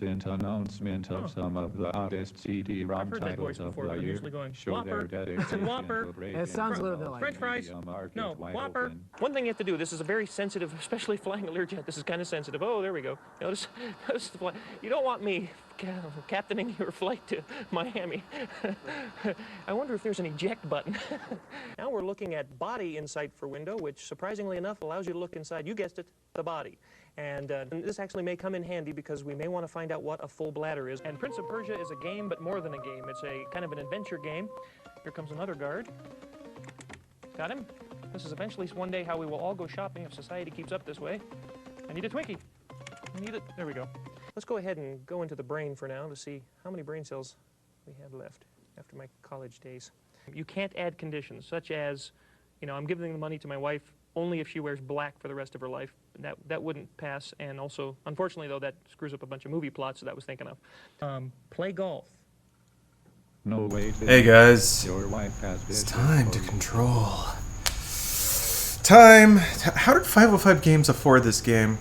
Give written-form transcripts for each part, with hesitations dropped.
Announcement of some of the hottest CD-ROM titles of the year. Show their dedication Whopper. to breaking It sounds a little bit like French French fries. No, Whopper. One thing you have to do, this is a very sensitive, especially flying a Learjet, this is kind of sensitive. Oh, there we go. Notice the flight. You don't want me captaining your flight to Miami. I wonder if there's an eject button. Now we're looking at body insight for window, which surprisingly enough allows you to look inside, you guessed it, the body. And this actually may come in handy because we may want to find out what a full bladder is. And Prince of Persia is a game, but more than a game. It's a kind of an adventure game. Here comes another guard. Got him? This is eventually one day how we will all go shopping if society keeps up this way. I need a Twinkie. I need it. There we go. Let's go ahead and go into the brain for now to see how many brain cells we have left after my college days. You can't add conditions, such as, you know, I'm giving the money to my wife only if she wears black for the rest of her life. That wouldn't pass, and also, unfortunately though, that screws up a bunch of movie plots that I was thinking of. Play golf. No way. Hey guys, Your wife has it's time to control. How did 505 Games afford this game?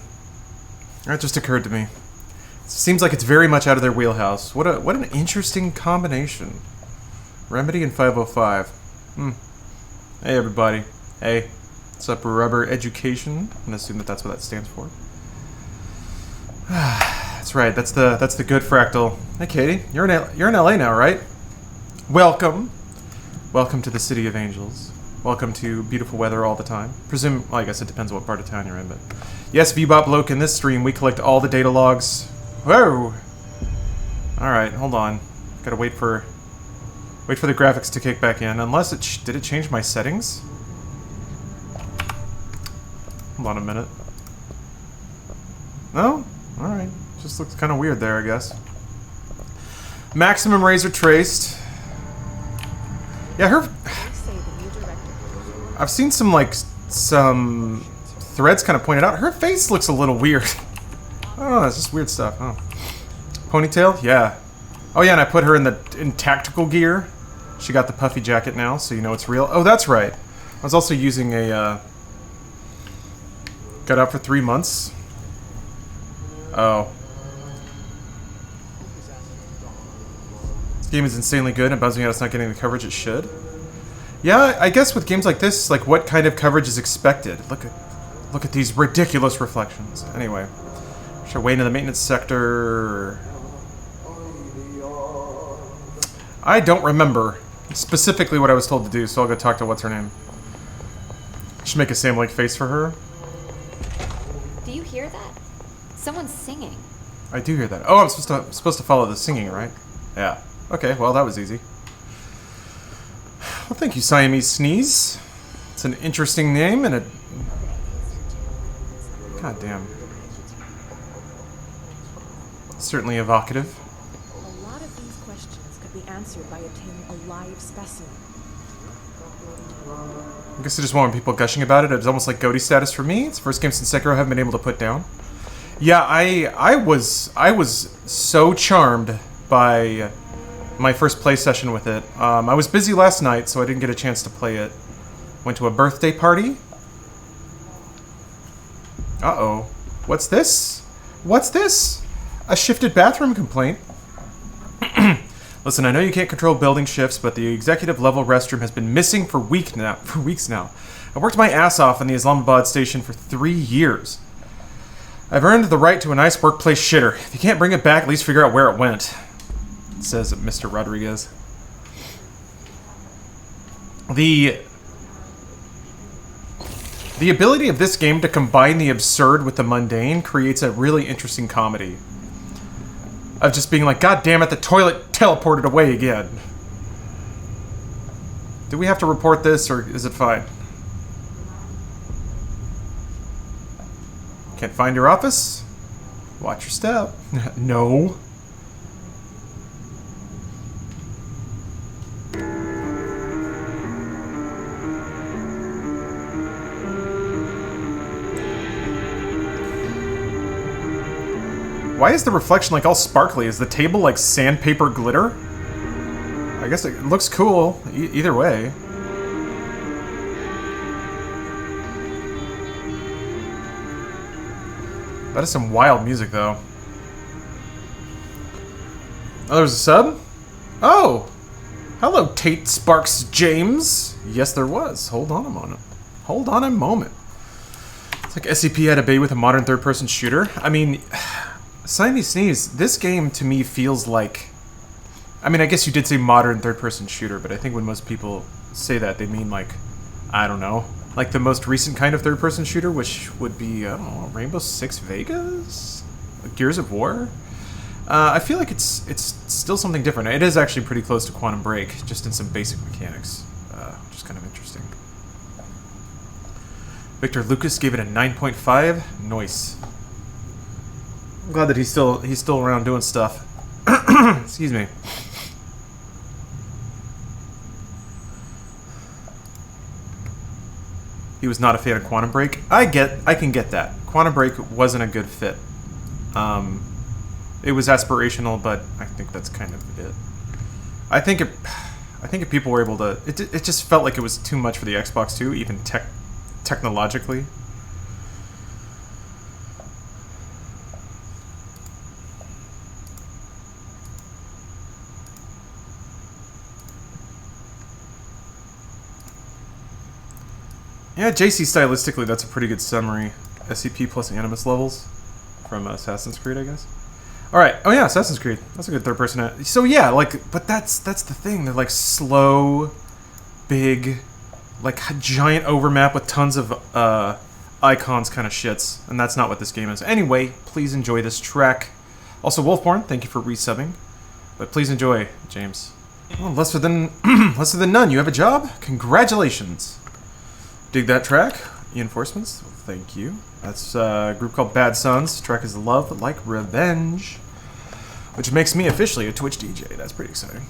That just occurred to me. Seems like it's very much out of their wheelhouse. What an interesting combination. Remedy and 505. Hey everybody. Hey. What's up, Rubber Education? I'm gonna assume that that's what that stands for. That's right. That's the good fractal. Hey, Katie, you're in LA now, right? Welcome to the City of Angels. Welcome to beautiful weather all the time. Well, I guess it depends what part of town you're in, but yes, Vbop Bloke. In this stream, we collect all the data logs. Whoa! All right, hold on. Gotta wait for the graphics to kick back in. Unless did it change my settings? Hold on a minute. No? Alright. Just looks kind of weird there, I guess. Maximum razor traced. Yeah, I've seen some threads kind of pointed out. Her face looks a little weird. I don't know, it's just weird stuff. Oh. Ponytail? Yeah. Oh yeah, and I put her in tactical gear. She got the puffy jacket now, so you know it's real. Oh, that's right. I was also using a, got out for 3 months. Oh. This game is insanely good, and bums me out it's not getting the coverage it should. Yeah, I guess with games like this, like, what kind of coverage is expected? Look at these ridiculous reflections. Anyway. Should I wait into the maintenance sector? I don't remember specifically what I was told to do, so I'll go talk to what's her name. Should make a Sam Lake face for her. Do you hear that? Someone's singing. I do hear that. Oh, I'm supposed to follow the singing, right? Yeah. Okay, well, that was easy. Well, thank you, Siamese Sneeze. It's an interesting name and a... God damn. Certainly evocative. A lot of these questions could be answered by obtaining a live specimen. I guess I just want people gushing about it. It was almost like GOTY status for me. It's the first game since Sekiro I haven't been able to put down. Yeah, I was so charmed by my first play session with it. I was busy last night, so I didn't get a chance to play it. Went to a birthday party. Uh-oh. What's this? What's this? A shifted bathroom complaint? Listen, I know you can't control building shifts, but the executive level restroom has been missing for weeks now. I worked my ass off in the Islamabad station for 3 years. I've earned the right to a nice workplace shitter. If you can't bring it back, at least figure out where it went. Says Mr. Rodriguez. The ability of this game to combine the absurd with the mundane creates a really interesting comedy. Of just being like, God damn it, the toilet teleported away again. Do we have to report this, or is it fine? Can't find your office? Watch your step. No. Why is the reflection like all sparkly? Is the table like sandpaper glitter? I guess it looks cool either way. That is some wild music though. Oh, there's a sub? Oh! Hello, Tate Sparks James. Yes, there was. Hold on a moment. Hold on a moment. It's like SCP had a bay with a modern third-person shooter. I mean, sign me sneeze. This game to me feels like... I mean, I guess you did say modern third-person shooter, but I think when most people say that, they mean like, I don't know, like the most recent kind of third-person shooter, which would be, I don't know, Rainbow Six Vegas? Like Gears of War? I feel like it's still something different. It is actually pretty close to Quantum Break, just in some basic mechanics, which is kind of interesting. Victor Lucas gave it a 9.5. Nice. I'm glad that he's still around doing stuff. Excuse me. He was not a fan of Quantum Break. I can get that. Quantum Break wasn't a good fit. It was aspirational, but I think that's kind of it. I think if people were able to, it just felt like it was too much for the Xbox too, even technologically. Yeah, JC stylistically, that's a pretty good summary. SCP plus Animus levels from Assassin's Creed, I guess. Alright, oh yeah, Assassin's Creed. That's a good third person. So yeah, like, but that's the thing. They're like slow, big, like giant overmap with tons of icons kind of shits. And that's not what this game is. Anyway, please enjoy this track. Also, Wolfborn, thank you for resubbing. But please enjoy, James. Well, lesser than none. You have a job? Congratulations. Dig that track? Reinforcements? Thank you. That's a group called Bad Sons. The track is Love Like Revenge, which makes me officially a Twitch DJ. That's pretty exciting.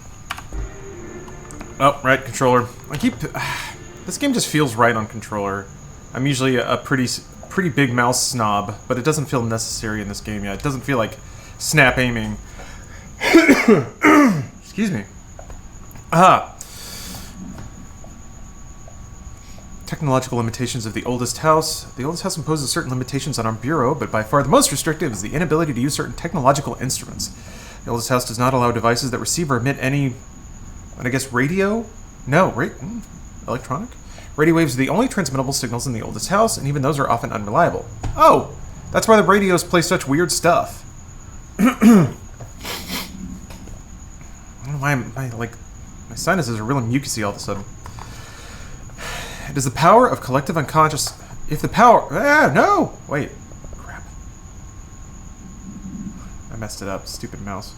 Oh, right, controller. This game just feels right on controller. I'm usually a pretty big mouse snob, but it doesn't feel necessary in this game yet. It doesn't feel like snap aiming. Excuse me. Technological limitations of the oldest house. The oldest house imposes certain limitations on our bureau, but by far the most restrictive is the inability to use certain technological instruments. The oldest house does not allow devices that receive or emit any, I guess, radio? No, electronic? Radio waves are the only transmittable signals in the oldest house, and even those are often unreliable. Oh! That's why the radios play such weird stuff. I don't know why my sinuses are really mucusy all of a sudden. It is the power of collective unconscious. If the power... no! Wait. Crap. I messed it up. Stupid mouse.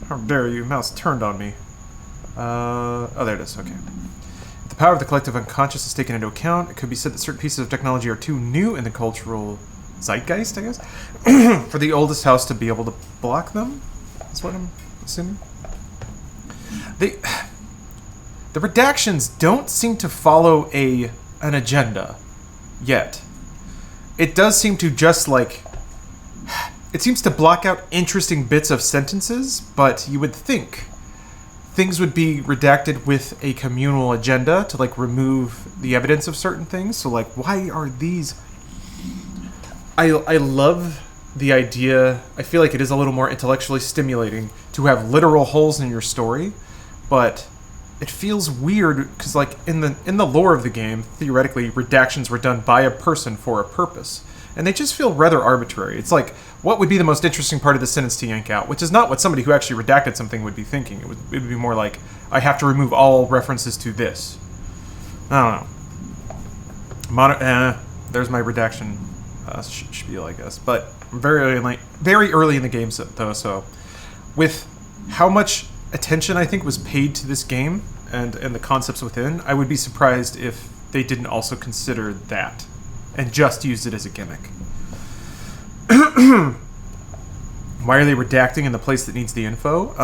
How dare you? Mouse turned on me. Oh, there it is. Okay. If the power of the collective unconscious is taken into account, it could be said that certain pieces of technology are too new in the cultural zeitgeist, I guess, for the oldest house to be able to block them? That's what I'm assuming. The redactions don't seem to follow an agenda yet. It does seem to just like... It seems to block out interesting bits of sentences, but you would think things would be redacted with a communal agenda to like remove the evidence of certain things. So like, why are these... I love the idea. I feel like it is a little more intellectually stimulating to have literal holes in your story, but... It feels weird because, like, in the lore of the game, theoretically, redactions were done by a person for a purpose, and they just feel rather arbitrary. It's like, what would be the most interesting part of the sentence to yank out? Which is not what somebody who actually redacted something would be thinking. It would be more like, I have to remove all references to this. I don't know. There's my redaction spiel, I guess. But very early in the game, though. So, with how much attention I think was paid to this game and the concepts within, I would be surprised if they didn't also consider that and just used it as a gimmick. Why are they redacting in the place that needs the info?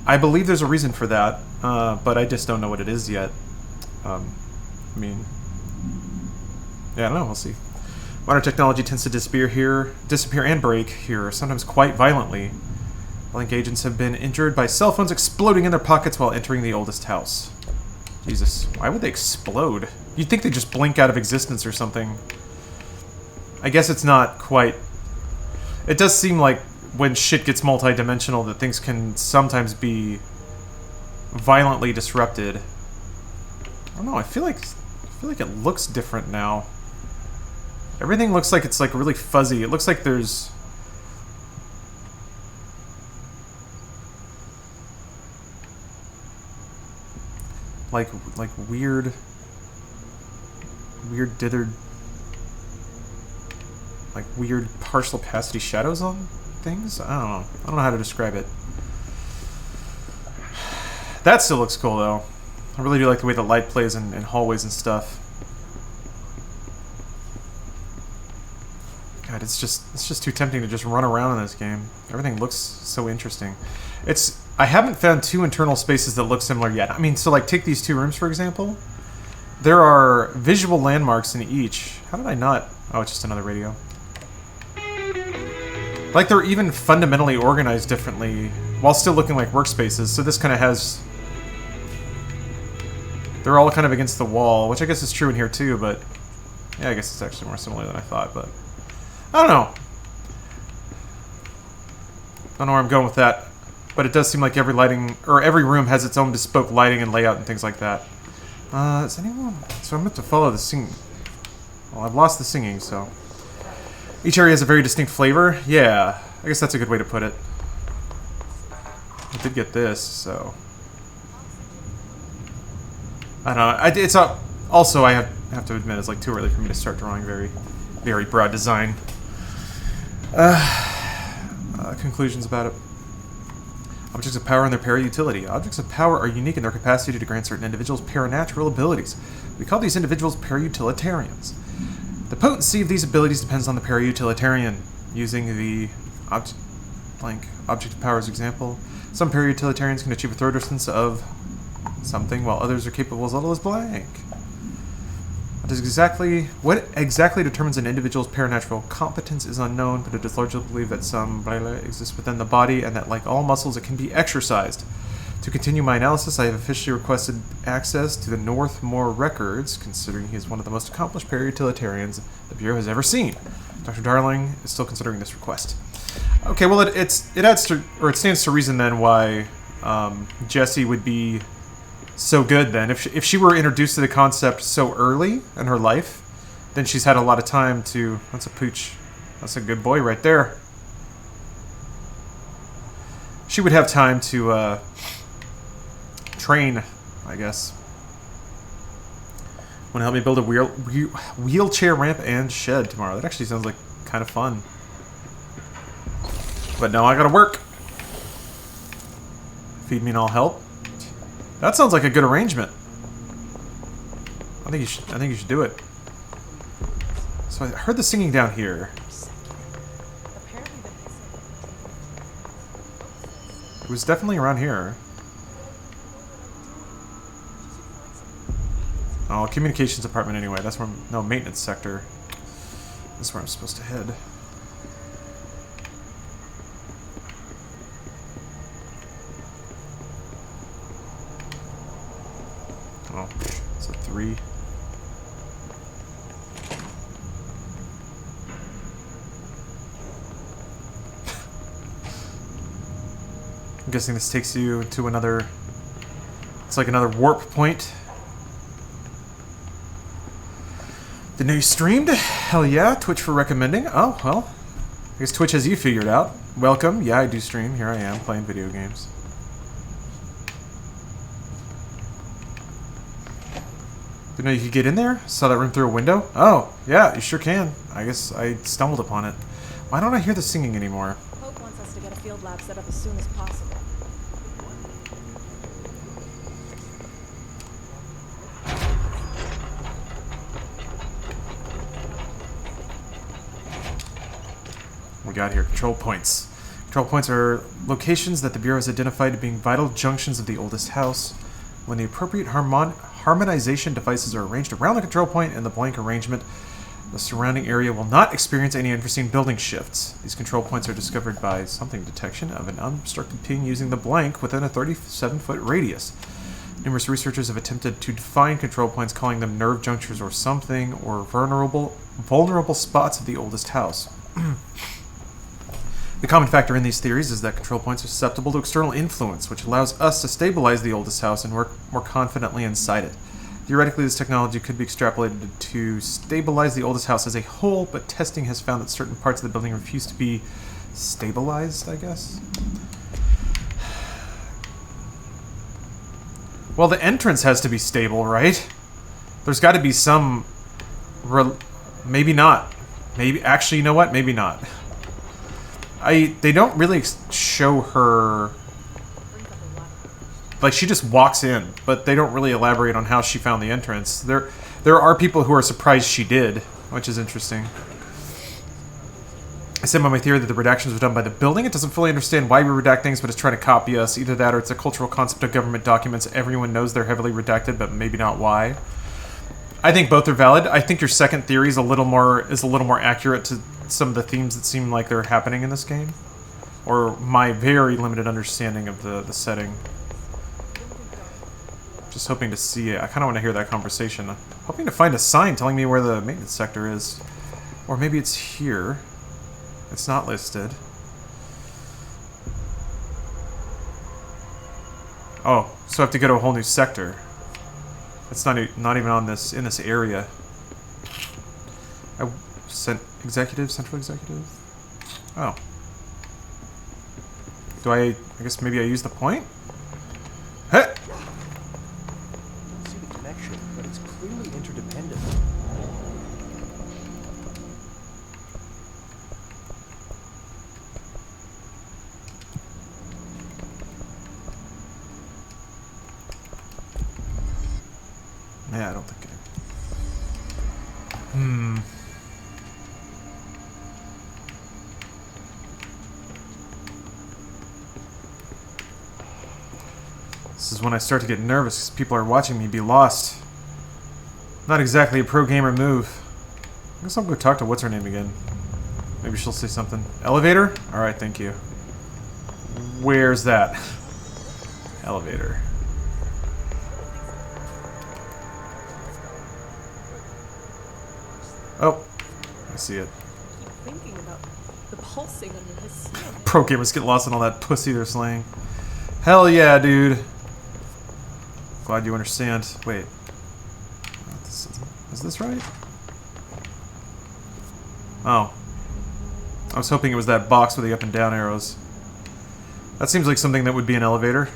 I believe there's a reason for that, but I just don't know what it is yet. I mean, yeah, I don't know, we'll see. Modern technology tends to disappear and break here, sometimes quite violently. Blank agents have been injured by cell phones exploding in their pockets while entering the oldest house. Jesus, why would they explode? You'd think they'd just blink out of existence or something. I guess it's not quite... It does seem like when shit gets multi-dimensional, that things can sometimes be violently disrupted. I don't know, I feel like it looks different now. Everything looks like it's like really fuzzy. It looks like there's like weird dithered, like weird partial opacity shadows on things. I don't know how to describe it. That still looks cool though. I really do like the way the light plays in hallways and stuff. God, it's just too tempting to just run around in this game. Everything looks so interesting. I haven't found two internal spaces that look similar yet. I mean, so like take these two rooms for example. There are visual landmarks in each. How did I not? Oh, it's just another radio. Like they're even fundamentally organized differently while still looking like workspaces. So this kind of has... They're all kind of against the wall, which I guess is true in here too, but... Yeah, I guess it's actually more similar than I thought, but... I don't know. I don't know where I'm going with that. But it does seem like every room has its own bespoke lighting and layout and things like that. Is anyone... So I'm going to follow the singing. Well, I've lost the singing, so... Each area has a very distinct flavor. Yeah, I guess that's a good way to put it. I did get this, so... I don't know. It's also, I have to admit, it's like too early for me to start drawing very broad design. Conclusions about it. Objects of power and their para-utility. Objects of power are unique in their capacity to grant certain individuals paranatural abilities. We call these individuals para-utilitarians. The potency of these abilities depends on the para-utilitarian. Using the object of power as example, some para-utilitarians can achieve a throw distance of something, while others are capable as little as blank. What exactly determines an individual's paranatural competence is unknown, but it is largely believed that some exists within the body, and that, like all muscles, it can be exercised. To continue my analysis, I have officially requested access to the Northmore records, considering he is one of the most accomplished para-utilitarians the Bureau has ever seen. Dr. Darling is still considering this request. Okay, well, it stands to reason then why Jessie would be so good then. If she were introduced to the concept so early in her life, then she's had a lot of time to... That's a pooch. That's a good boy right there. She would have time to train, I guess. Want to help me build a wheelchair ramp and shed tomorrow? That actually sounds like kind of fun. But no, I gotta work. Feed me and I'll help. That sounds like a good arrangement. I think you should do it. So I heard the singing down here. It was definitely around here. Oh, communications department anyway. That's where no, maintenance sector. That's where I'm supposed to head. Oh, it's a 3. I'm guessing this takes you to another... It's like another warp point. Didn't know you streamed? Hell yeah, Twitch for recommending. Oh, well. I guess Twitch has you figured out. Welcome. Yeah, I do stream. Here I am, playing video games. Didn't know you could get in there? Saw that room through a window? Oh, yeah, you sure can. I guess I stumbled upon it. Why don't I hear the singing anymore? Hope wants us to get a field lab set up as soon as possible. We got here control points. Control points are locations that the Bureau has identified as being vital junctions of the oldest house. When the appropriate harmonization devices are arranged around the control point in the blank arrangement, the surrounding area will not experience any unforeseen building shifts. These control points are discovered by something detection of an unobstructed ping using the blank within a 37-foot radius. Numerous researchers have attempted to define control points, calling them nerve junctures or something, or vulnerable spots of the oldest house. The common factor in these theories is that control points are susceptible to external influence, which allows us to stabilize the oldest house and work more confidently inside it. Theoretically, this technology could be extrapolated to stabilize the oldest house as a whole, but testing has found that certain parts of the building refuse to be stabilized, I guess? Well, the entrance has to be stable, right? There's got to be some... maybe not. Maybe... Actually, you know what? Maybe not. They don't really show her... Like, she just walks in, but they don't really elaborate on how she found the entrance. There are people who are surprised she did, which is interesting. I said by my theory that the redactions were done by the building. It doesn't fully understand why we redact things, but it's trying to copy us. Either that or it's a cultural concept of government documents. Everyone knows they're heavily redacted, but maybe not why. I think both are valid. I think your second theory is a little more accurate to some of the themes that seem like they're happening in this game. Or my very limited understanding of the setting. Just hoping to see it. I kind of want to hear that conversation. Hoping to find a sign telling me where the maintenance sector is. Or maybe it's here. It's not listed. Oh, so I have to go to a whole new sector. It's not even on this in this area. I sent executive, central executive. Oh. Do I guess maybe I use the point? Hey. I don't see the connection, but it's clearly interdependent. Yeah, I don't think it... This is when I start to get nervous because people are watching me be lost. Not exactly a pro-gamer move. I guess I'll go talk to what's-her-name again. Maybe she'll say something. Elevator? Alright, thank you. Where's that? Elevator. Oh, I see it. Keep thinking about the pulsing under his skin. Pro gamers get lost in all that pussy they're slaying. Hell yeah, dude. Glad you understand. Wait. Is this right? Oh. I was hoping it was that box with the up and down arrows. That seems like something that would be an elevator.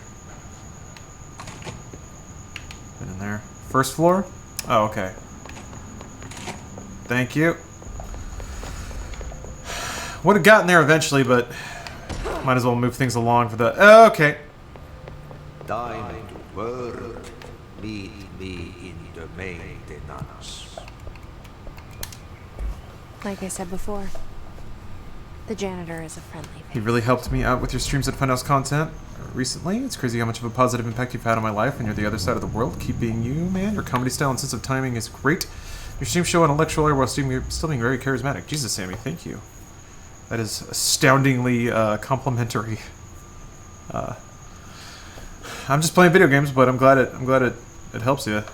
Been in there. First floor? Oh, okay. Thank you. Would have gotten there eventually, but might as well move things along for the... Oh, okay. Thine word, meet me in the maintenance. Like I said before, the janitor is a friendly He face. really helped me out with your streams at Funhouse content recently. It's crazy how much of a positive impact you've had on my life when you're the other side of the world. Keep being you, man. Your comedy style and sense of timing is great. Your streams show intellectual air while still being very charismatic. Jesus, Sammy, thank you. That is astoundingly complimentary. I'm just playing video games, but I'm glad it helps you.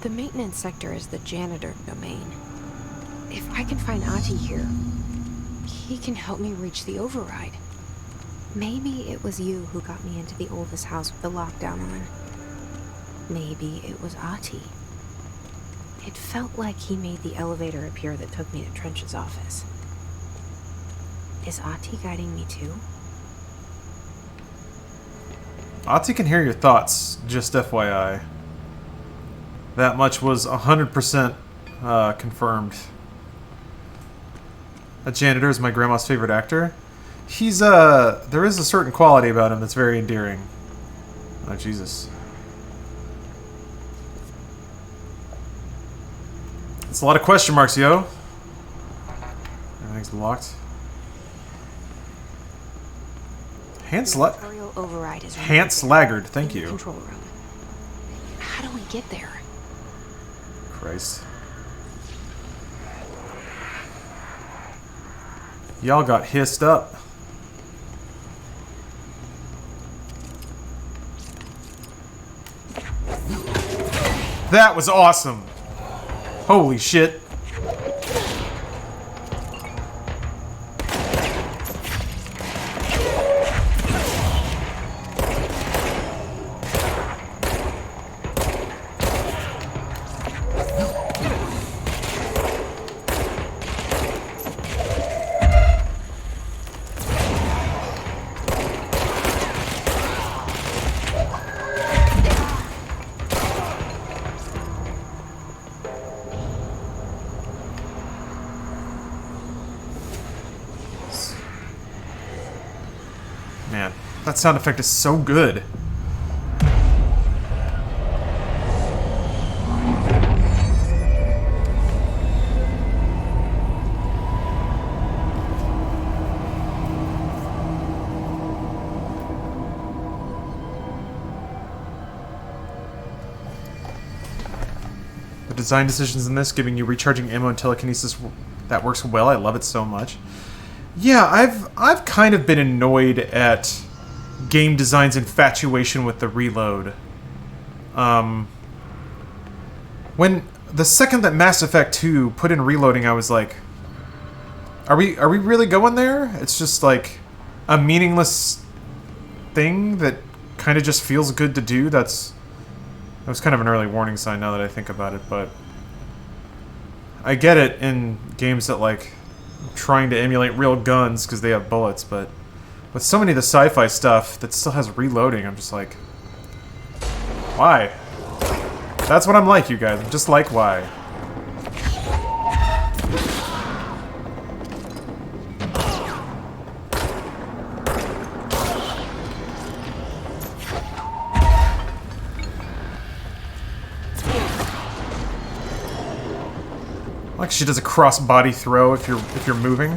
The maintenance sector is the janitor domain. If I can find Ahti here, he can help me reach the override. Maybe it was you who got me into the oldest house with the lockdown on. Maybe it was Ahti. It felt like he made the elevator appear that took me to Trench's office. Is Ahti guiding me too? Ahti can hear your thoughts, just FYI. That much was 100% confirmed. A janitor is my grandma's favorite actor. He's, there is a certain quality about him that's very endearing. Oh, Jesus. It's a lot of question marks, yo. Everything's locked. Territorial override is Hans Laggard, thank in the you. control room. How do we get there? Christ. Y'all got hissed up. That was awesome. Holy shit. Man, that sound effect is so good. The design decisions in this, giving you recharging ammo and telekinesis, that works well. I love it so much. Yeah, I've kind of been annoyed at game design's infatuation with the reload. When the second that Mass Effect 2 put in reloading, I was like, are we really going there? It's just like a meaningless thing that kind of just feels good to do. That was kind of an early warning sign now that I think about it, but I get it in games that like trying to emulate real guns because they have bullets, but with so many of the sci-fi stuff that still has reloading, I'm just like, why? That's what I'm like, you guys. I'm just like, why? Like she does a cross-body throw if you're moving.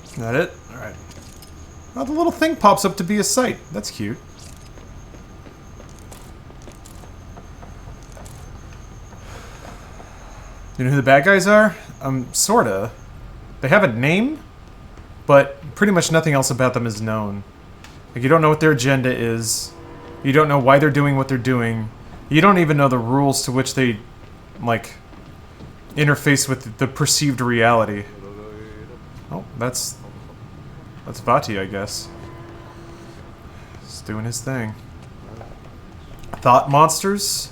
Is that it? Alright. Oh, the little thing pops up to be a sight. That's cute. You know who the bad guys are? Sorta. They have a name, but pretty much nothing else about them is known. Like, you don't know what their agenda is. You don't know why they're doing what they're doing. You don't even know the rules to which they, like, interface with the perceived reality. Oh, that's Vati, I guess. He's doing his thing. Thought monsters?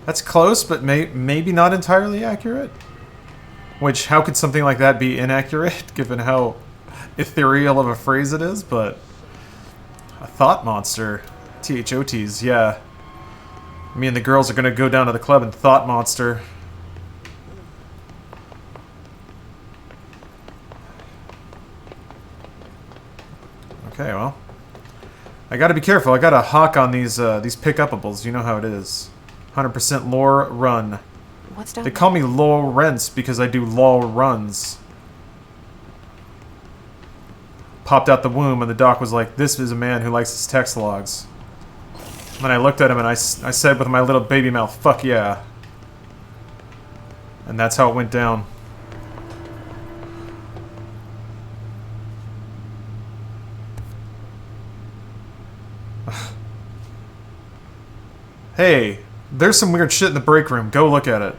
That's close, but maybe not entirely accurate. Which, how could something like that be inaccurate, given how ethereal of a phrase it is? But a thought monster. THOTs, yeah. Me and the girls are gonna go down to the club and thought monster. Okay, well. I gotta be careful. I gotta hawk on these pick-upables. You know how it is. 100% lore run. What's down They call me Lawrence because I do law runs. Popped out the womb and the doc was like, this is a man who likes his text logs. And then I looked at him and I said with my little baby mouth, fuck yeah. And that's how it went down. Hey, there's some weird shit in the break room. Go look at it.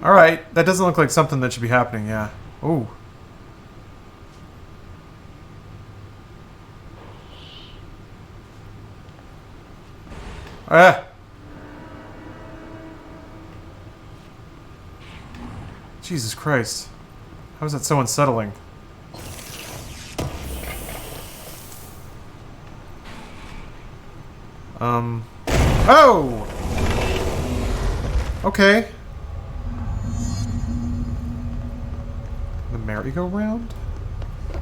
Alright, that doesn't look like something that should be happening, yeah. Ooh. Ah! Jesus Christ. How is that so unsettling? Oh! Okay. The MerryGoRound? Am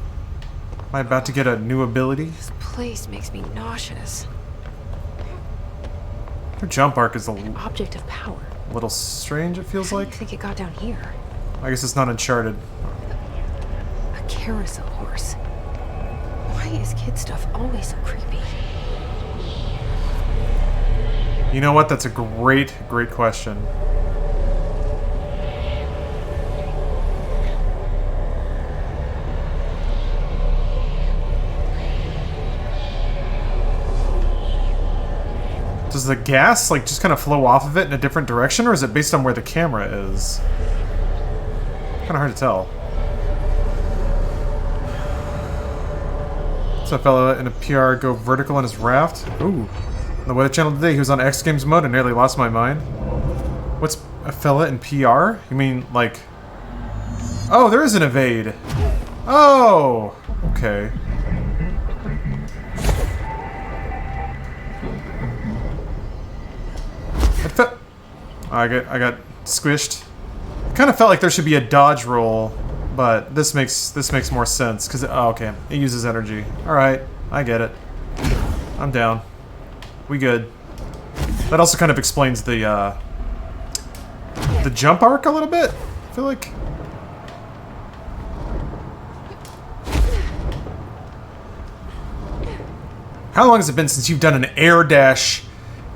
I about to get a new ability? This place makes me nauseous. Her jump arc is a Object of power. little strange, it feels How do like. you think it got down here? I guess it's not Uncharted. A carousel horse. Why is kid stuff always so creepy? You know what? That's a great question. Does the gas, like, just kind of flow off of it in a different direction, or is it based on where the camera is? Kind of hard to tell. So a fella in a PR go vertical on his raft. Ooh. On the Weather Channel today, he was on X Games mode and nearly lost my mind. What's a fella in PR? You mean, like... Oh, there is an evade. Oh! Okay. I got squished. Kind of felt like there should be a dodge roll, but this makes more sense because oh, okay, it uses energy. All right, I get it. I'm down. We good. That also kind of explains the jump arc a little bit. I feel like. How long has it been since you've done an air dash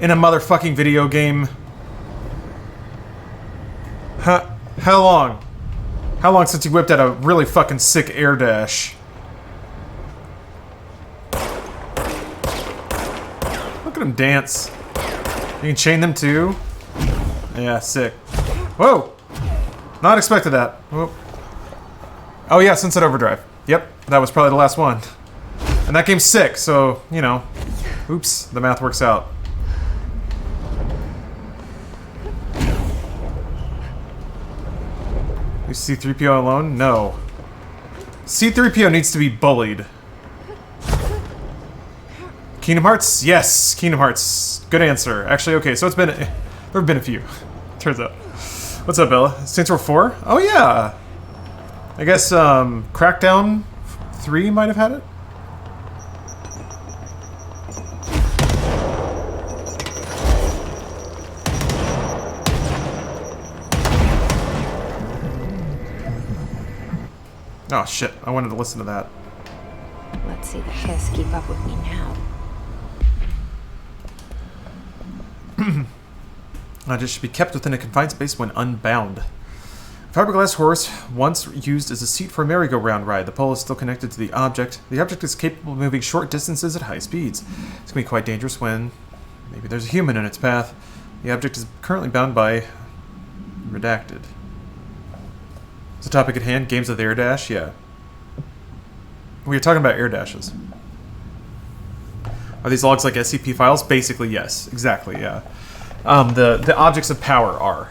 in a motherfucking video game? How long? How long since you whipped out a really fucking sick air dash? Look at him dance. You can chain them too? Yeah, sick. Whoa! Not expected that. Whoa. Oh yeah, Sunset Overdrive. Yep, that was probably the last one. And that game's sick, so, you know. Oops, the math works out. Is C-3PO alone? No. C-3PO needs to be bullied. Kingdom Hearts? Yes, Kingdom Hearts. Good answer. Actually, okay, so there have been a few. Turns out. What's up, Bella? Saints Row 4? Oh, yeah. I guess, Crackdown 3 might have had it? Oh shit, I wanted to listen to that. Let's see the Hiss keep up with me now. It should be kept within a confined space when unbound. Fiberglass horse, once used as a seat for a merry-go-round ride. The pole is still connected to the object. The object is capable of moving short distances at high speeds. It's going to be quite dangerous when maybe there's a human in its path. The object is currently bound by redacted. It's the topic at hand, games with air dash, yeah. We were talking about air dashes. Are these logs like SCP files? Basically, yes. Exactly, yeah. The objects of power are.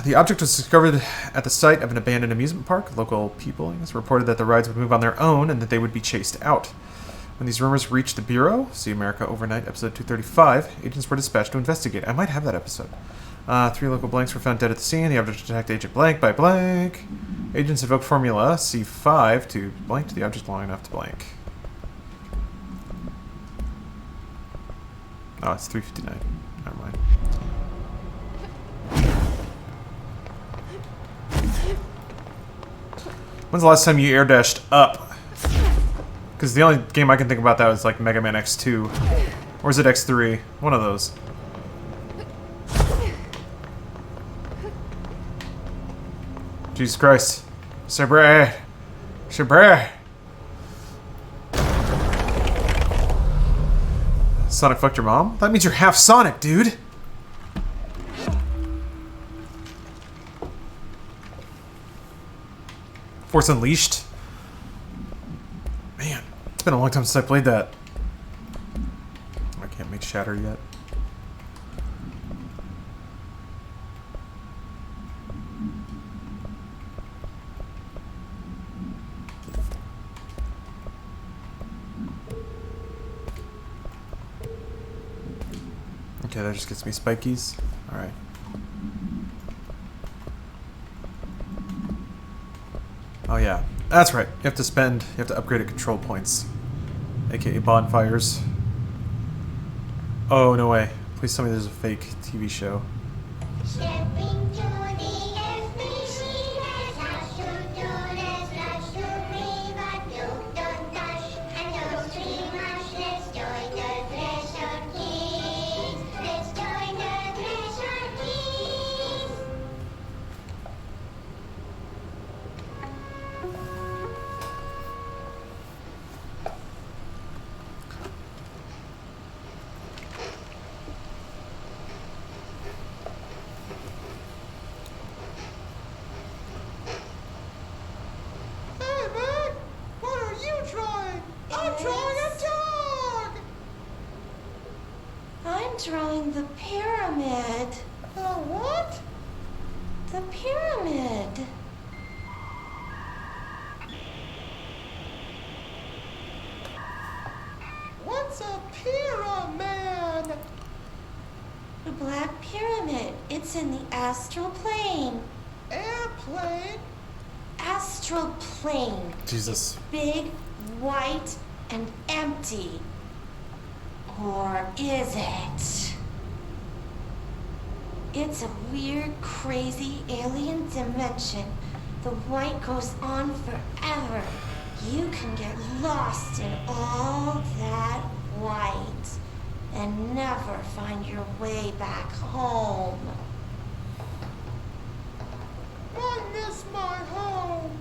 The object was discovered at the site of an abandoned amusement park. Local people reported that the rides would move on their own and that they would be chased out. When these rumors reached the Bureau, See America Overnight, episode 235, agents were dispatched to investigate. I might have that episode. 3 local blanks were found dead at the scene. The object attacked agent blank by blank. Agents invoked formula C5 to blank to the object long enough to blank. Oh, it's 3:59. Never mind. When's the last time you air dashed up? Because the only game I can think about that was like Mega Man X2. Or is it X3? One of those. Jesus Christ. Sabre. Sabre. Sonic fucked your mom? That means you're half Sonic, dude. Force Unleashed. Man, it's been a long time since I played that. I can't make Shatter yet. Okay, that just gets me spikies. Alright. Oh yeah, that's right. You have to upgrade at control points. AKA bonfires. Oh, no way. Please tell me there's a fake TV show. drawing the pyramid. The what? The pyramid. What's a pyramid? The Black Pyramid. It's in the Astral Plane. Airplane? Astral Plane. Jesus. Big, white, and empty. Or is it? It's a weird, crazy alien dimension. The white goes on forever. You can get lost in all that white and never find your way back home. I miss my home.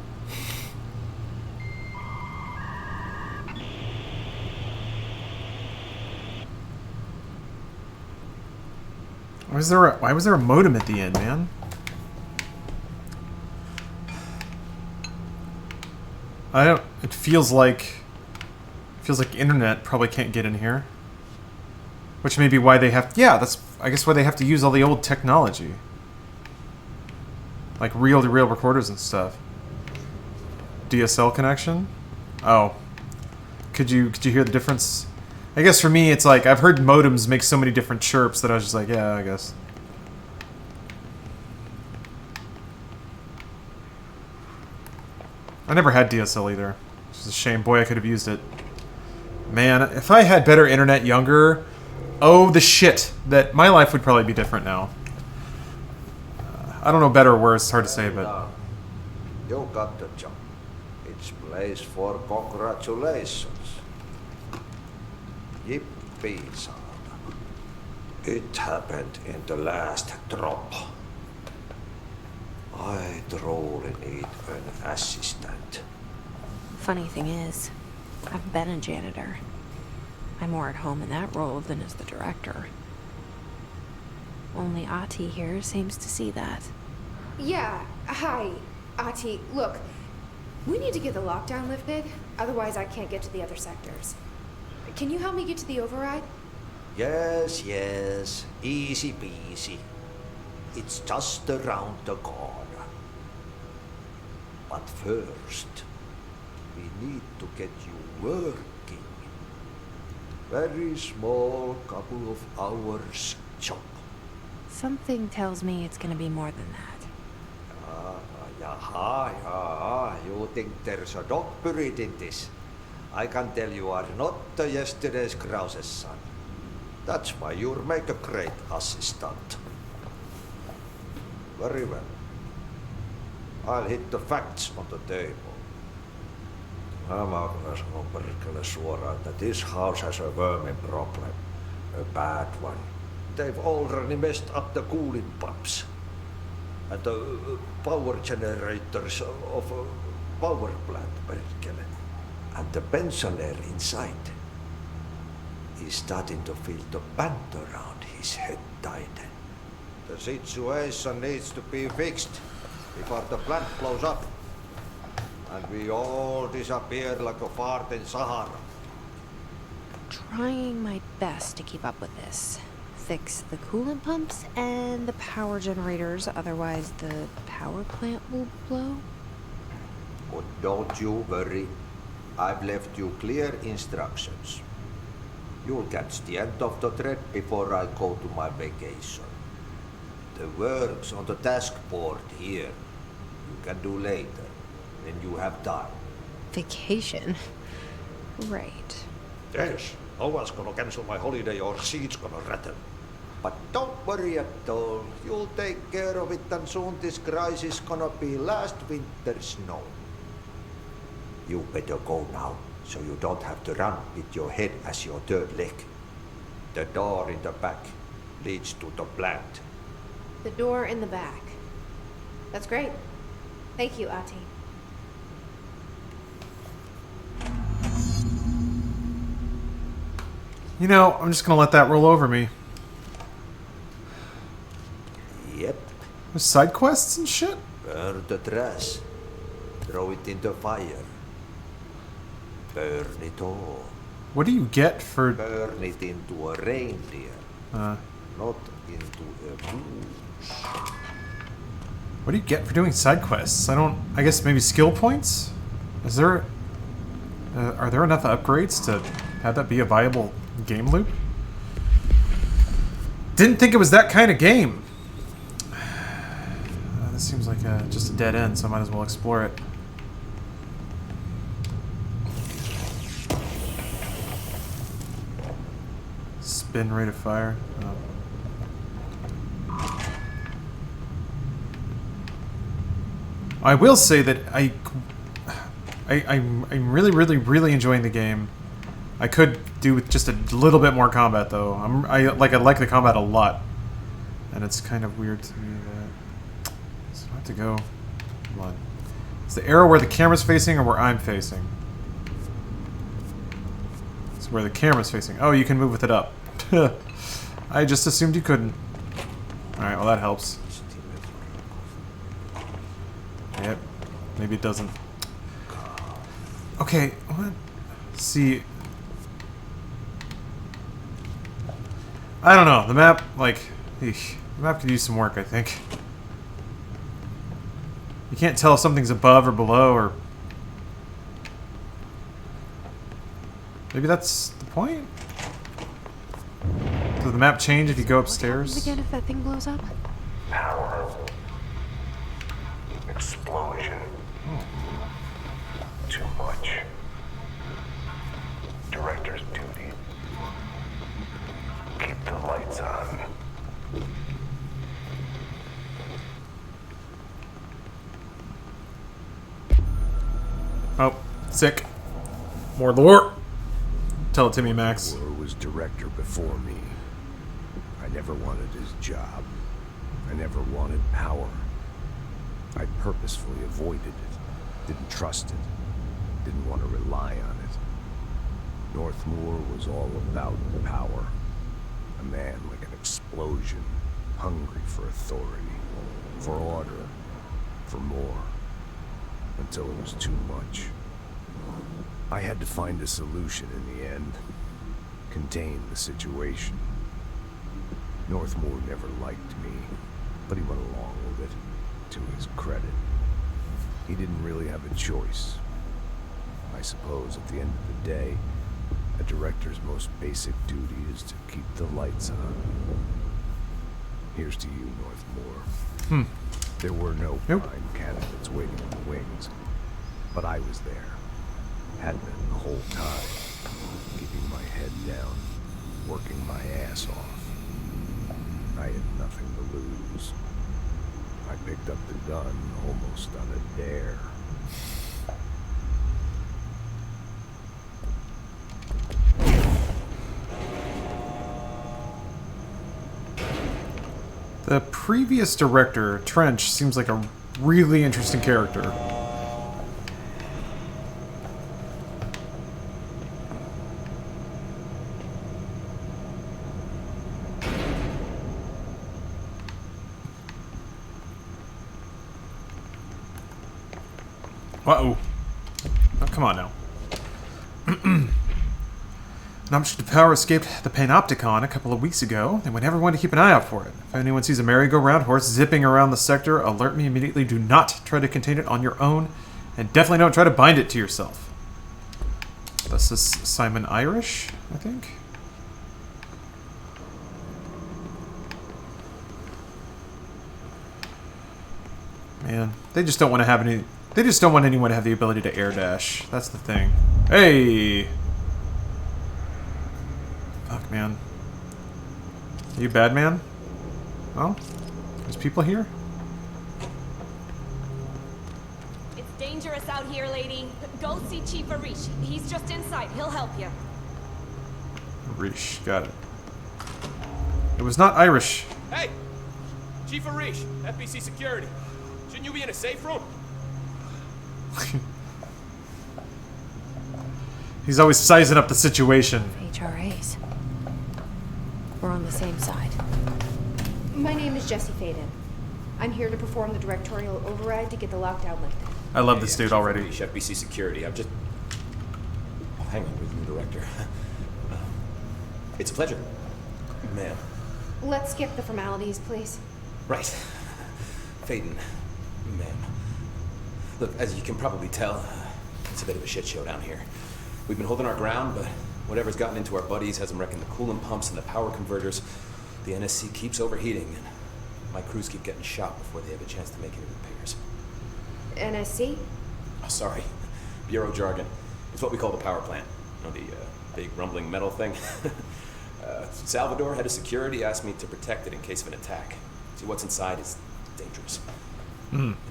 Why was there a modem at the end, man? It feels like internet probably can't get in here. Which may be why they have, yeah, that's, I guess, why they have to use all the old technology. Like reel-to-reel recorders and stuff. DSL connection? Oh. Could you hear the difference? I guess for me, it's like, I've heard modems make so many different chirps that I was just like, yeah, I guess. I never had DSL either. It's a shame. Boy, I could have used it. Man, if I had better internet younger, oh, the shit. That my life would probably be different now. I don't know better or worse. It's hard to say, but... You got the job. It's place for congratulations. Yippee, son. It happened in the last drop. I truly need an assistant. Funny thing is, I've been a janitor. I'm more at home in that role than as the director. Only Ati here seems to see that. Yeah, hi, Ati. Look, we need to get the lockdown lifted, otherwise I can't get to the other sectors. Can you help me get to the override? Yes, yes. Easy peasy. It's just around the corner. But first, we need to get you working. Very small, couple of hours job. Something tells me it's gonna be more than that. You think there's a dog buried in this? I can tell you are not yesterday's Krause's son. That's why you'll make a great assistant. Very well. I'll hit the facts on the table. Mä kyllä sanon perkele suoraan, that this house has a vermin problem. A bad one. They've already messed up the cooling pumps. And the power generators of a power plant, perkele. And the pensioner inside is starting to feel the band around his head tighten. The situation needs to be fixed before the plant blows up. And we all disappear like a fart in Sahara. Trying my best to keep up with this. Fix the coolant pumps and the power generators, otherwise the power plant will blow. But don't you worry. I've left you clear instructions. You'll catch the end of the thread before I go to my vacation. The work's on the task board here. You can do later, when you have time. Vacation? Right. Yes, no one's gonna cancel my holiday or seat's gonna rattle. But don't worry at all. You'll take care of it and soon this crisis gonna be last winter's snow. You better go now, so you don't have to run with your head as your third leg. The door in the back leads to the plant. The door in the back. That's great. Thank you, Ati. You know, I'm just gonna let that roll over me. Yep. There's side quests and shit? Burn the trash. Throw it in the fire. Burn it all. What do you get for... Burn it into a reindeer. Not into abuse. What do you get for doing side quests? I guess maybe skill points? Is there... are there enough upgrades to have that be a viable game loop? Didn't think it was that kind of game. This seems like just a dead end, so I might as well explore it. Spin rate of fire. Oh. I will say that I'm really enjoying the game. I could do with just a little bit more combat though. I like the combat a lot, and it's kind of weird to me that so I have to go. Come on. Is the arrow where the camera's facing or where I'm facing? It's where the camera's facing. Oh, you can move with it up. I just assumed you couldn't. Alright, well that helps. Yep. Maybe it doesn't. Okay, what? See. I don't know. The map, like, eesh, the map could use some work, I think. You can't tell if something's above or below, or... Maybe that's the point? Does the map change if you go upstairs? What happens again if that thing blows up? Power. Explosion. Too much. Director's duty. Keep the lights on. Oh, sick. More lore. Tell it to me, Max. Moore was director before me. I never wanted his job. I never wanted power. I purposefully avoided it. Didn't trust it. Didn't want to rely on it. Northmoor was all about power. A man like an explosion, hungry for authority, for order, for more. Until it was too much. I had to find a solution in the end. Contain the situation. Northmoor never liked me, but he went along with it, to his credit. He didn't really have a choice. I suppose at the end of the day, a director's most basic duty is to keep the lights on. Here's to you, Northmoor. There were no prime candidates waiting in the wings, but I was there. Had been the whole time, keeping my head down, working my ass off. I had nothing to lose. I picked up the gun almost on a dare. The previous director, Trench, seems like a really interesting character. Uh-oh. Oh, come on now. Not much of the power escaped the Panopticon a couple of weeks ago. They want everyone to keep an eye out for it. If anyone sees a MerryGoRound horse zipping around the sector, alert me immediately. Do not try to contain it on your own. And definitely don't try to bind it to yourself. This is Simon Irish, I think. Man, they just don't want to have any... They just don't want anyone to have the ability to air dash. That's the thing. Hey! Fuck, man. Are you bad, man? Well, there's people here? It's dangerous out here, lady. Go see Chief Arish. He's just inside. He'll help you. Arish, got it. It was not Irish. Hey! Chief Arish, FBC Security. Shouldn't you be in a safe room? He's always sizing up the situation. HRAs. We're on the same side. My name is Jesse Faden. I'm here to perform the directorial override to get the lockdown lifted. I love this dude already. FBC Security. I'm just... Oh, hang on, with the director. It's a pleasure. Ma'am. Let's skip the formalities, please. Right. Phaeton, ma'am. Look, as you can probably tell, it's a bit of a shit show down here. We've been holding our ground, but whatever's gotten into our buddies has them wrecking the coolant pumps and the power converters. The NSC keeps overheating, and my crews keep getting shot before they have a chance to make any repairs. NSC? Oh, sorry. Bureau jargon. It's what we call the power plant. You know, the big rumbling metal thing? Salvador, head of security, asked me to protect it in case of an attack. See, what's inside is dangerous.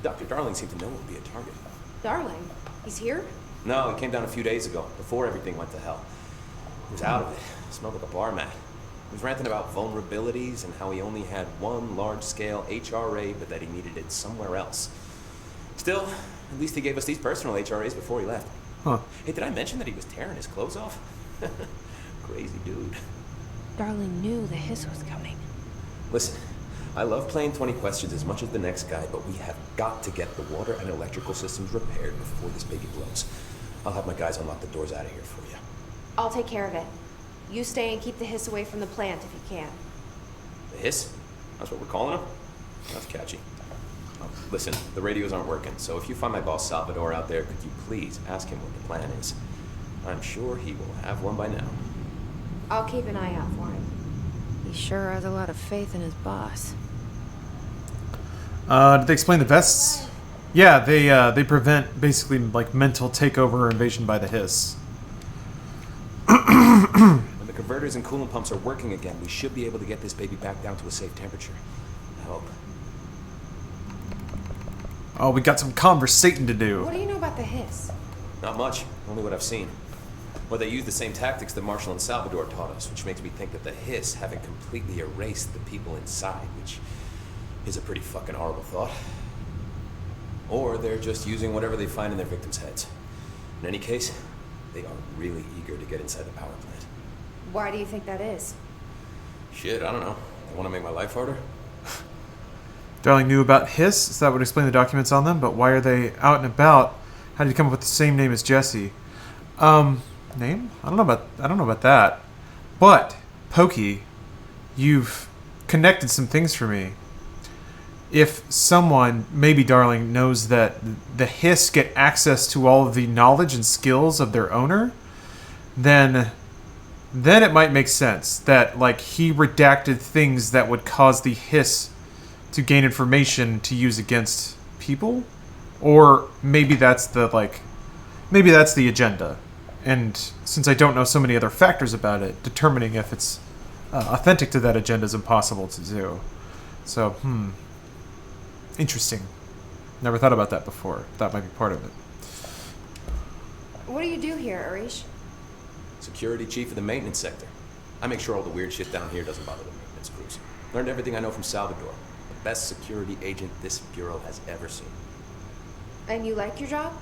Dr. Darling seemed to know it would be a target. Darling? He's here? No, he came down a few days ago, before everything went to hell. He was out of it. Smelled like a bar mat. He was ranting about vulnerabilities and how he only had one large-scale HRA, but that he needed it somewhere else. Still, at least he gave us these personal HRAs before he left. Huh. Hey, did I mention that he was tearing his clothes off? Crazy dude. Darling knew the hiss was coming. Listen, I love playing 20 questions as much as the next guy, but we have got to get the water and electrical systems repaired before this baby blows. I'll have my guys unlock the doors out of here for you. I'll take care of it. You stay and keep the hiss away from the plant if you can. The hiss? That's what we're calling him? That's catchy. Listen, the radios aren't working, so if you find my boss Salvador out there, could you please ask him what the plan is? I'm sure he will have one by now. I'll keep an eye out for him. He sure has a lot of faith in his boss. Did they explain the vests? Yeah, they prevent basically like mental takeover or invasion by the hiss. When the converters and coolant pumps are working again, we should be able to get this baby back down to a safe temperature. I hope. Oh, we got some conversating to do. What do you know about the hiss? Not much, only what I've seen. Well, they use the same tactics that Marshall and Salvador taught us, which makes me think that the hiss haven't completely erased the people inside, which is a pretty fucking horrible thought. Or they're just using whatever they find in their victims' heads. In any case, they are really eager to get inside the power plant. Why do you think that is? Shit, I don't know. They want to make my life harder? Darling knew about hiss, so that would explain the documents on them, but why are they out and about? How did he come up with the same name as Jesse? Name? I don't know about that. But, Pokey, you've connected some things for me. If someone, maybe Darling, knows that the hiss get access to all of the knowledge and skills of their owner, then it might make sense that, like, he redacted things that would cause the hiss to gain information to use against people. Or maybe that's the agenda. And since I don't know so many other factors about it, determining if it's authentic to that agenda is impossible to do. So, interesting. Never thought about that before. That might be part of it. What do you do here, Arish? Security chief of the maintenance sector. I make sure all the weird shit down here doesn't bother the maintenance crews. Learned everything I know from Salvador. The best security agent this bureau has ever seen. And you like your job?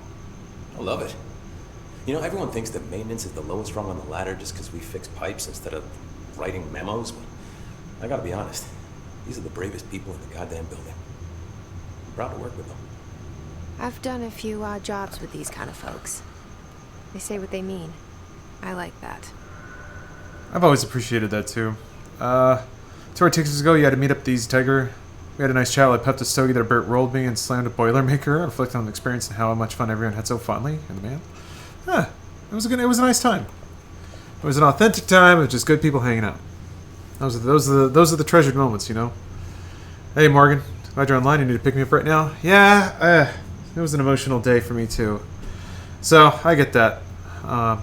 I love it. You know, everyone thinks that maintenance is the lowest rung on the ladder just because we fix pipes instead of writing memos, but I gotta be honest, these are the bravest people in the goddamn building. I'm proud to work with them. I've done a few odd jobs with these kind of folks. They say what they mean. I like that. I've always appreciated that too. 2 Texas ago, you had to meet up these Tiger. We had a nice chat. I pepped a stogie that Bert rolled me and slammed a Boilermaker, reflecting on the experience and how much fun everyone had so fondly in the man. It was a nice time. It was an authentic time. It was just good people hanging out. Those are the treasured moments, you know. Hey Morgan, glad you're online. You need to pick me up right now. Yeah, it was an emotional day for me too. So I get that. I'm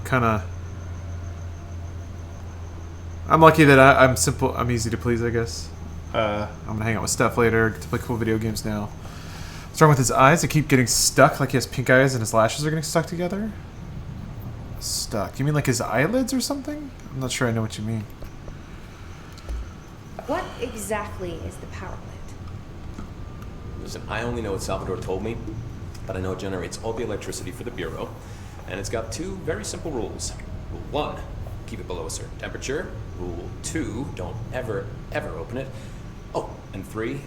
lucky that I'm simple. I'm easy to please, I guess. I'm gonna hang out with Steph later. Get to play cool video games now. What's wrong with his eyes? They keep getting stuck, like he has pink eyes and his lashes are getting stuck together. Stuck? You mean like his eyelids or something? I'm not sure I know what you mean. What exactly is the power plant? Listen, I only know what Salvador told me, but I know it generates all the electricity for the Bureau, and it's got 2 very simple rules. Rule 1, keep it below a certain temperature. Rule 2, don't ever open it. Oh, and 3,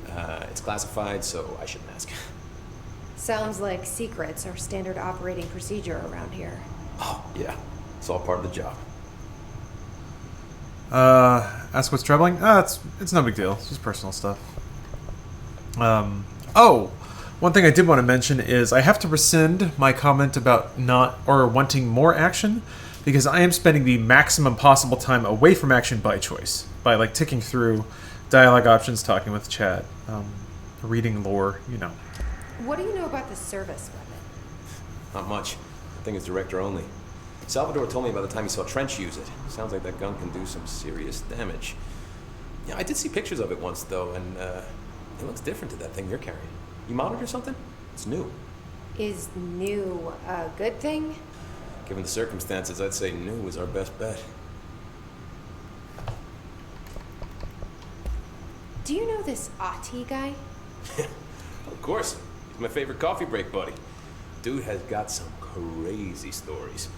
it's classified, so I shouldn't ask. Sounds like secrets are standard operating procedure around here. Oh, yeah. It's all part of the job. Ask what's troubling? It's no big deal. It's just personal stuff. Oh! One thing I did want to mention is I have to rescind my comment about not, or wanting more action, because I am spending the maximum possible time away from action by choice. By, like, ticking through dialogue options, talking with chat, reading lore, you know. What do you know about the service weapon? Not much. I think it's director only. Salvador told me by the time he saw Trench use it. Sounds like that gun can do some serious damage. Yeah, I did see pictures of it once, though, and it looks different to that thing you're carrying. You modded or something? It's new. Is new a good thing? Given the circumstances, I'd say new is our best bet. Do you know this Ati guy? Of course. He's my favorite coffee break buddy. Dude has got some crazy stories.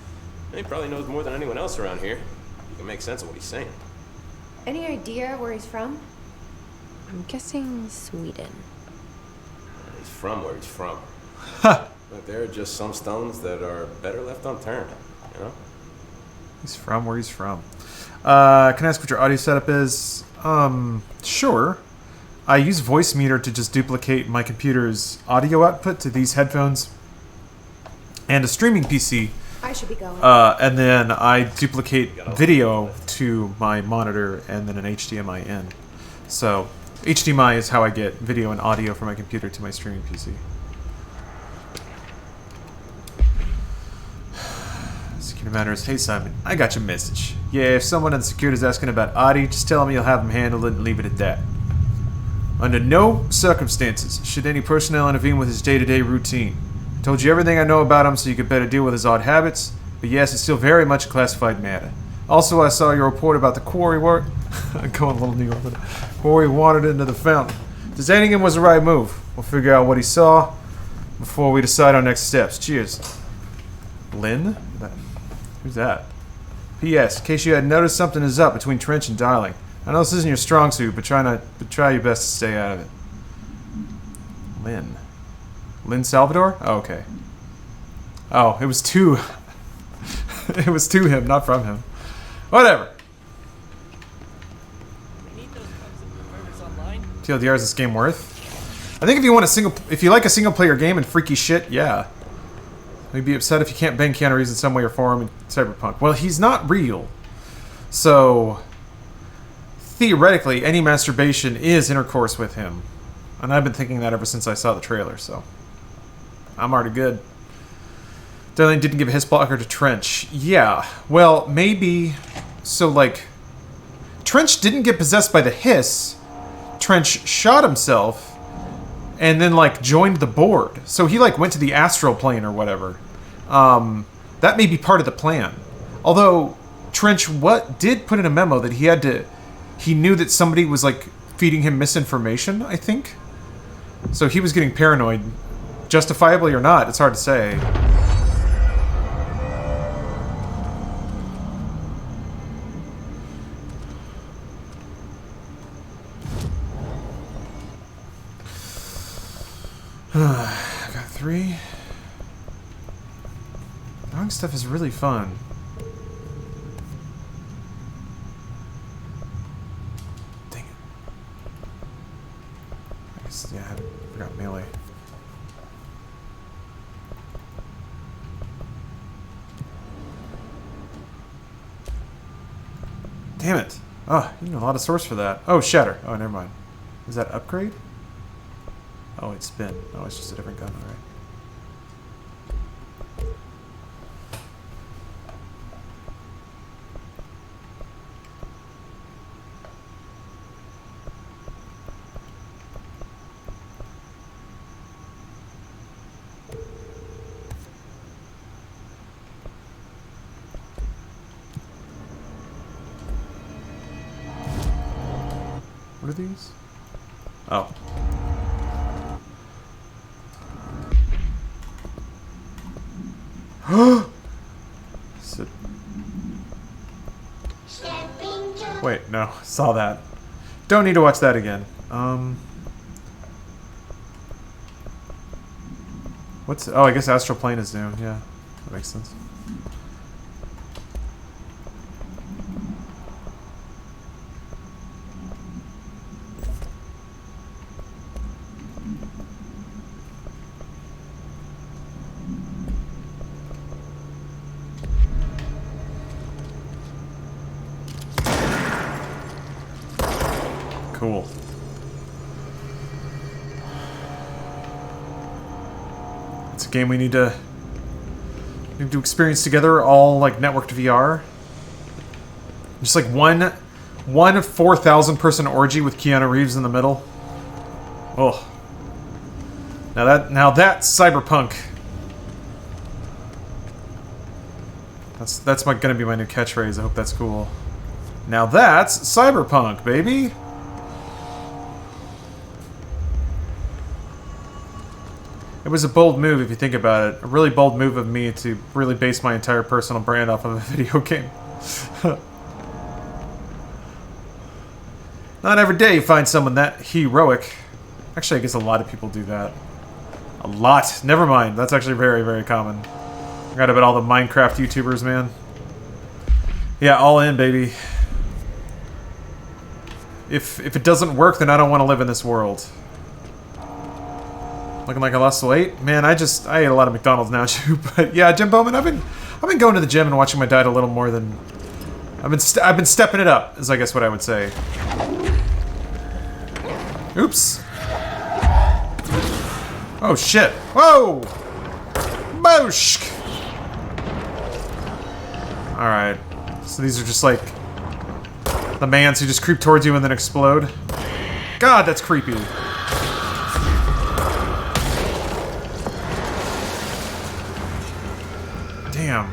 And he probably knows more than anyone else around here. You can make sense of what he's saying. Any idea where he's from? I'm guessing Sweden. He's from where he's from. But there are just some stones that are better left unturned, you know? He's from where he's from. Can I ask what your audio setup is? Sure. I use Voice Meter to just duplicate my computer's audio output to these headphones and a streaming PC. I should be going. And then I duplicate video to my monitor and then an HDMI in. So HDMI is how I get video and audio from my computer to my streaming PC. Security matters. Hey Simon, I got your message. Yeah, if someone on security is asking about Adi, just tell him you'll have him handle it and leave it at that. Under no circumstances should any personnel intervene with his day-to-day routine. I told you everything I know about him so you could better deal with his odd habits, but yes, it's still very much a classified matter. Also, I saw your report about the quarry work. I'm going a little New York with it. Quarry wandered into the fountain. Deserting him was the right move. We'll figure out what he saw before we decide our next steps. Cheers. Lynn? Who's that? P.S. In case you hadn't noticed, something is up between Trench and Darling. I know this isn't your strong suit, but try your best to stay out of it. Lynn. Lynn Salvador? Oh, okay. Oh, it was to... it was to him, not from him. Whatever. TLDR, is this game worth? I think if you like a single player game and freaky shit, yeah. You'd be upset if you can't bang Keanu Reeves in some way or form in Cyberpunk. Well, he's not real. So, theoretically, any masturbation is intercourse with him. And I've been thinking that ever since I saw the trailer, so... I'm already good. Darlene didn't give a hiss blocker to Trench. Yeah, well, maybe... So, like... Trench didn't get possessed by the hiss. Trench shot himself, and then, like, joined the board. So he, like, went to the Astral Plane or whatever. That may be part of the plan. Although, Trench did put in a memo that he knew that somebody was, like, feeding him misinformation, I think? So he was getting paranoid. Justifiably or not, it's hard to say. I got 3. Drawing stuff is really fun. Dang it. I guess, yeah, I forgot melee. Damn it. Oh, you need a lot of source for that. Oh, Shatter. Oh, never mind. Is that upgrade? Oh, it's spin. Oh, it's just a different gun, alright. What are these? Oh. Wait, no. Saw that. Don't need to watch that again. What's... Oh, I guess Astral Plane is new. Yeah, that makes sense. cool. It's a game we need to experience together, all like networked VR. Just like one 4,000 person orgy with Keanu Reeves in the middle. Oh. Now that's cyberpunk. That's gonna be my new catchphrase. I hope that's cool. Now that's cyberpunk, baby. It was a bold move if you think about it. A really bold move of me to really base my entire personal brand off of a video game. Not every day you find someone that heroic. Actually, I guess a lot of people do that. A lot. Never mind. That's actually very, very common. Forgot about all the Minecraft YouTubers, man. Yeah, all in, baby. If it doesn't work, then I don't want to live in this world. Looking like I lost some weight? Man, I ate a lot of McDonald's now too. But yeah, Jim Bowman, I've been going to the gym and watching my diet a little more than I've been stepping it up, is I guess what I would say. Oops. Oh shit. Whoa! Boosh! Alright. So these are just like the mans who just creep towards you and then explode. God, that's creepy. Damn.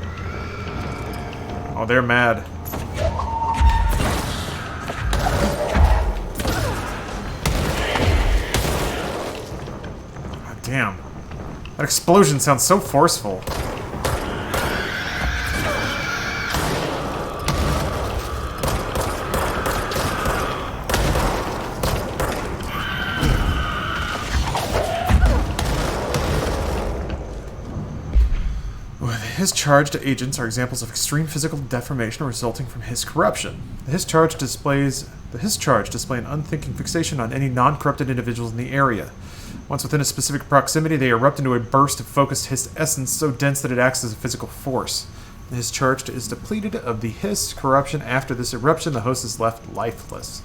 Oh, they're mad. God damn. That explosion sounds so forceful. His charged agents are examples of extreme physical deformation resulting from his corruption. The His charge display an unthinking fixation on any non-corrupted individuals in the area. Once within a specific proximity, they erupt into a burst of focused His essence so dense that it acts as a physical force. The His charged is depleted of the His corruption. After this eruption, the host is left lifeless.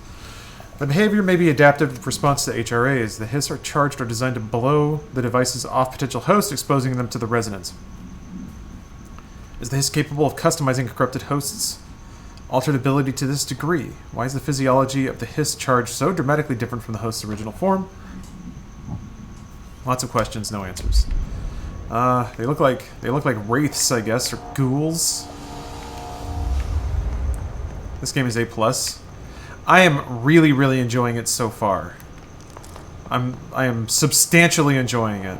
The behavior may be adaptive in response to HRAs. The His are charged or designed to blow the devices off potential hosts, exposing them to the resonance. Is the His capable of customizing corrupted hosts' altered ability to this degree? Why is the physiology of the His charge so dramatically different from the host's original form? Lots of questions, no answers. They look like wraiths, I guess, or ghouls. This game is A+. I am really, really enjoying it so far. I am substantially enjoying it.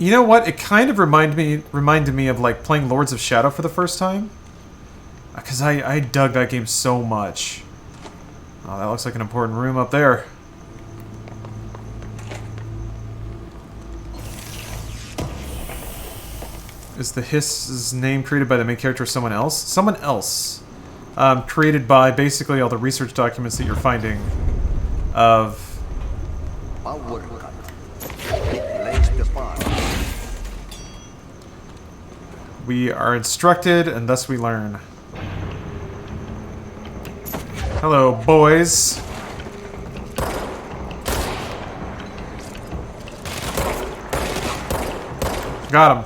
You know what? It kind of reminded me of like playing Lords of Shadow for the first time. Because I dug that game so much. Oh, that looks like an important room up there. Is the Hiss's name created by the main character or someone else? Someone else. Created by basically all the research documents that you're finding of... We are instructed, and thus we learn. Hello, boys. Got him.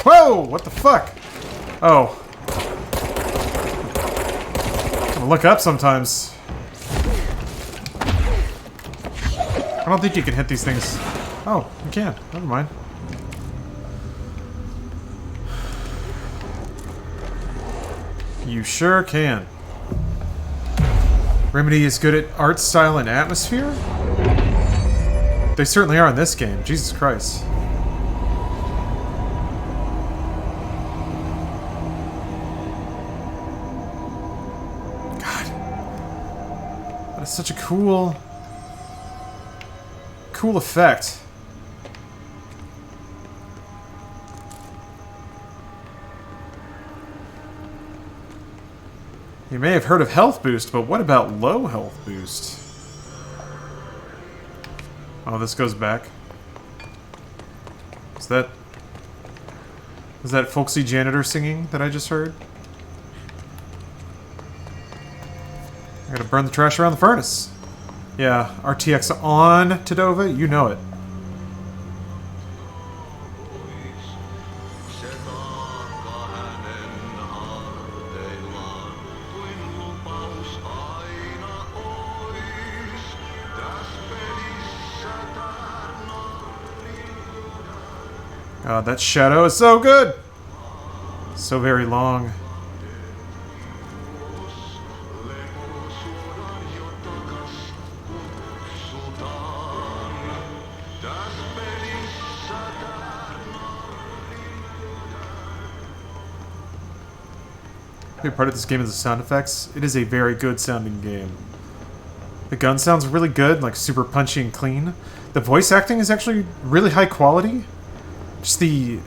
Whoa! What the fuck? Oh. I'll look up sometimes. I don't think you can hit these things. Oh, you can. Never mind. You sure can. Remedy is good at art style and atmosphere? They certainly are in this game. Jesus Christ. Such a cool effect. You may have heard of health boost, but what about low health boost? Oh, this goes back. Is that folksy janitor singing that I just heard? I gotta burn the trash around the furnace. Yeah, RTX on, Tadova, you know it. God, that shadow is so good! So very long. Part of this game is the sound effects. It is a very good sounding game. The gun sounds really good, like super punchy and clean. The voice acting is actually really high quality. Just the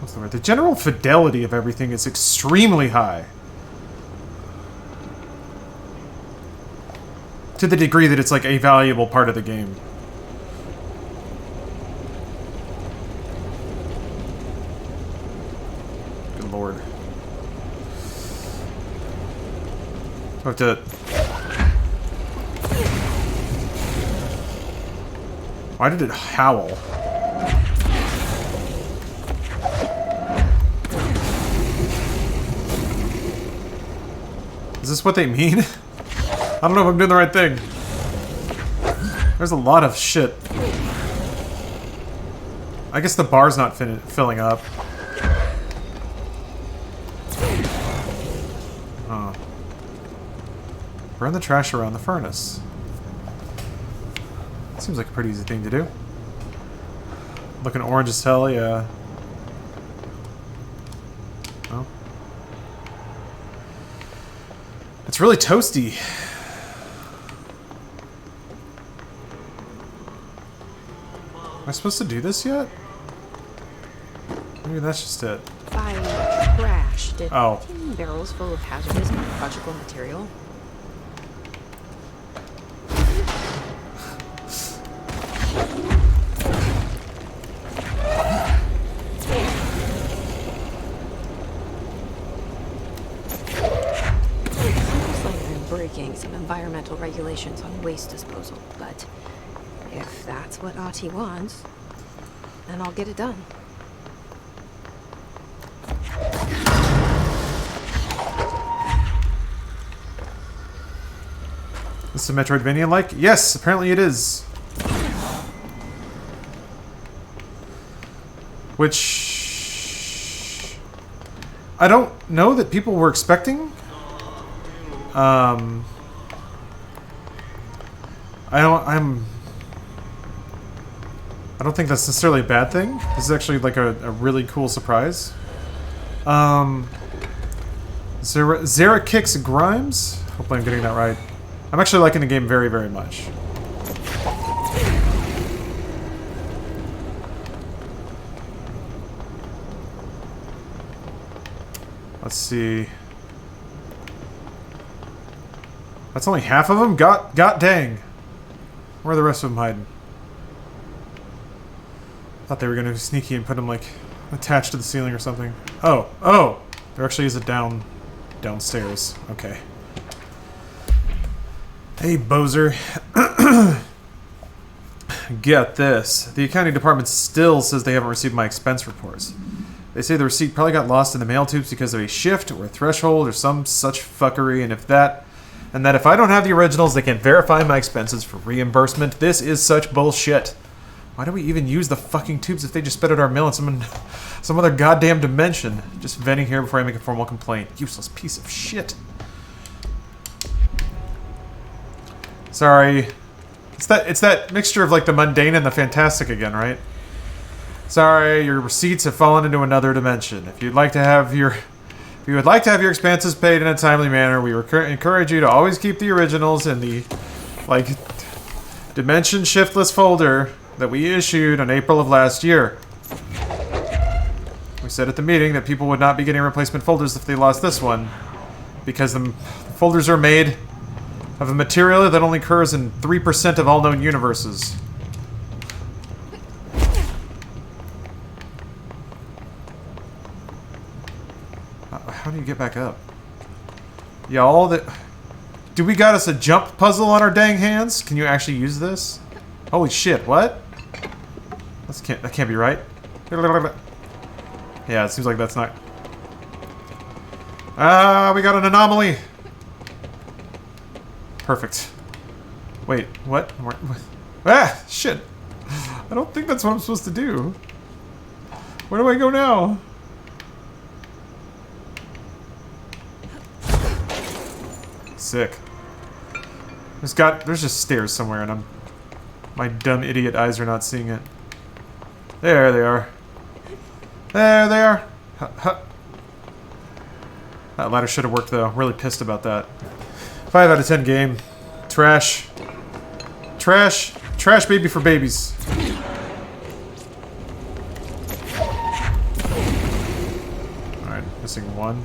what's the word? The general fidelity of everything is extremely high. To the degree that it's like a valuable part of the game. Good lord. I have to... Why did it howl? Is this what they mean? I don't know if I'm doing the right thing. There's a lot of shit. I guess the bar's not filling up. Oh. Burn the trash around the furnace. Seems like a pretty easy thing to do. Looking orange as hell, yeah. Oh. It's really toasty. Am I supposed to do this yet? Maybe that's just it. By trash, did 10 barrels full of hazardous biological material? Some environmental regulations on waste disposal, but if that's what Ahti wants, then I'll get it done. Is this a Metroidvania-like? Yes, apparently it is. Which... I don't know that people were expecting. I don't think that's necessarily a bad thing. This is actually like a really cool surprise. Zara Kicks Grimes? Hopefully I'm getting that right. I'm actually liking the game very, very much. Let's see. That's only half of them? God dang. Where are the rest of them hiding? Thought they were going to be sneaky and put them, like, attached to the ceiling or something. Oh! Oh! There actually is a downstairs. Okay. Hey, Bozer. Get this. The accounting department still says they haven't received my expense reports. They say the receipt probably got lost in the mail tubes because of a shift or a threshold or some such fuckery, and if that if I don't have the originals, they can verify my expenses for reimbursement. This is such bullshit. Why do we even use the fucking tubes if they just spit out our mail in some other goddamn dimension? Just venting here before I make a formal complaint. Useless piece of shit. Sorry. It's that mixture of like the mundane and the fantastic again, right? Sorry, your receipts have fallen into another dimension. If you'd like to have your If you would like to have your expenses paid in a timely manner, we encourage you to always keep the originals in the, like, dimension shiftless folder that we issued in April of last year. We said at the meeting that people would not be getting replacement folders if they lost this one, because the folders are made of a material that only occurs in 3% of all known universes. How do you get back up? Yeah, all that... Do we got us a jump puzzle on our dang hands? Can you actually use this? Holy shit, what? That can't be right. Yeah, it seems like that's not... Ah, we got an anomaly! Perfect. Wait, what? Ah, shit! I don't think that's what I'm supposed to do. Where do I go now? Sick. There's just stairs somewhere, and my dumb idiot eyes are not seeing it. There they are. There they are. That ladder should have worked though. Really pissed about that. 5 out of 10 game. Trash. Trash. Trash baby for babies. Alright, missing one.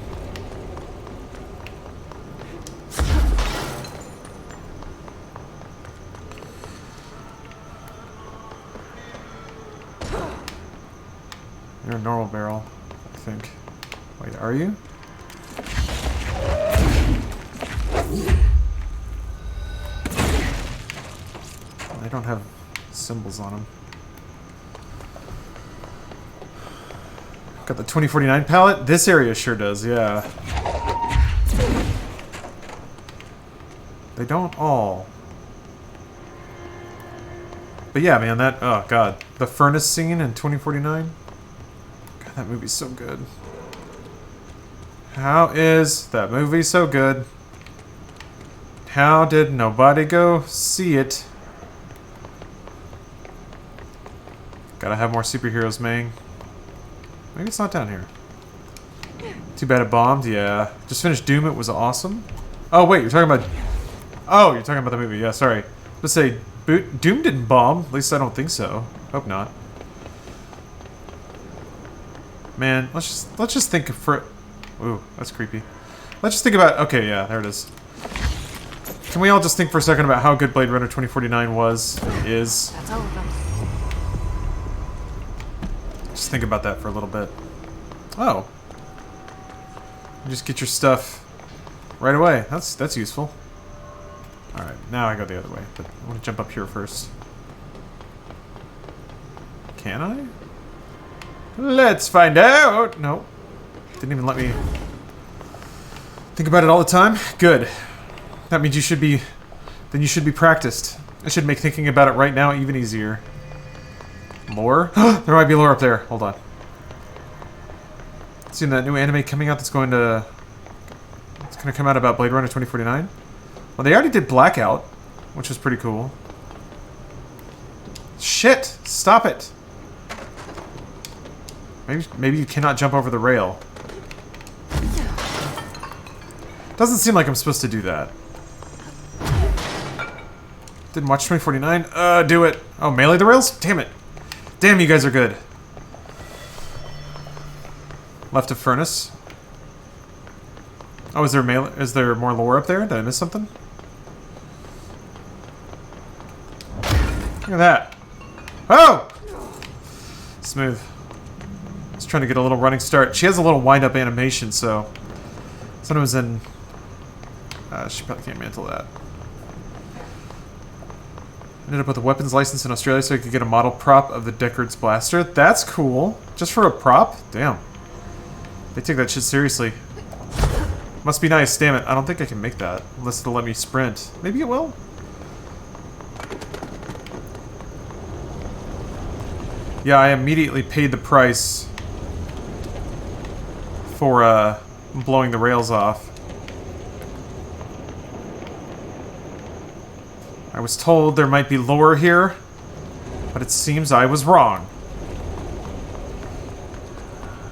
You're a normal barrel, I think. Wait, are you? They don't have symbols on them. Got the 2049 palette? This area sure does, yeah. They don't all. But yeah, man, that... Oh, God. The furnace scene in 2049? God, that movie's so good. How is that movie so good? How did nobody go see it? Gotta have more superheroes, man. Maybe it's not down here. Too bad it bombed, yeah. Just finished Doom, it was awesome. Oh, wait, you're talking about... Oh, you're talking about the movie, yeah, sorry. Let's say, Doom didn't bomb. At least I don't think so. Hope not. Man, let's just think for... Ooh, that's creepy. Let's just think about... Okay, yeah, there it is. Can we all just think for a second about how good Blade Runner 2049 was, is? That's all of them. Just think about that for a little bit. Oh. You just get your stuff right away. That's useful. Alright, now I go the other way, but I want to jump up here first. Can I? Let's find out! No. Didn't even let me think about it all the time. Good. That means you should be... Then you should be practiced. I should make thinking about it right now even easier. Lore? There might be lore up there. Hold on. Seen that new anime coming out that's going to... It's going to come out about Blade Runner 2049? Well, they already did Blackout, which was pretty cool. Shit! Stop it! Maybe you cannot jump over the rail. Doesn't seem like I'm supposed to do that. Didn't watch 2049? Do it. Oh, melee the rails? Damn it. Damn, you guys are good. Left of furnace. Oh, is there more lore up there? Did I miss something? Look at that. Oh! Smooth. Just trying to get a little running start. She has a little wind-up animation, so... Someone was in... she probably can't mantle that. Ended up with a weapons license in Australia so I could get a model prop of the Deckard's blaster. That's cool. Just for a prop? Damn. They take that shit seriously. Must be nice. Damn it. I don't think I can make that. Unless it'll let me sprint. Maybe it will? Yeah, I immediately paid the price for blowing the rails off. I was told there might be lore here, but it seems I was wrong.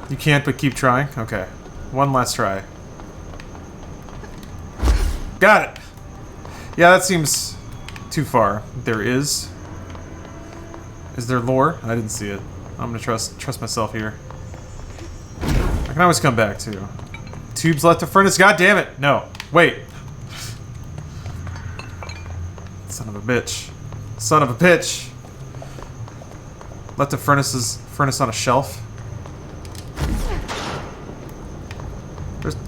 You can't but keep trying? Okay. One last try. Got it! Yeah, that seems too far. There is. Is there lore? I didn't see it. I'm gonna trust myself here. I can always come back too. Tubes left to furnace. God damn it! No. Wait. Son of a bitch. Son of a bitch. Left the furnace on a shelf.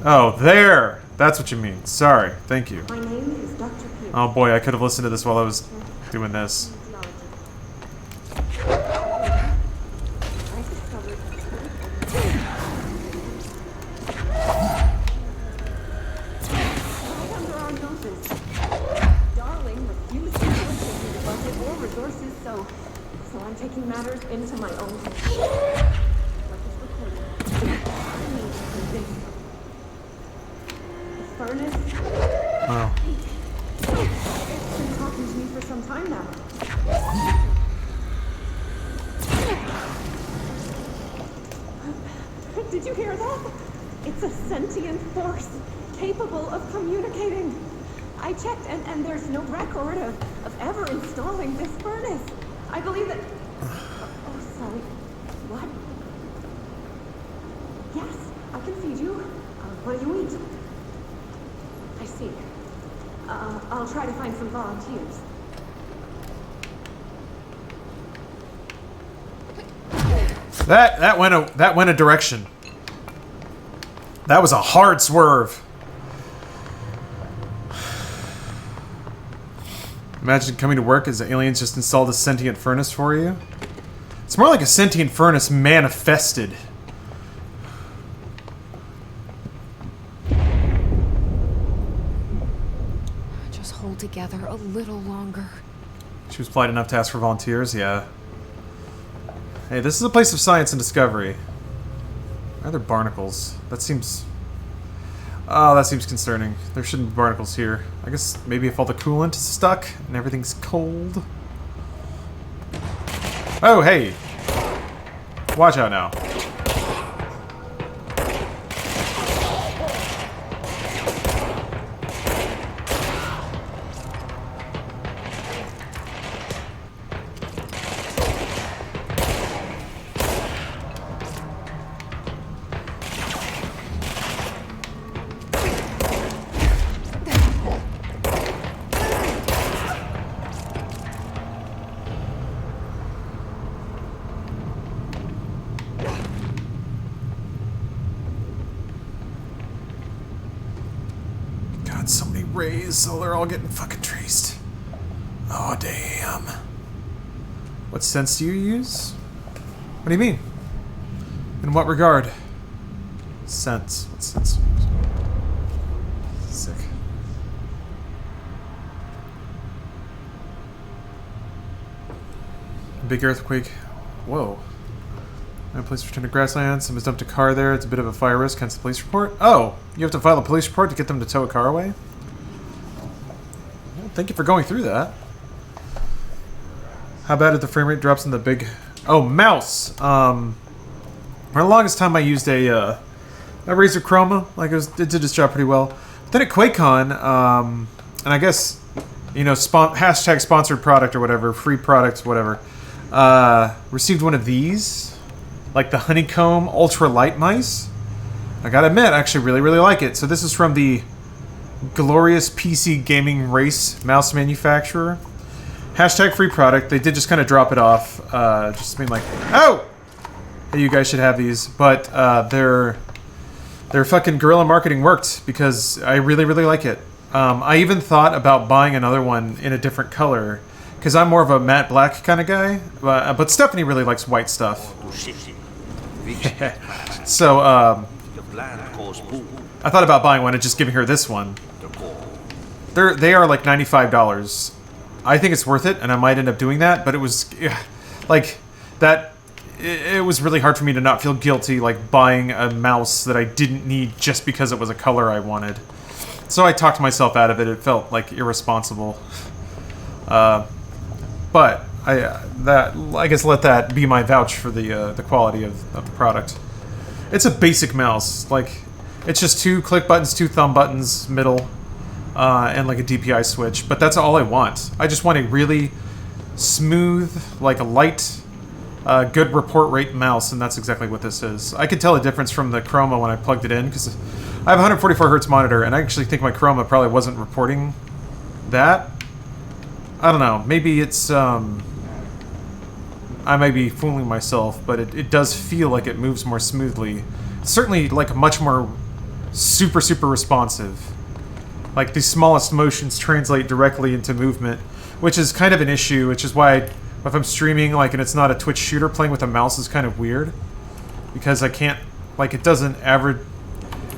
Oh, there! That's what you mean. Sorry. Thank you. My name is Dr. Pierce. Oh boy, I could have listened to this while I was doing this. Darling refused to allocate the budget or resources, so I'm taking matters into my own hands. What is recorded? I need to convince her. The furnace. Oh. It's been talking to me for some time now. Did you hear that? It's a sentient force capable of communicating. I checked, and there's no record of ever installing this furnace. I believe that... Oh, sorry. What? Yes, I can feed you. What do you eat? I see. I'll try to find some volunteers. That went a direction. That was a hard swerve. Imagine coming to work as the aliens just installed a sentient furnace for you. It's more like a sentient furnace manifested. Just hold together a little longer. She was polite enough to ask for volunteers, yeah. Hey, this is a place of science and discovery. Are there barnacles? That seems... Oh, that seems concerning. There shouldn't be barnacles here. I guess maybe if all the coolant is stuck and everything's cold. Oh, hey! Watch out now. So many rays, so they're all getting fucking traced. Oh, damn. What sense do you use? What do you mean? In what regard? Sense. What sense do you use? Sick. Big earthquake. Whoa. No place to return to grassland. Someone's dumped a car there. It's a bit of a fire risk. Hence the police report. Oh! You have to file a police report to get them to tow a car away? Well, thank you for going through that. How bad if the frame rate drops in the big... Oh, mouse! For the longest time I used a Razer Chroma. Like, it did its job pretty well. But then at QuakeCon, and I guess, you know, hashtag sponsored product or whatever, free product, whatever, received one of these. Like the honeycomb ultra light mice. I gotta admit, I actually really like it. So this is from the Glorious PC Gaming Race mouse manufacturer. Hashtag free product. They did just kind of drop it off. Just being like, oh! Hey, you guys should have these. But their fucking guerrilla marketing worked because I really like it. I even thought about buying another one in a different color. Because I'm more of a matte black kind of guy. But Stephanie really likes white stuff. So, I thought about buying one and just giving her this one. They are like $95. I think it's worth it, and I might end up doing that, but it was, like, that, it was really hard for me to not feel guilty, like, buying a mouse that I didn't need just because it was a color I wanted. So I talked myself out of it. It felt, like, irresponsible. But I guess let that be my vouch for the quality of the product. It's a basic mouse. Like, It's just 2 click buttons, 2 thumb buttons, middle, and like a DPI switch. But that's all I want. I just want a really smooth, like a light, good report rate mouse, and that's exactly what this is. I could tell a difference from the Chroma when I plugged it in, because I have a 144 Hz monitor, and I actually think my Chroma probably wasn't reporting that. I don't know. Maybe it's, I may be fooling myself, but it does feel like it moves more smoothly. Certainly, like, much more super responsive. Like, the smallest motions translate directly into movement, which is kind of an issue, which is why if I'm streaming, like, and it's not a Twitch shooter, playing with a mouse is kind of weird. Because I can't, like, it doesn't average...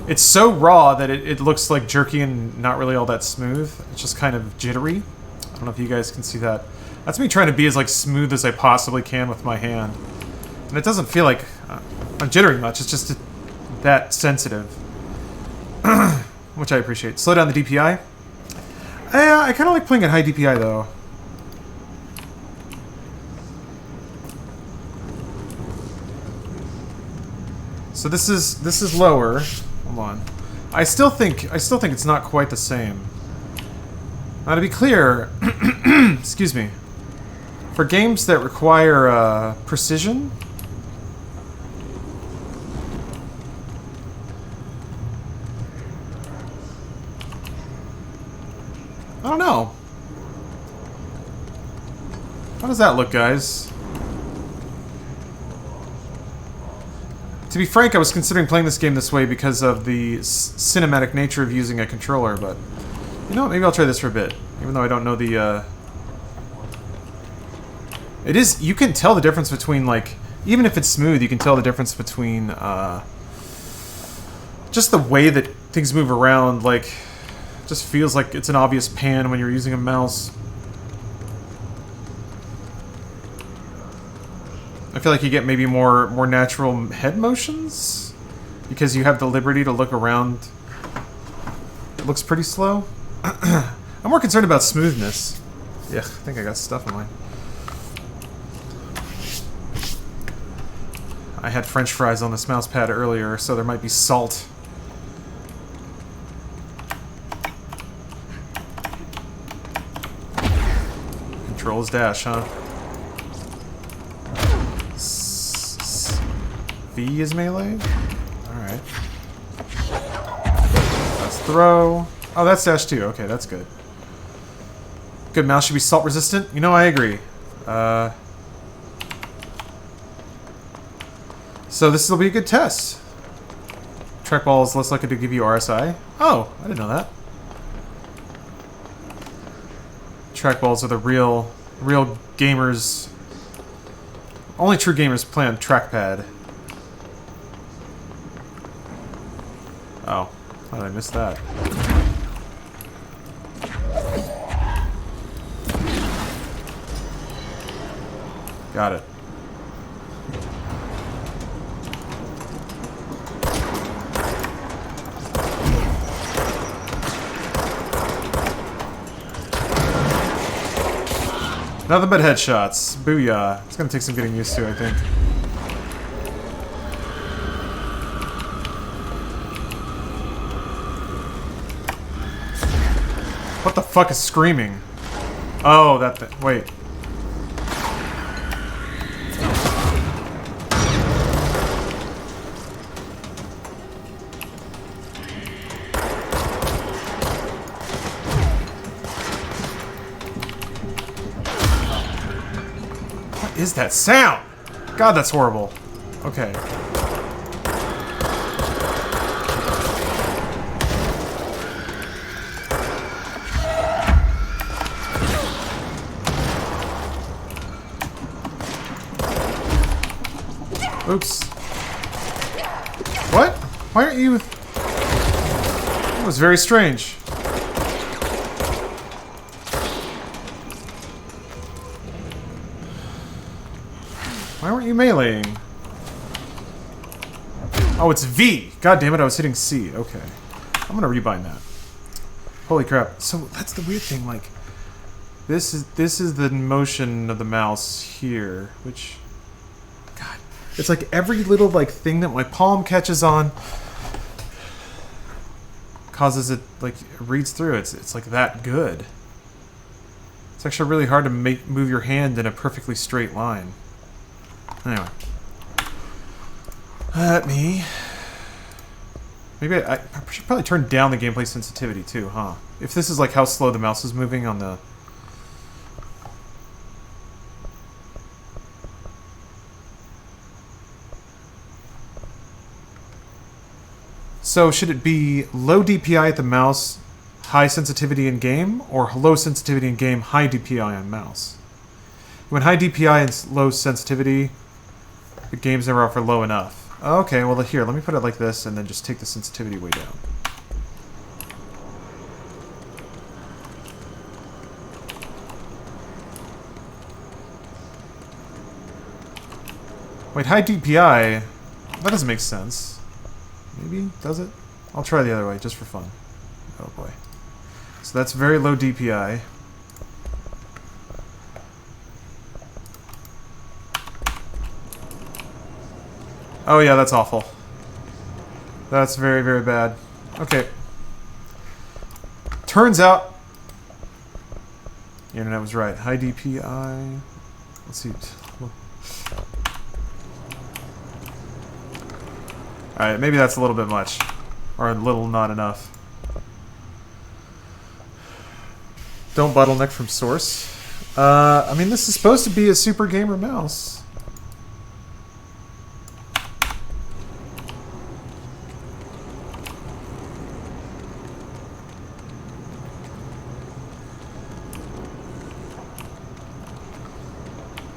It's so raw that it looks like jerky and not really all that smooth. It's just kind of jittery. I don't know if you guys can see that. That's me trying to be as, like, smooth as I possibly can with my hand. And it doesn't feel like I'm jittering much, it's just that sensitive. Which I appreciate. Slow down the DPI. I kind of like playing at high DPI, though. So this is lower. Hold on. I still think it's not quite the same. Now to be clear, excuse me. For games that require precision, I don't know. How does that look, guys? To be frank, I was considering playing this game this way because of the cinematic nature of using a controller, but... You know what, maybe I'll try this for a bit. Even though I don't know the, It is... You can tell the difference between, like... Even if it's smooth, you can tell the difference between, just the way that things move around, like... Just feels like it's an obvious pan when you're using a mouse. I feel like you get maybe more natural head motions because you have the liberty to look around. It looks pretty slow. I'm more concerned about smoothness. Yeah, I think I got stuff in mine. I had French fries on this mouse pad earlier, so there might be salt. Controls dash, huh? V is melee? Alright. That's throw. Oh, that's dash too. Okay, that's good. Good mouse should be salt resistant? You know, I agree. So this will be a good test. Trackball is less likely to give you RSI. Oh, I didn't know that. Trackballs are the real gamers. Only true gamers play on trackpad. Oh, how did I miss that? Got it. Nothing but headshots. Booyah. It's gonna take some getting used to, I think. What the fuck is screaming? Oh, that thing. Wait. What is that sound? God, that's horrible. Okay. Oops. What? Why aren't you... That was very strange. Why weren't you meleeing? Oh, it's V! God damn it, I was hitting C. Okay. I'm gonna rebind that. Holy crap. So, that's the weird thing, like... This is the motion of the mouse here, which... It's like every little like thing that my palm catches on causes it, like, it reads through. It's like that good. It's actually really hard to move your hand in a perfectly straight line. Anyway. Maybe I should probably turn down the gameplay sensitivity too, huh? If this is like how slow the mouse is moving on the... So should it be low DPI at the mouse, high sensitivity in game, or low sensitivity in game, high DPI on mouse? When high DPI and low sensitivity, the game's never offer low enough. Okay, well here, let me put it like this and then just take the sensitivity way down. Wait, high DPI? That doesn't make sense. Maybe? Does it? I'll try the other way, just for fun. Oh boy. So that's very low DPI. Oh yeah, that's awful. That's very, very bad. Okay. Turns out the internet was right. High DPI. Let's see. Alright, maybe that's a little bit much. Or a little not enough. Don't bottleneck from source. I mean, this is supposed to be a super gamer mouse.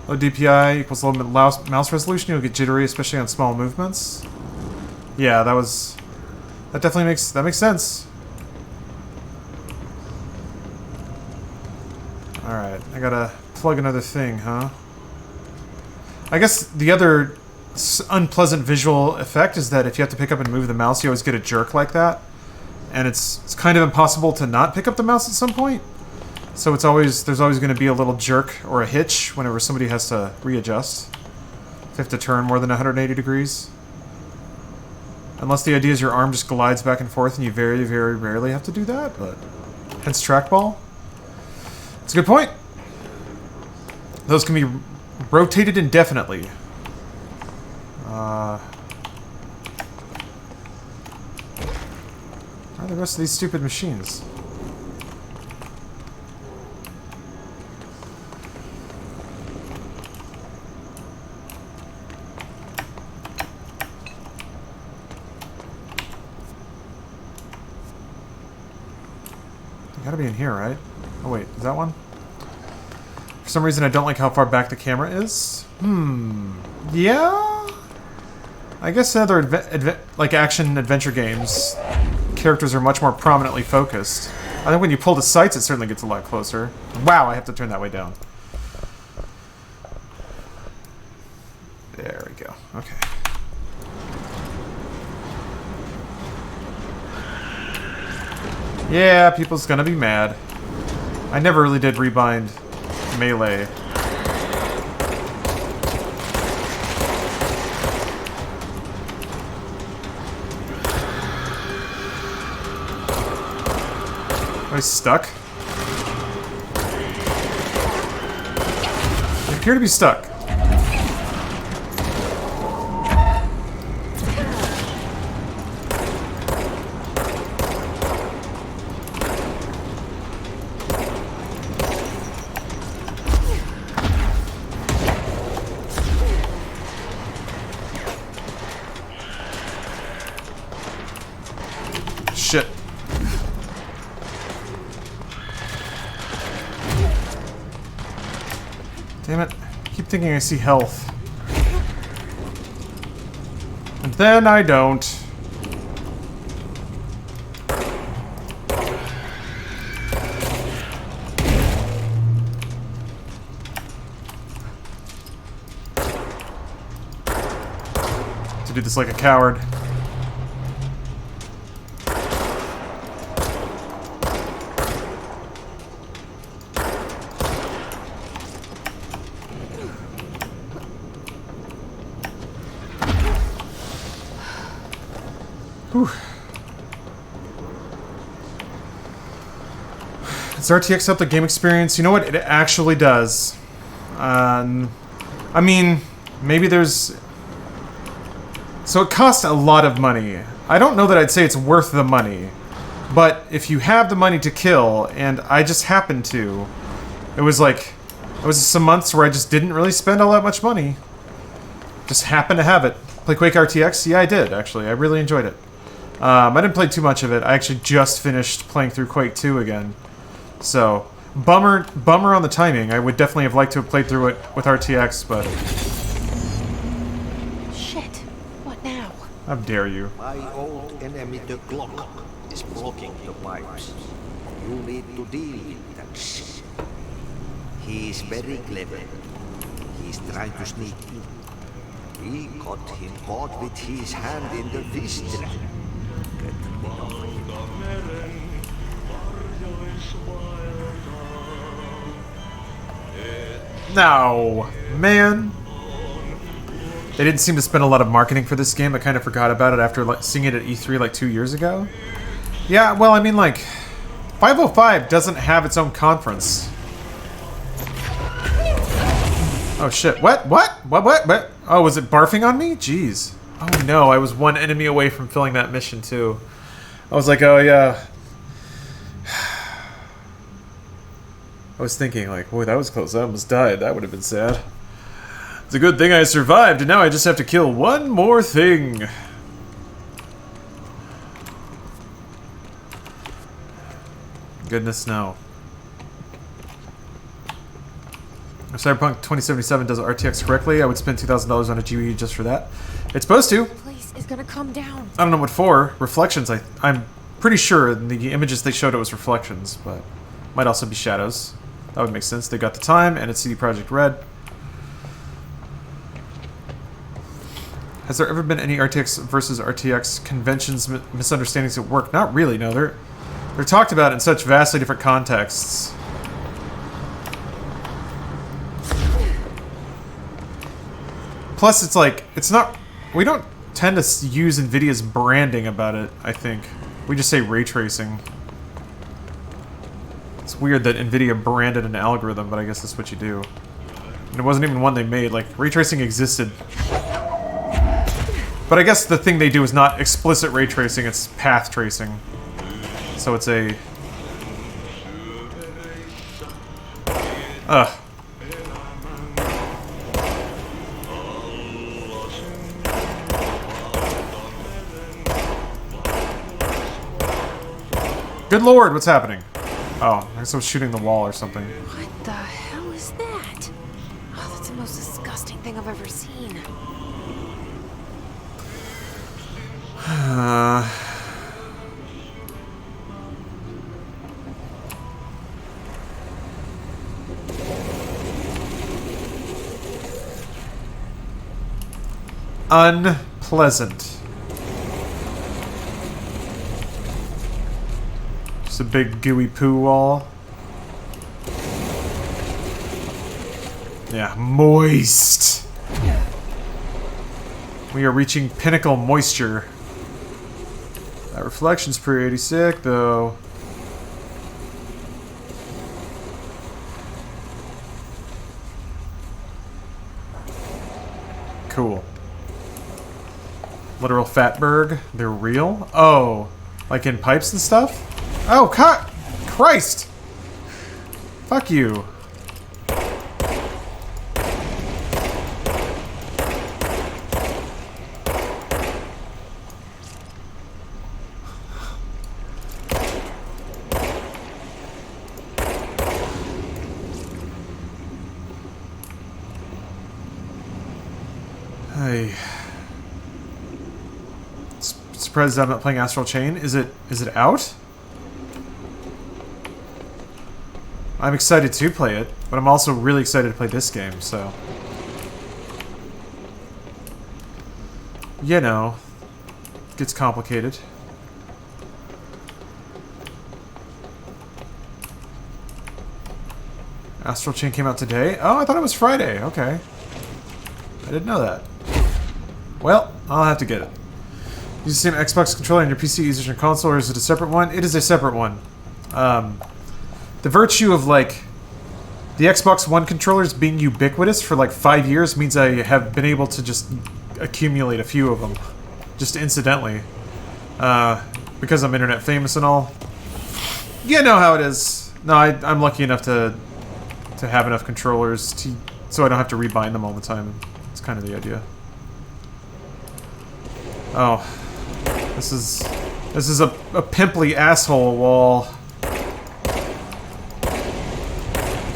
Low DPI equals low mouse resolution. You'll get jittery, especially on small movements. Yeah, that definitely makes sense. All right, I gotta plug another thing, huh? I guess the other unpleasant visual effect is that if you have to pick up and move the mouse, you always get a jerk like that, and it's kind of impossible to not pick up the mouse at some point. So there's always going to be a little jerk or a hitch whenever somebody has to readjust. If you have to turn more than 180 degrees. Unless the idea is your arm just glides back and forth and you very, very rarely have to do that, but hence trackball. It's a good point. Those can be rotated indefinitely. Where are the rest of these stupid machines? Gotta be in here, right? Oh wait, is that one? For some reason I don't like how far back the camera is. Yeah? I guess in other like action-adventure games, characters are much more prominently focused. I think when you pull the sights, it certainly gets a lot closer. Wow, I have to turn that way down. There we go. Okay. Yeah, people's gonna be mad. I never really did rebind Melee. Am I stuck? I appear to be stuck. Shit. Damn it. I keep thinking I see health. And then I don't. To do this like a coward. Whew. Does RTX help the game experience? You know what? It actually does. I mean, maybe there's... So it costs a lot of money. I don't know that I'd say it's worth the money. But if you have the money to kill, and I just happened to, it was some months where I just didn't really spend all that much money. Just happened to have it. Play Quake RTX? Yeah, I did, actually. I really enjoyed it. I didn't play too much of it. I actually just finished playing through Quake 2 again. So, bummer on the timing. I would definitely have liked to have played through it with RTX, but... Shit. What now? How dare you. My old enemy, the clock, is blocking the pipes. You need to deal with that shit. He's very clever. He's trying to sneak in. We got him caught with his hand in the fish trap. Get rid of him. No, man. They didn't seem to spend a lot of marketing for this game. I kind of forgot about it after seeing it at E3 like 2 years ago. Yeah, well, I mean, like, 505 doesn't have its own conference. Oh shit! What? Oh, was it barfing on me? Jeez. Oh no, I was one enemy away from filling that mission too. I was like, oh yeah. I was thinking, like, boy, that was close. I almost died. That would have been sad. It's a good thing I survived, and now I just have to kill one more thing. Goodness, no. If Cyberpunk 2077 does RTX correctly, I would spend $2,000 on a GPU just for that. It's supposed to. The place is gonna come down. I don't know what for. Reflections, I'm pretty sure in the images they showed it was reflections, but might also be shadows. That would make sense. They got the time, and it's CD Projekt Red. Has there ever been any RTX versus RTX conventions misunderstandings at work? Not really, no. They're talked about in such vastly different contexts. Plus, it's like, it's not... We don't tend to use NVIDIA's branding about it, I think. We just say ray tracing. It's weird that NVIDIA branded an algorithm, but I guess that's what you do. And it wasn't even one they made. Like, ray tracing existed. But I guess the thing they do is not explicit ray tracing, it's path tracing. So it's a... Ugh. Good lord, what's happening? Oh, I guess I was shooting the wall or something. What the hell is that? Oh, that's the most disgusting thing I've ever seen. Unpleasant. Just a big gooey poo wall. Yeah, moist. We are reaching pinnacle moisture. That reflection's pretty sick, though. Cool. Literal fatberg. They're real? Oh, like in pipes and stuff? Oh, Christ! Fuck you. Hey. Surprised I'm not playing Astral Chain. Is it out? I'm excited to play it, but I'm also really excited to play this game, so... You know, it gets complicated. Astral Chain came out today? Oh, I thought it was Friday. Okay. I didn't know that. Well, I'll have to get it. Use the same Xbox controller on your PC, use it on your console, or is it a separate one? It is a separate one. the virtue of, like, the Xbox One controllers being ubiquitous for, like, 5 years means I have been able to just accumulate a few of them. Just incidentally. Because I'm internet famous and all. You know how it is. No, I'm lucky enough to have enough controllers so I don't have to rebind them all the time. It's kind of the idea. Oh. This is a pimply asshole wall.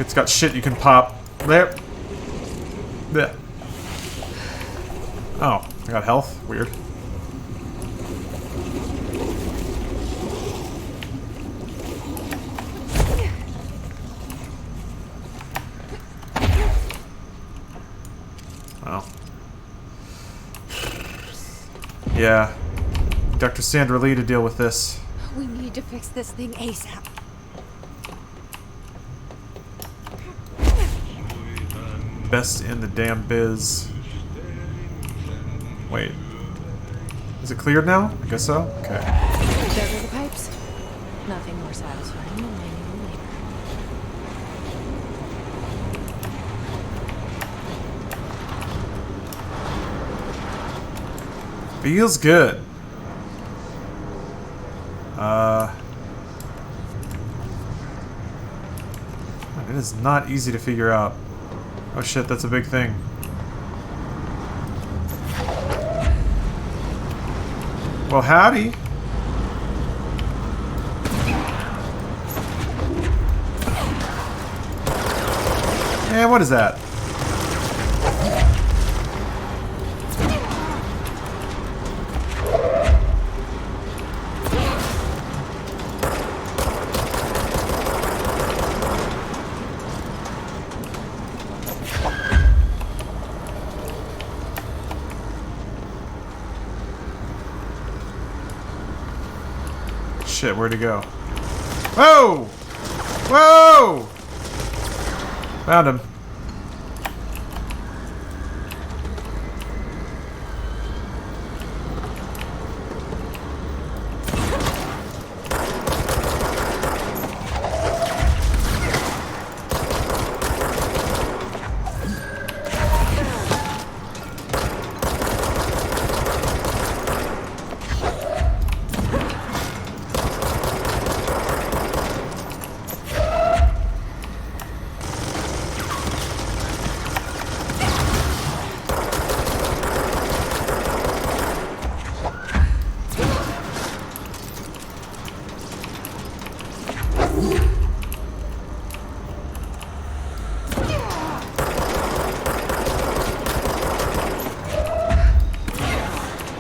It's got shit you can pop. There. There. Oh, I got health? Weird. Oh. Yeah. Dr. Sandra Lee to deal with this. We need to fix this thing ASAP. Best in the damn biz. Wait. Is it cleared now? I guess so? Okay. There go the pipes. Nothing more satisfying than manual labor. Feels good. It is not easy to figure out. Oh shit, that's a big thing. Well, howdy. And what is that? Shit, where'd he go? Whoa! Whoa! Found him.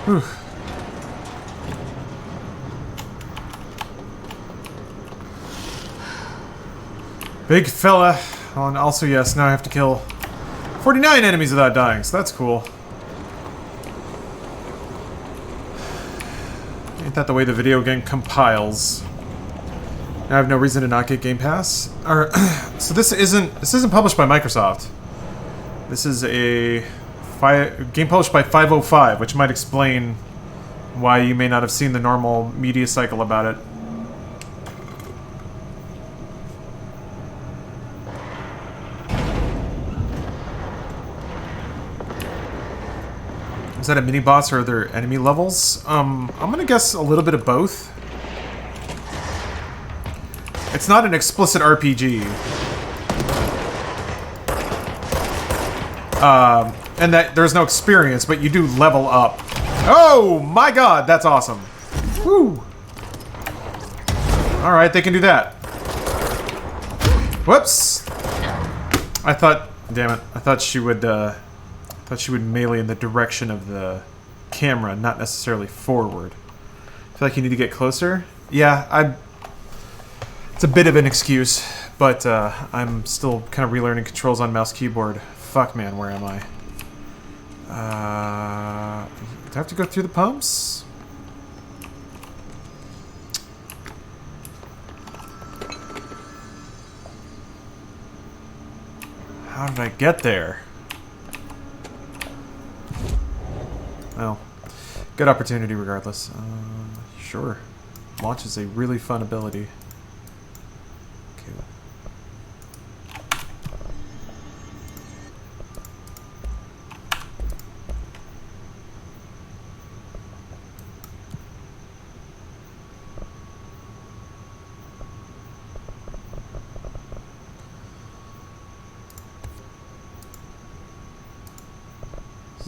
Whew. Big fella. Oh, and also, yes, now I have to kill 49 enemies without dying, so that's cool. Ain't that the way the video game compiles? Now I have no reason to not get Game Pass. So this isn't published by Microsoft. This is a game published by 505, which might explain why you may not have seen the normal media cycle about it. Is that a mini boss or are there enemy levels? I'm gonna guess a little bit of both. It's not an explicit RPG. And that there's no experience, but you do level up. Oh my god, that's awesome. Woo! Alright, they can do that. Whoops! I thought, damn it, I thought she would melee in the direction of the camera, not necessarily forward. I feel like you need to get closer. Yeah, it's a bit of an excuse, but I'm still kind of relearning controls on mouse keyboard. Fuck, man, where am I? Do I have to go through the pumps? How did I get there? Well, good opportunity regardless. Sure. Launch is a really fun ability. Okay,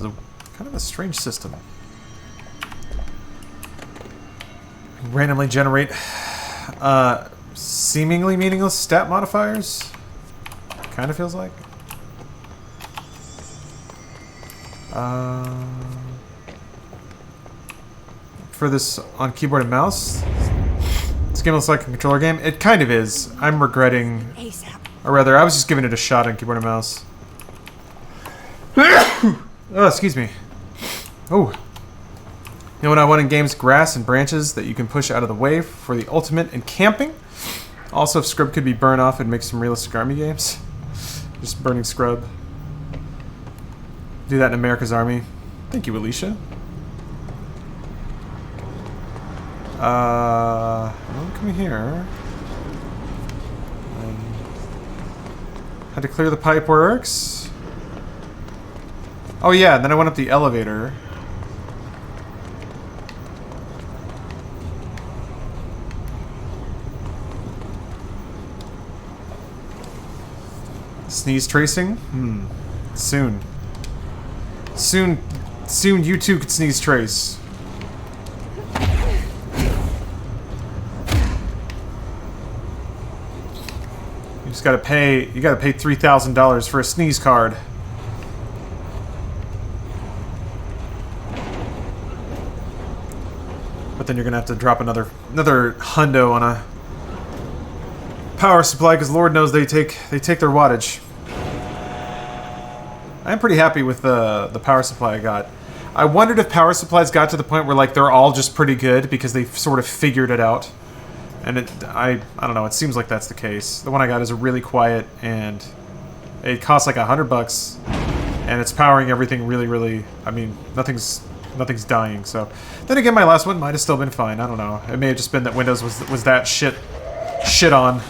is a kind of a strange system. Randomly generate seemingly meaningless stat modifiers. Kind of feels like. For this on keyboard and mouse, this game looks like a controller game. It kind of is. I'm regretting, or rather, I was just giving it a shot on keyboard and mouse. Oh, excuse me. Oh. You know what I want in games? Grass and branches that you can push out of the way for the ultimate in camping. Also, if scrub could be burned off, it'd make some realistic army games. Just burning scrub. Do that in America's Army. Thank you, Alicia. Come here. Had to clear the pipe works. Oh yeah, and then I went up the elevator. Sneeze tracing? Soon. Soon you too could sneeze trace. You just gotta pay $3,000 for a sneeze card. But then you're gonna have to drop another hundo on a power supply, because Lord knows they take their wattage. I'm pretty happy with the power supply I got. I wondered if power supplies got to the point where like they're all just pretty good because they've sort of figured it out. And I don't know, it seems like that's the case. The one I got is a really quiet, and it costs like $100, and it's powering everything really, I mean, nothing's dying, so. Then again, my last one might have still been fine, I don't know. It may have just been that Windows was that shit on.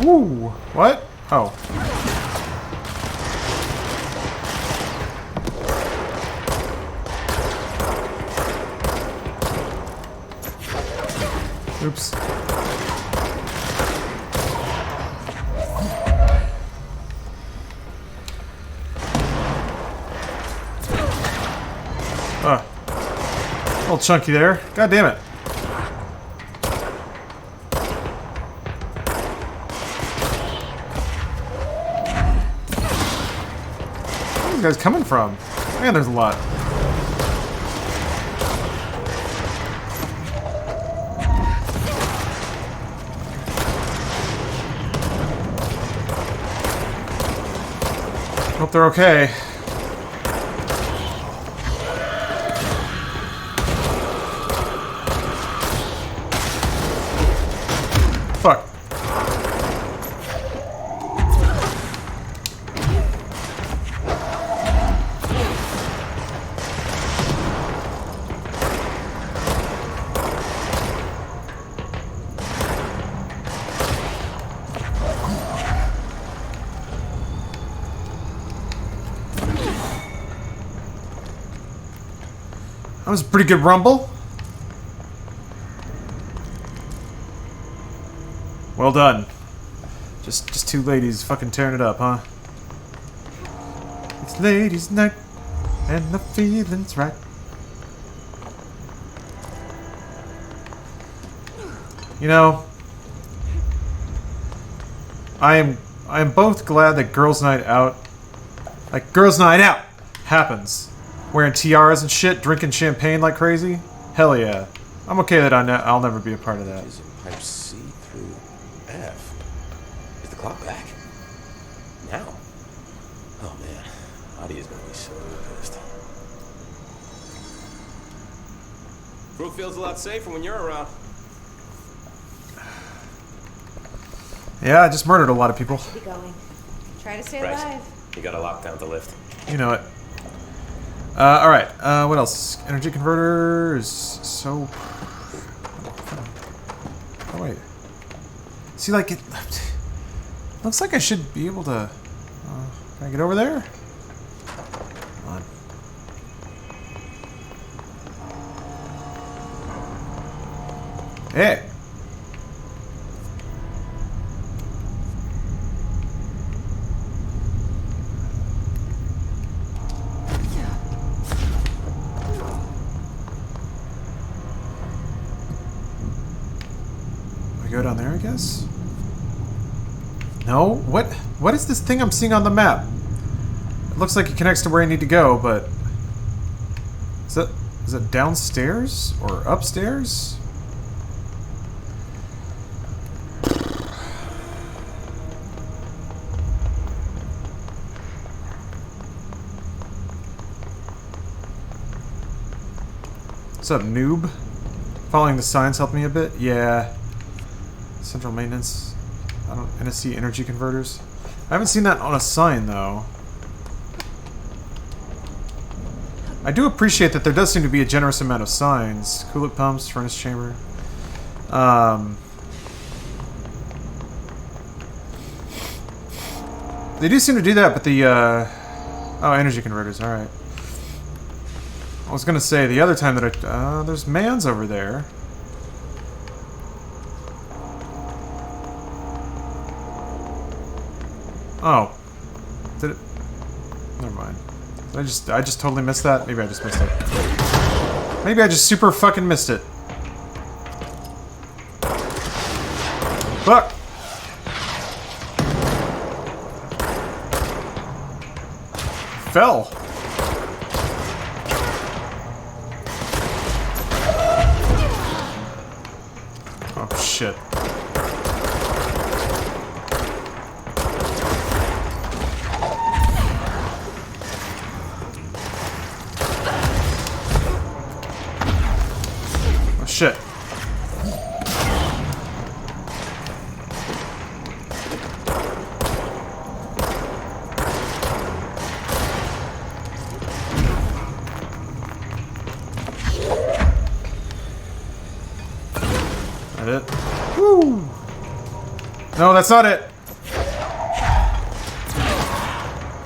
Ooh, what? Oh. Oops. Ah. A little chunky there. God damn it. Where's these guys coming from? Man, there's a lot. Hope they're okay. Fuck. That was a pretty good rumble. Well done. Just two ladies fucking tearing it up, huh? It's ladies' night, and the feeling's right. You know, I am both glad that Girls' Night Out, like Girls' Night Out, happens. Wearing tiaras and shit, drinking champagne like crazy. Hell yeah. I'm okay that I'll never be a part of that. Is it pipe C through F? Is the clock back? Now? Oh man, Adi is gonna be so pissed. Crew feels a lot safer when you're around. Yeah, I just murdered a lot of people. Keep going. Try to stay Right. alive. You gotta lock down the lift. You know it. Alright, what else? Energy converter is so... Oh, wait. See, like, it looks like I should be able to... can I get over there? Come on. Hey! Go down there, I guess? No? What is this thing I'm seeing on the map? It looks like it connects to where I need to go, but... Is it downstairs? Or upstairs? What's up, noob? Following the signs helped me a bit? Yeah. Central maintenance. I don't... NSC energy converters. I haven't seen that on a sign, though. I do appreciate that there does seem to be a generous amount of signs. Coolant pumps, furnace chamber. They do seem to do that, but the... Oh, energy converters, alright. I was gonna say, the other time that I... there's mans over there. Oh. Did it... Never mind. Did I just totally missed that? Maybe I just missed it. Maybe I just super fucking missed it. Fuck! Fell. Oh shit. Shit. That it? Woo! No, that's not it!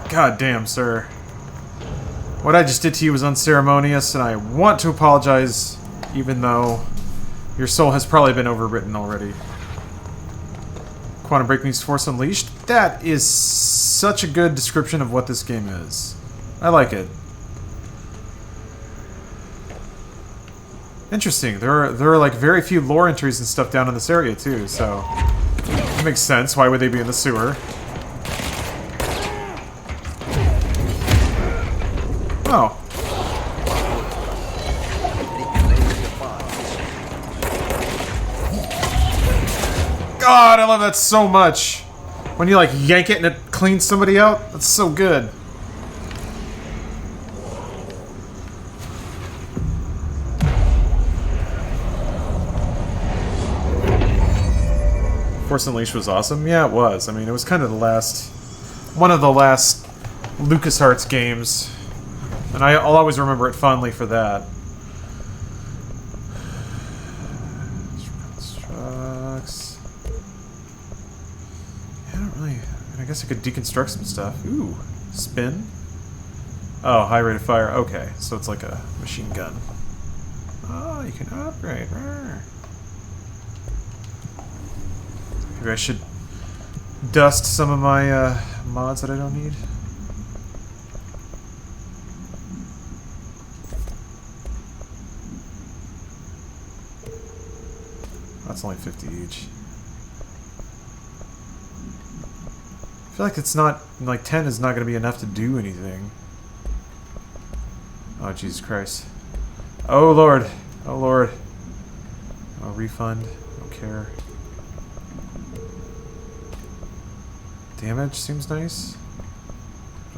God damn, sir. What I just did to you was unceremonious, and I want to apologize, even though your soul has probably been overwritten already. Quantum Break means Force Unleashed? That is such a good description of what this game is. I like it. Interesting. There are like very few lore entries and stuff down in this area too, so it makes sense. Why would they be in the sewer? Oh. God, I love that so much. When you like yank it and it cleans somebody out, that's so good. Force Unleashed was awesome. Yeah, it was. I mean, it was kind of one of the last LucasArts games, and I'll always remember it fondly for that. Constructs. Yeah, I don't really. I guess I could deconstruct some stuff. Ooh, spin. Oh, high rate of fire. Okay, so it's like a machine gun. Oh, you can upgrade. Maybe I should dust some of my mods that I don't need. That's only 50 each. I feel like it's not, like 10 is not going to be enough to do anything. Oh, Jesus Christ. Oh, Lord. Oh, Lord. Oh, refund. Don't care. Damage seems nice.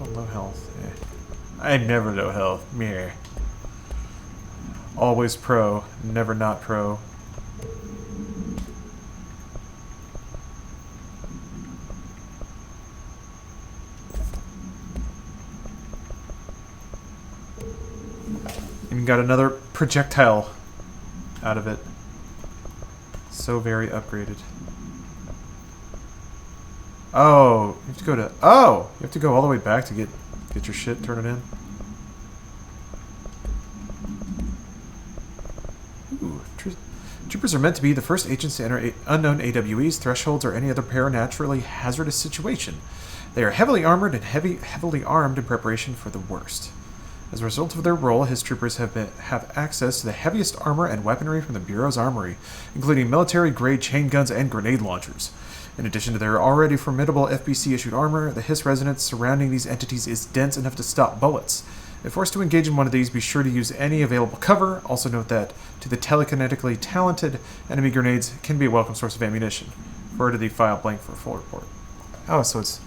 Oh, low health. Eh. I never low health. Meh. Always pro. Never not pro. And got another projectile out of it. So very upgraded. Oh, you have to go to... Oh! You have to go all the way back to get your shit, turn it in. Ooh, Troopers are meant to be the first agents to enter unknown AWEs, thresholds, or any other paranaturally hazardous situation. They are heavily armored and heavily armed in preparation for the worst. As a result of their role, his troopers have access to the heaviest armor and weaponry from the Bureau's armory, including military-grade chain guns and grenade launchers. In addition to their already formidable FBC-issued armor, the Hiss resonance surrounding these entities is dense enough to stop bullets. If forced to engage in one of these, be sure to use any available cover. Also note that, to the telekinetically talented, enemy grenades can be a welcome source of ammunition. Refer to the file blank for a full report. Oh, so it's...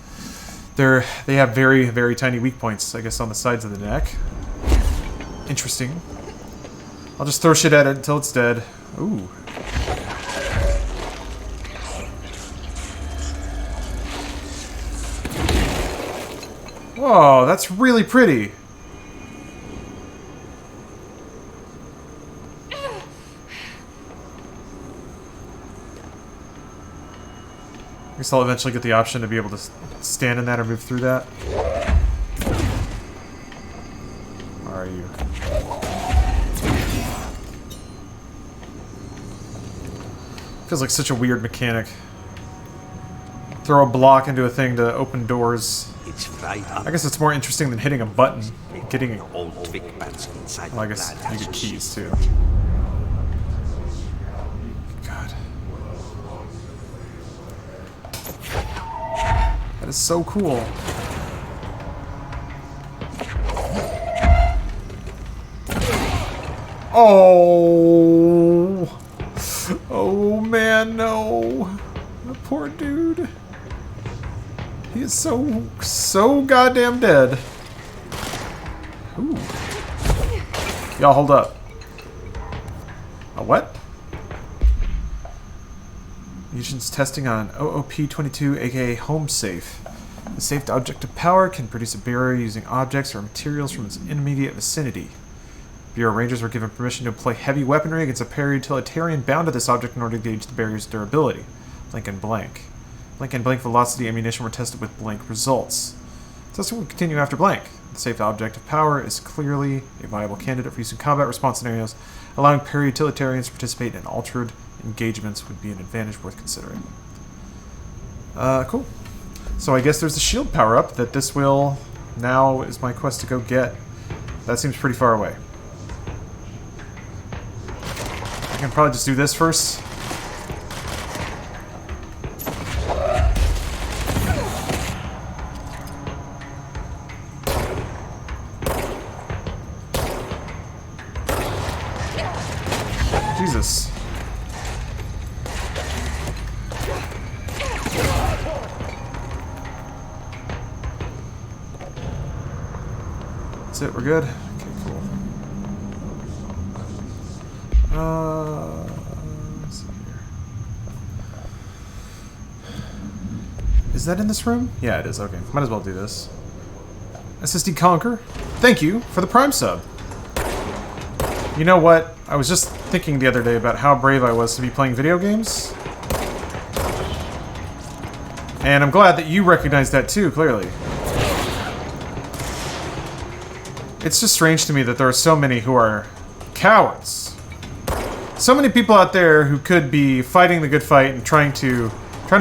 They have very, very tiny weak points, I guess, on the sides of the neck. Interesting. I'll just throw shit at it until it's dead. Ooh. Whoa, that's really pretty. I guess I'll eventually get the option to be able to stand in that or move through that. Where are you? Feels like such a weird mechanic. Throw a block into a thing to open doors. I guess it's more interesting than hitting a button. Getting a... Well, I guess you get keys too. God. That is so cool. Oh! Oh man, no. The poor dude. He is so goddamn dead. Ooh. Y'all hold up. A what? Agents testing on OOP-22, aka Home Safe. The safe object of power can produce a barrier using objects or materials from its immediate vicinity. Bureau Rangers were given permission to employ heavy weaponry against a para-utilitarian bound to this object in order to gauge the barrier's durability. Blank and blank. Blank and blank velocity ammunition were tested with blank results. Testing will continue after blank. The safe object of power is clearly a viable candidate for use in combat response scenarios. Allowing para-utilitarians to participate in altered engagements would be an advantage worth considering. Cool. So I guess there's the shield power-up that this will... Now is my quest to go get. That seems pretty far away. I can probably just do this first. Jesus. That's it, we're good? Okay, cool. Let's see here. Is that in this room? Yeah, it is. Okay, might as well do this. SSD Conquer, thank you for the Prime sub. You know what? I was just thinking the other day about how brave I was to be playing video games. And I'm glad that you recognize that too, clearly. It's just strange to me that there are so many who are cowards. So many people out there who could be fighting the good fight and trying to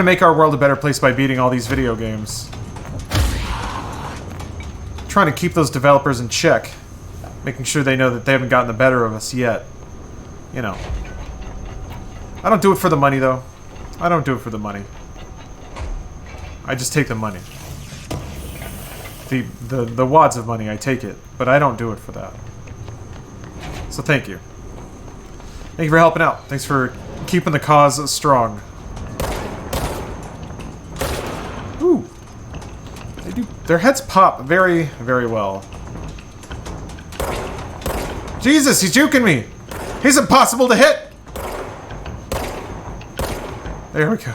make our world a better place by beating all these video games. Trying to keep those developers in check. Making sure they know that they haven't gotten the better of us yet. You know. I don't do it for the money, though. I don't do it for the money. I just take the money. The wads of money, I take it. But I don't do it for that. So thank you. Thank you for helping out. Thanks for keeping the cause strong. Ooh. They do. Their heads pop very, very well. Jesus, he's juking me! He's impossible to hit! There we go.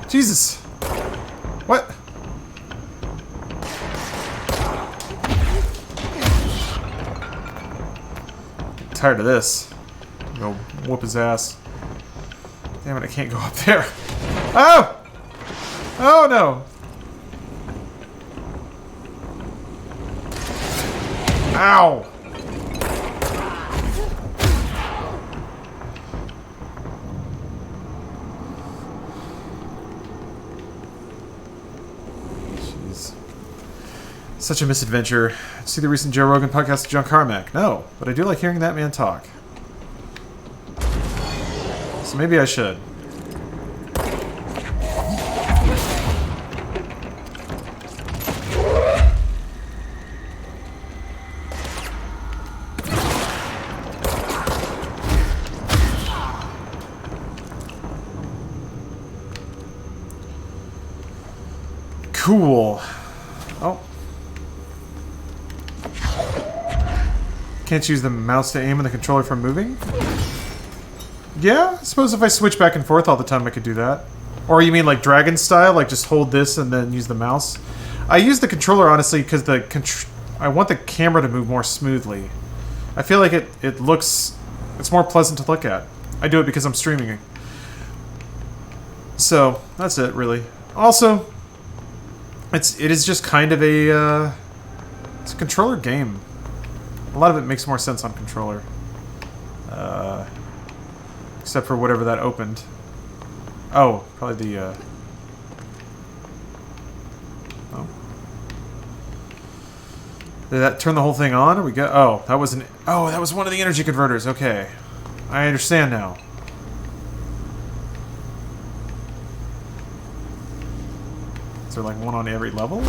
Jesus. What? I'm tired of this. Go whoop his ass. Damn it, I can't go up there. Oh! Oh no! Ow! Such a misadventure. See the recent Joe Rogan podcast with John Carmack? No, but I do like hearing that man talk. So maybe I should. Cool. Oh. Can't use the mouse to aim and the controller for moving? Yeah, I suppose if I switch back and forth all the time I could do that. Or you mean like Dragon style, like just hold this and then use the mouse? I use the controller honestly because I want the camera to move more smoothly. I feel like it looks... it's more pleasant to look at. I do it because I'm streaming. So, that's it really. Also, it is just kind of a it's a controller game. A lot of it makes more sense on controller. Except for whatever that opened. Oh, probably the oh. Did that turn the whole thing on? Or we got that was that was one of the energy converters. Okay. I understand now. Is there like one on every level?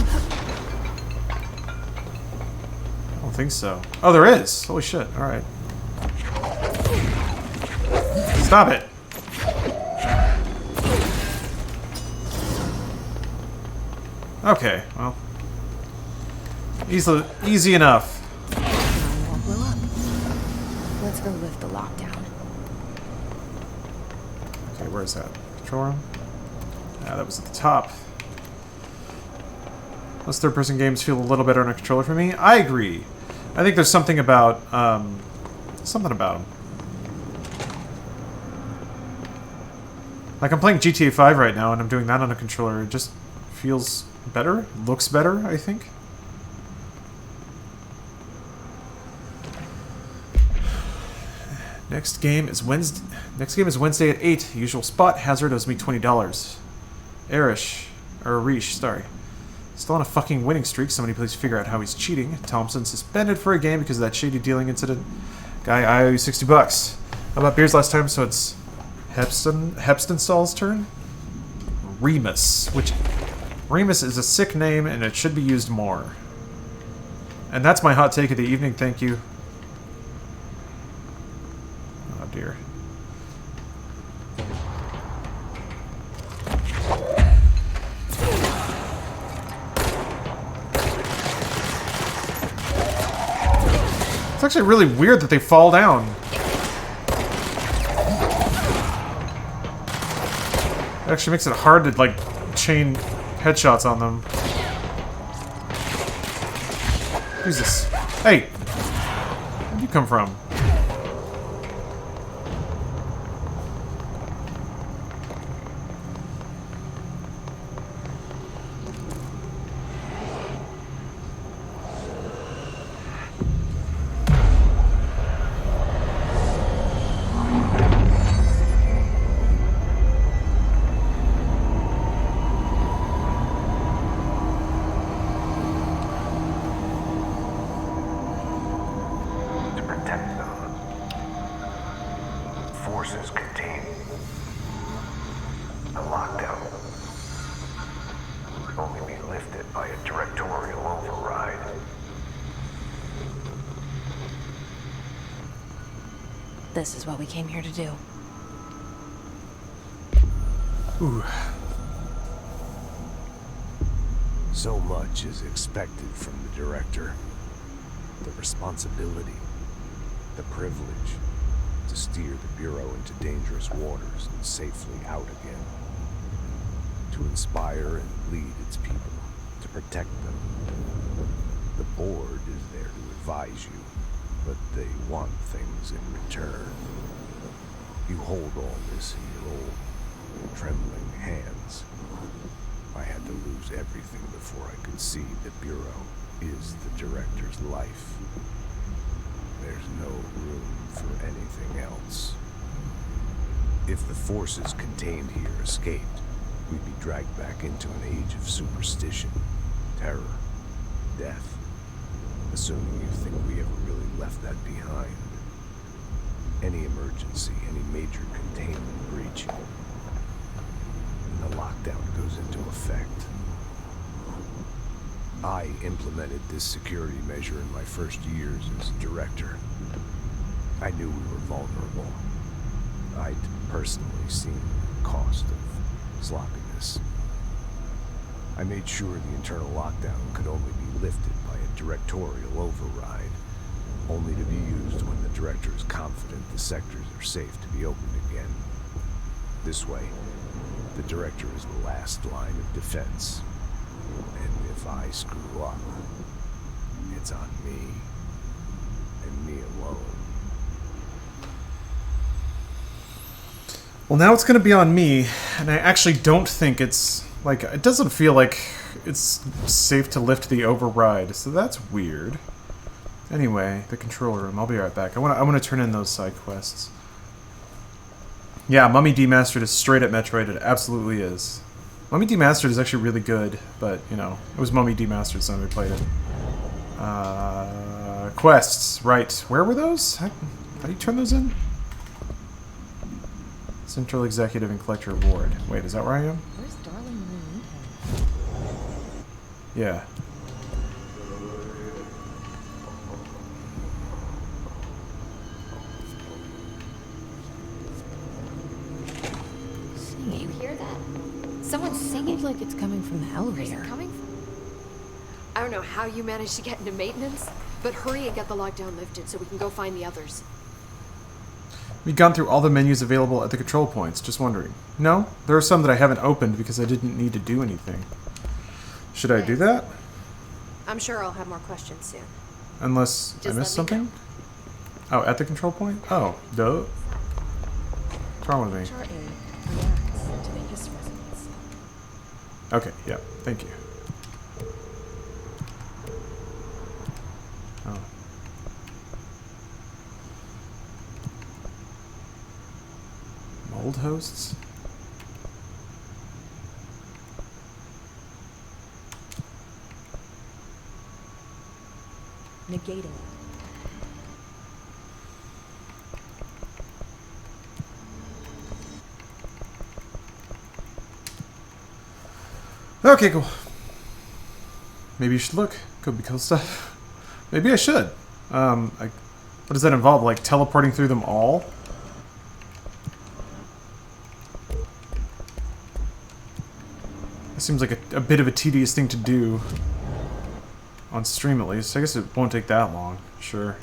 I don't think so. Oh, there is! Holy shit, alright. Stop it! Okay, well. Easy enough. All blew up. Let's go lift the lockdown. Okay, where is that? Control room? Ah, that was at the top. Most third-person games feel a little better on a controller for me. I agree. I think there's something about them. Like I'm playing GTA 5 right now, and I'm doing that on a controller. It just feels better, looks better, I think. Next game is Wednesday at 8. Usual spot. Hazard owes me $20. Arish, sorry. Still on a fucking winning streak. Somebody please figure out how he's cheating. Thompson suspended for a game because of that shady dealing incident. Guy, I owe you $60. How about beers last time? So it's Hepstenstall's turn? Remus. Remus is a sick name and it should be used more. And that's my hot take of the evening. Thank you. Oh dear. It's actually really weird that they fall down. It actually makes it hard to, like, chain headshots on them. Who's this? Hey! Where'd you come from? This is what we came here to do. Ooh. So much is expected from the director. The responsibility, the privilege to steer the Bureau into dangerous waters and safely out again. To inspire and lead its people, to protect them. The board is there to advise you, but they want things in return. You hold all this in your old, trembling hands. I had to lose everything before I could see the Bureau is the director's life. There's no room for anything else. If the forces contained here escaped, we'd be dragged back into an age of superstition, terror, death. Assuming you think we ever really left that behind. Any emergency, any major containment breach, and the lockdown goes into effect. I implemented this security measure in my first years as director. I knew we were vulnerable. I'd personally seen the cost of sloppiness. I made sure the internal lockdown could only be lifted by a directorial override, only to be used when the director is confident the sectors are safe to be opened again. This way, the director is the last line of defense. And if I screw up, it's on me, and me alone. Well, now it's going to be on me, and I actually don't think it's, like, it doesn't feel like it's safe to lift the override, so that's weird. Anyway, the control room, I'll be right back. I want to turn in those side quests. Yeah, Mummy Demastered is straight at Metroid, it absolutely is. Mummy Demastered is actually really good, but, you know, it was Mummy Demastered, so we played it. Quests, right. Where were those? How do you turn those in? Central Executive and Collector Award. Wait, is that where I am? Where's Darling Moon? Yeah. Singing. You hear that? Someone's singing. Sounds like it's coming from the elevator. Where's it coming from? I don't know how you managed to get into maintenance, but hurry and get the lockdown lifted so we can go find the others. We've gone through all the menus available at the control points, just wondering. No, there are some that I haven't opened because I didn't need to do anything. Should I do that? I'm sure I'll have more questions soon. Unless I missed something? Oh, at the control point? Oh, duh. What's wrong with me? Chart A reacts to the hiss resonance. Okay, yeah, thank you. Oh. Mold hosts? Negating it. Okay, cool. Maybe you should look. Could be cool stuff. Maybe I should. What does that involve? Like teleporting through them all? It seems like a bit of a tedious thing to do. On stream at least. I guess it won't take that long. Sure.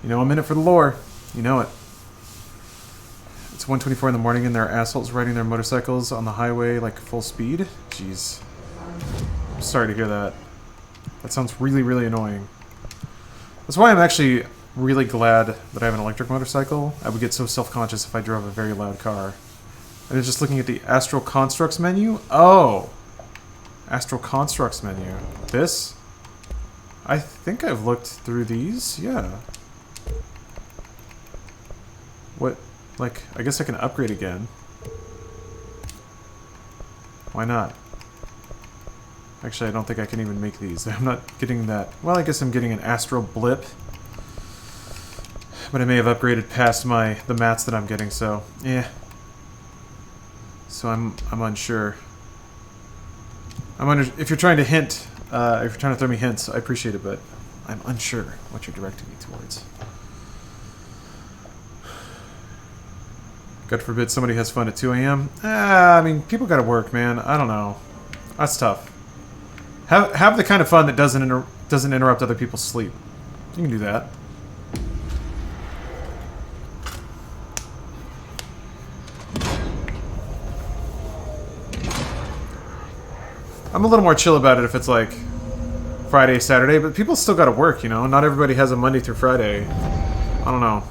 You know I'm in it for the lore. You know it. It's 1:24 in the morning and there are assholes riding their motorcycles on the highway like full speed. Jeez. I'm sorry to hear that. That sounds really, really annoying. That's why I'm actually really glad that I have an electric motorcycle. I would get so self-conscious if I drove a very loud car. I was just looking at the Astral Constructs menu. Oh! Astral Constructs menu. This? I think I've looked through these. Yeah. What? Like, I guess I can upgrade again. Why not? Actually, I don't think I can even make these. I'm not getting that. Well, I guess I'm getting an Astral Blip. But I may have upgraded past the mats that I'm getting, so yeah. So I'm unsure. If you're trying to hint, if you're trying to throw me hints, I appreciate it, but I'm unsure what you're directing me towards. God forbid somebody has fun at 2 a.m. I mean, people gotta work, man. I don't know. That's tough. Have the kind of fun that doesn't interrupt other people's sleep. You can do that. I'm a little more chill about it if it's like Friday, Saturday, but people still gotta work, you know? Not everybody has a Monday through Friday. I don't know.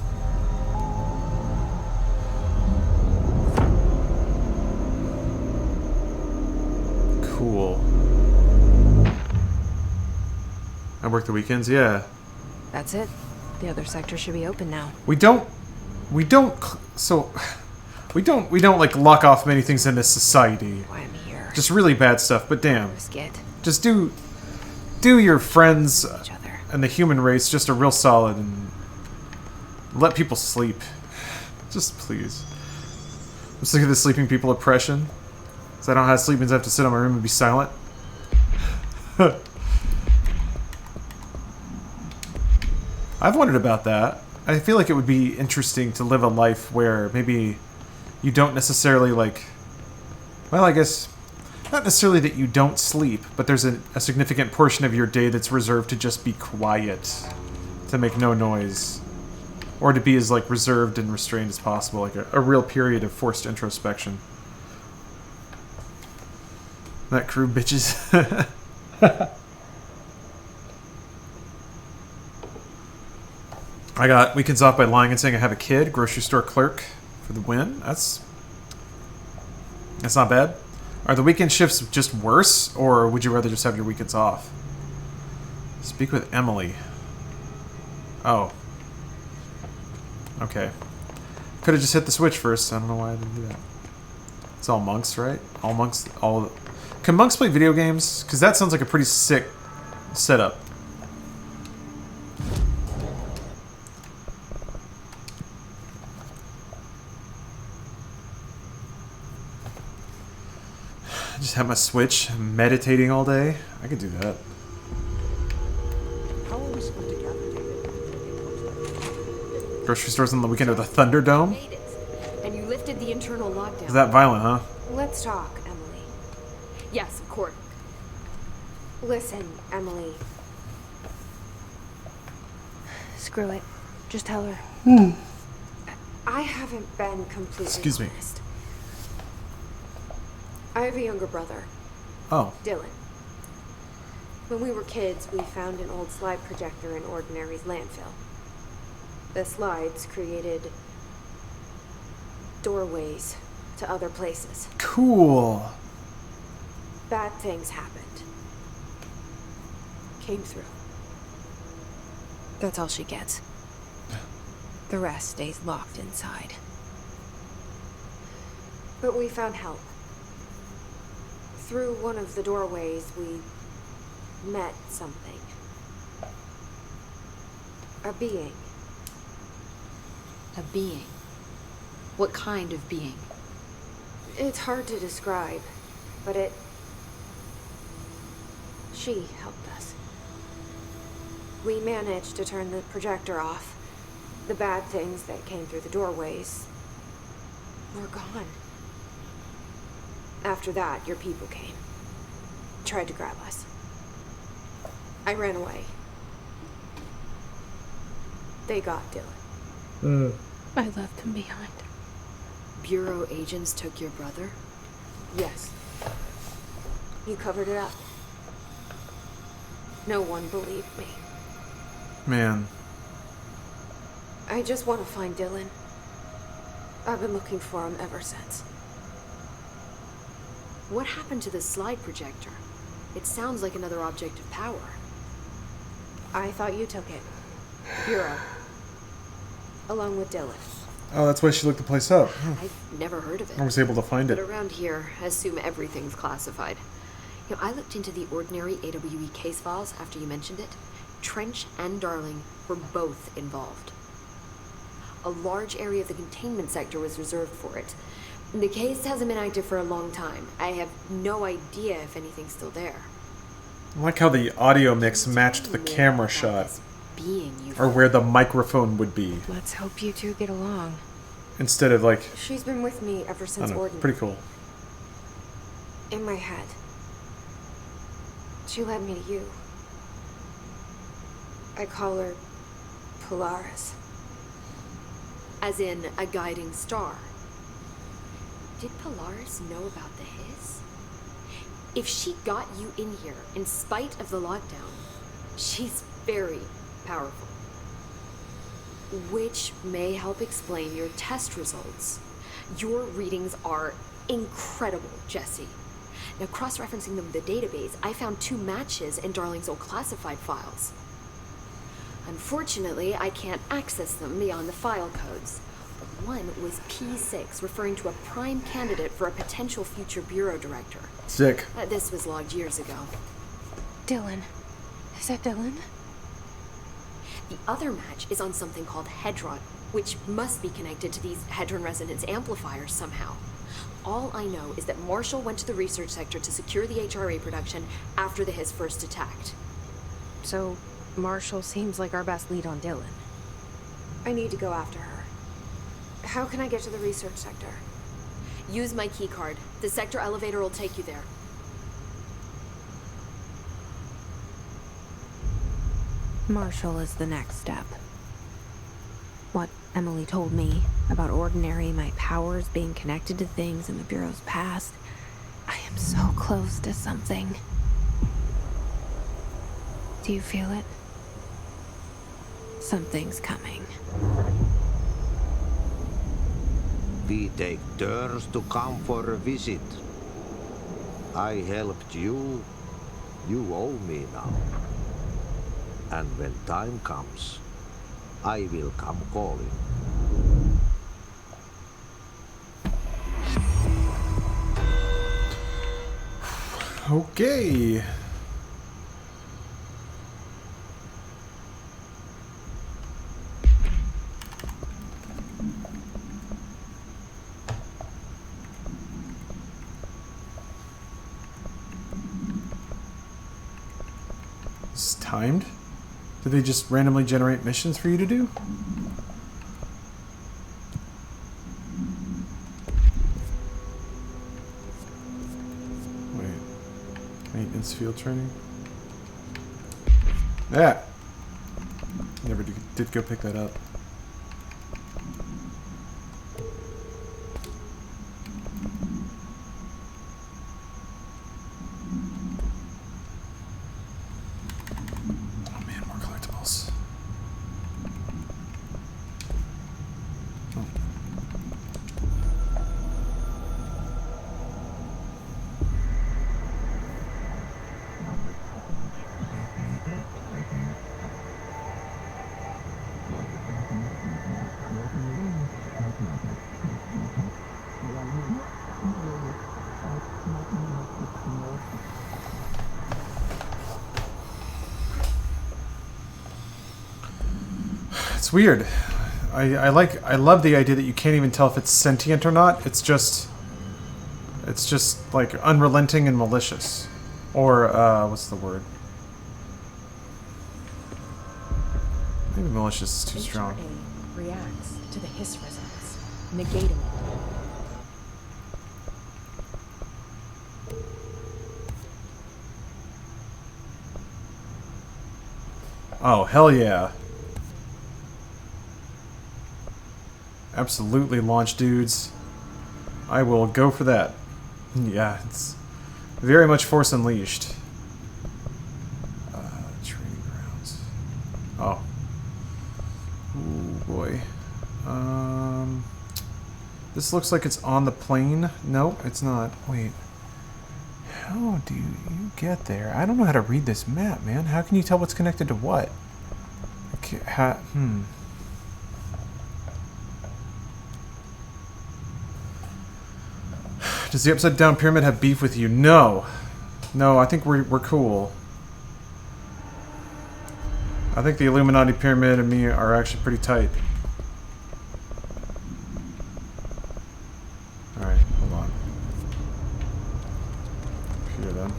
Cool. I work the weekends, yeah. That's it. The other sector should be open now. We don't like lock off many things in this society. Why I'm here. Just really bad stuff, but damn. Risk it. Just do your friends and the human race just a real solid and let people sleep. Just please. I'm sick of the sleeping people oppression. So I don't have sleep means I have to sit in my room and be silent. I've wondered about that. I feel like it would be interesting to live a life where maybe you don't necessarily like... Well, I guess... Not necessarily that you don't sleep, but there's a significant portion of your day that's reserved to just be quiet. To make no noise. Or to be as like reserved and restrained as possible. Like a real period of forced introspection. That crew, bitches. I got weekends off by lying and saying I have a kid. Grocery store clerk for the win. That's not bad. Are the weekend shifts just worse, or would you rather just have your weekends off? Speak with Emily. Oh. Okay. Could have just hit the switch first. I don't know why I didn't do that. It's all monks, right? All monks. All. Can monks play video games? Because that sounds like a pretty sick setup. Just have my Switch, meditating all day. I could do that. How are we supposed to gather data? Grocery stores on the weekend of the Thunderdome? And you lifted the internal lockdown. Is that violent, huh? Let's talk, Emily. Yes, of course. Listen, Emily. Screw it. Just tell her. I haven't been completely Excuse me. honest. I have a younger brother. Oh. Dylan. When we were kids, we found an old slide projector in Ordinary's landfill. The slides created doorways to other places. Cool. Bad things happened. Came through. That's all she gets. The rest stays locked inside. But we found help. Through one of the doorways, we met something. A being. A being? What kind of being? It's hard to describe, but she helped us. We managed to turn the projector off. The bad things that came through the doorways were gone. After that, your people came. Tried to grab us. I ran away. They got Dylan. I left him behind. Bureau agents took your brother? Yes. You covered it up. No one believed me. Man. I just want to find Dylan. I've been looking for him ever since. What happened to the slide projector? It sounds like another object of power. I thought you took it. Bureau. Along with Dylan. Oh, that's why she looked the place up. I've never heard of it. I was able to find But it. around here, I assume everything's classified. You know, I looked into the Ordinary AWE case files after you mentioned it. Trench and Darling were both involved. A large area of the containment sector was reserved for it. The case hasn't been active for a long time. I have no idea if anything's still there. I like how the audio mix matched the camera shot. Or where the microphone would be. Let's hope you two get along. Instead of like... She's been with me ever I since don't know, Ordinary. pretty cool. In my head. She led me to you. I call her Polaris. As in a guiding star. Did Polaris know about the hiss? If she got you in here in spite of the lockdown, she's very powerful. Which may help explain your test results. Your readings are incredible, Jesse. Now, cross-referencing them with the database, I found 2 matches in Darling's old classified files. Unfortunately, I can't access them beyond the file codes. One was P6, referring to a prime candidate for a potential future bureau director. Sick. This was logged years ago. Dylan. Is that Dylan? The other match is on something called Hedron, which must be connected to these Hedron resonance amplifiers somehow. All I know is that Marshall went to the research sector to secure the HRA production after the Hiss first attacked. So, Marshall seems like our best lead on Dylan. I need to go after her. How can I get to the research sector? Use my keycard. The sector elevator will take you there. Marshall is the next step. What Emily told me about Ordinary, my powers being connected to things in the Bureau's past. I am so close to something. Do you feel it? Something's coming. We take turns to come for a visit. I helped you. You owe me now. And when time comes, I will come calling. Okay. It's timed? Do they just randomly generate missions for you to do? Wait. Maintenance field training? Yeah! Never did go pick that up. It's weird. I love the idea that you can't even tell if it's sentient or not. It's just like unrelenting and malicious. Or what's the word? Maybe malicious is too strong. HRA reacts to the Hiss resonance, negating it. Oh, hell yeah. Absolutely launch dudes. I will go for that. Yeah, it's very much Force Unleashed. Training grounds. Oh. Ooh, boy. This looks like it's on the plane. Nope, it's not. Wait. How do you get there? I don't know how to read this map, man. How can you tell what's connected to what? Okay, Does the Upside Down Pyramid have beef with you? No. No, I think we're cool. I think the Illuminati Pyramid and me are actually pretty tight. Alright, hold on. Here then.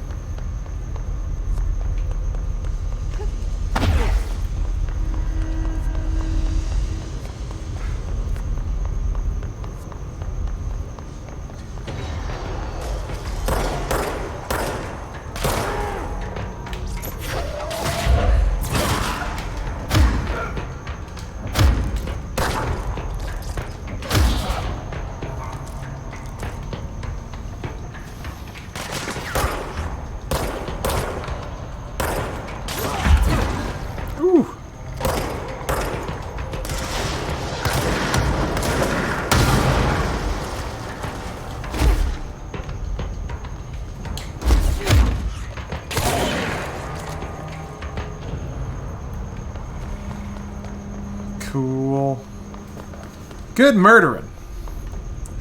Good murdering.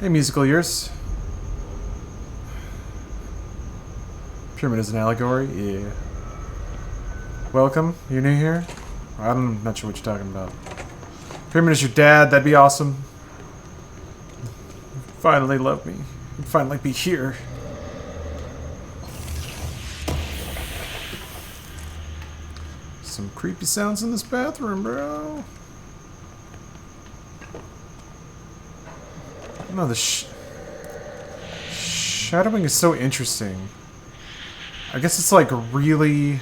Hey, musical ears. Pyramid is an allegory? Yeah. Welcome. You new here? I'm not sure what you're talking about. Pyramid is your dad. That'd be awesome. Finally love me. You'd finally be here. Some creepy sounds in this bathroom, bro. No, the shadowing is so interesting. I guess it's like really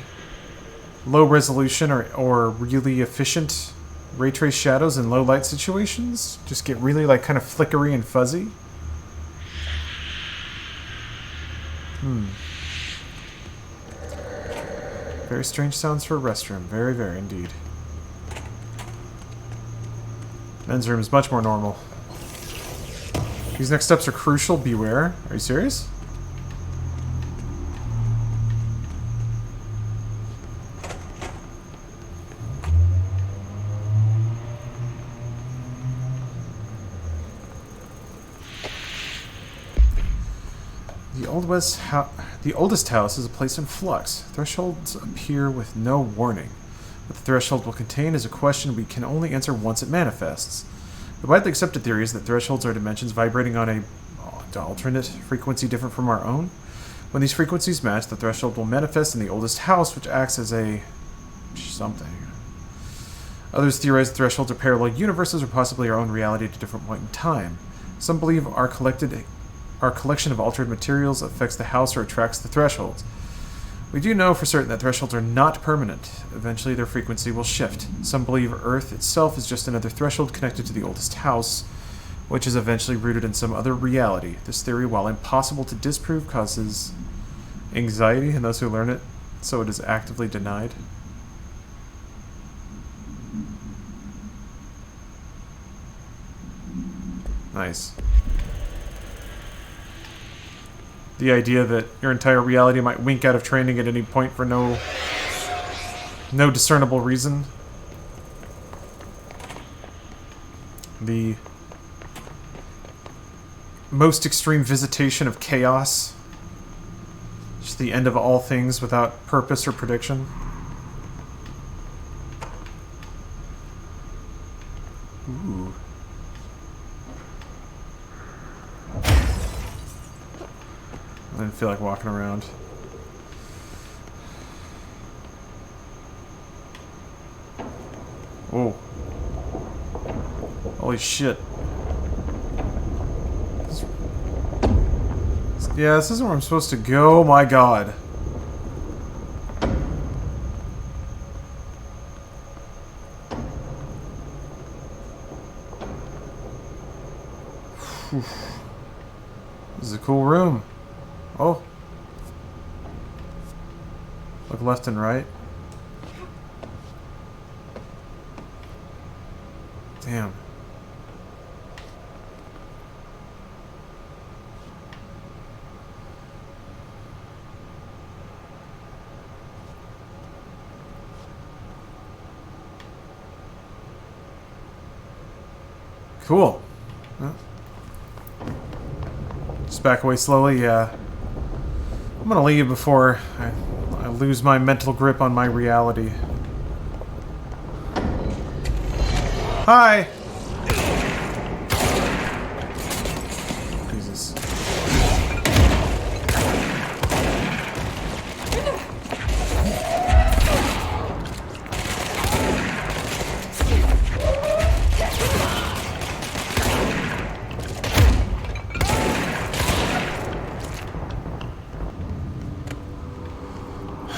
low resolution or really efficient ray trace shadows in low light situations. Just get really like kind of flickery and fuzzy. Very strange sounds for a restroom. Very, very indeed. Men's room is much more normal. These next steps are crucial. Beware. Are you serious? The oldest house is a place in flux. Thresholds appear with no warning. What the threshold will contain is a question we can only answer once it manifests. The widely accepted theory is that thresholds are dimensions vibrating on an alternate frequency different from our own. When these frequencies match, the threshold will manifest in the oldest house, which acts as a something. Others theorize that thresholds are parallel universes or possibly our own reality at a different point in time. Some believe our collection of altered materials affects the house or attracts the thresholds. We do know for certain that thresholds are not permanent. Eventually their frequency will shift. Some believe Earth itself is just another threshold connected to the oldest house, which is eventually rooted in some other reality. This theory, while impossible to disprove, causes anxiety in those who learn it, so it is actively denied. Nice. The idea that your entire reality might wink out of training at any point for no discernible reason. The most extreme visitation of chaos. Just the end of all things without purpose or prediction. Ooh. I didn't feel like walking around. Oh. Holy shit. Yeah, this isn't where I'm supposed to go. My god. This is a cool room. Oh. Look left and right. Damn. Cool. Huh? Just back away slowly, yeah. I'm gonna leave before I lose my mental grip on my reality. Hi! Jesus.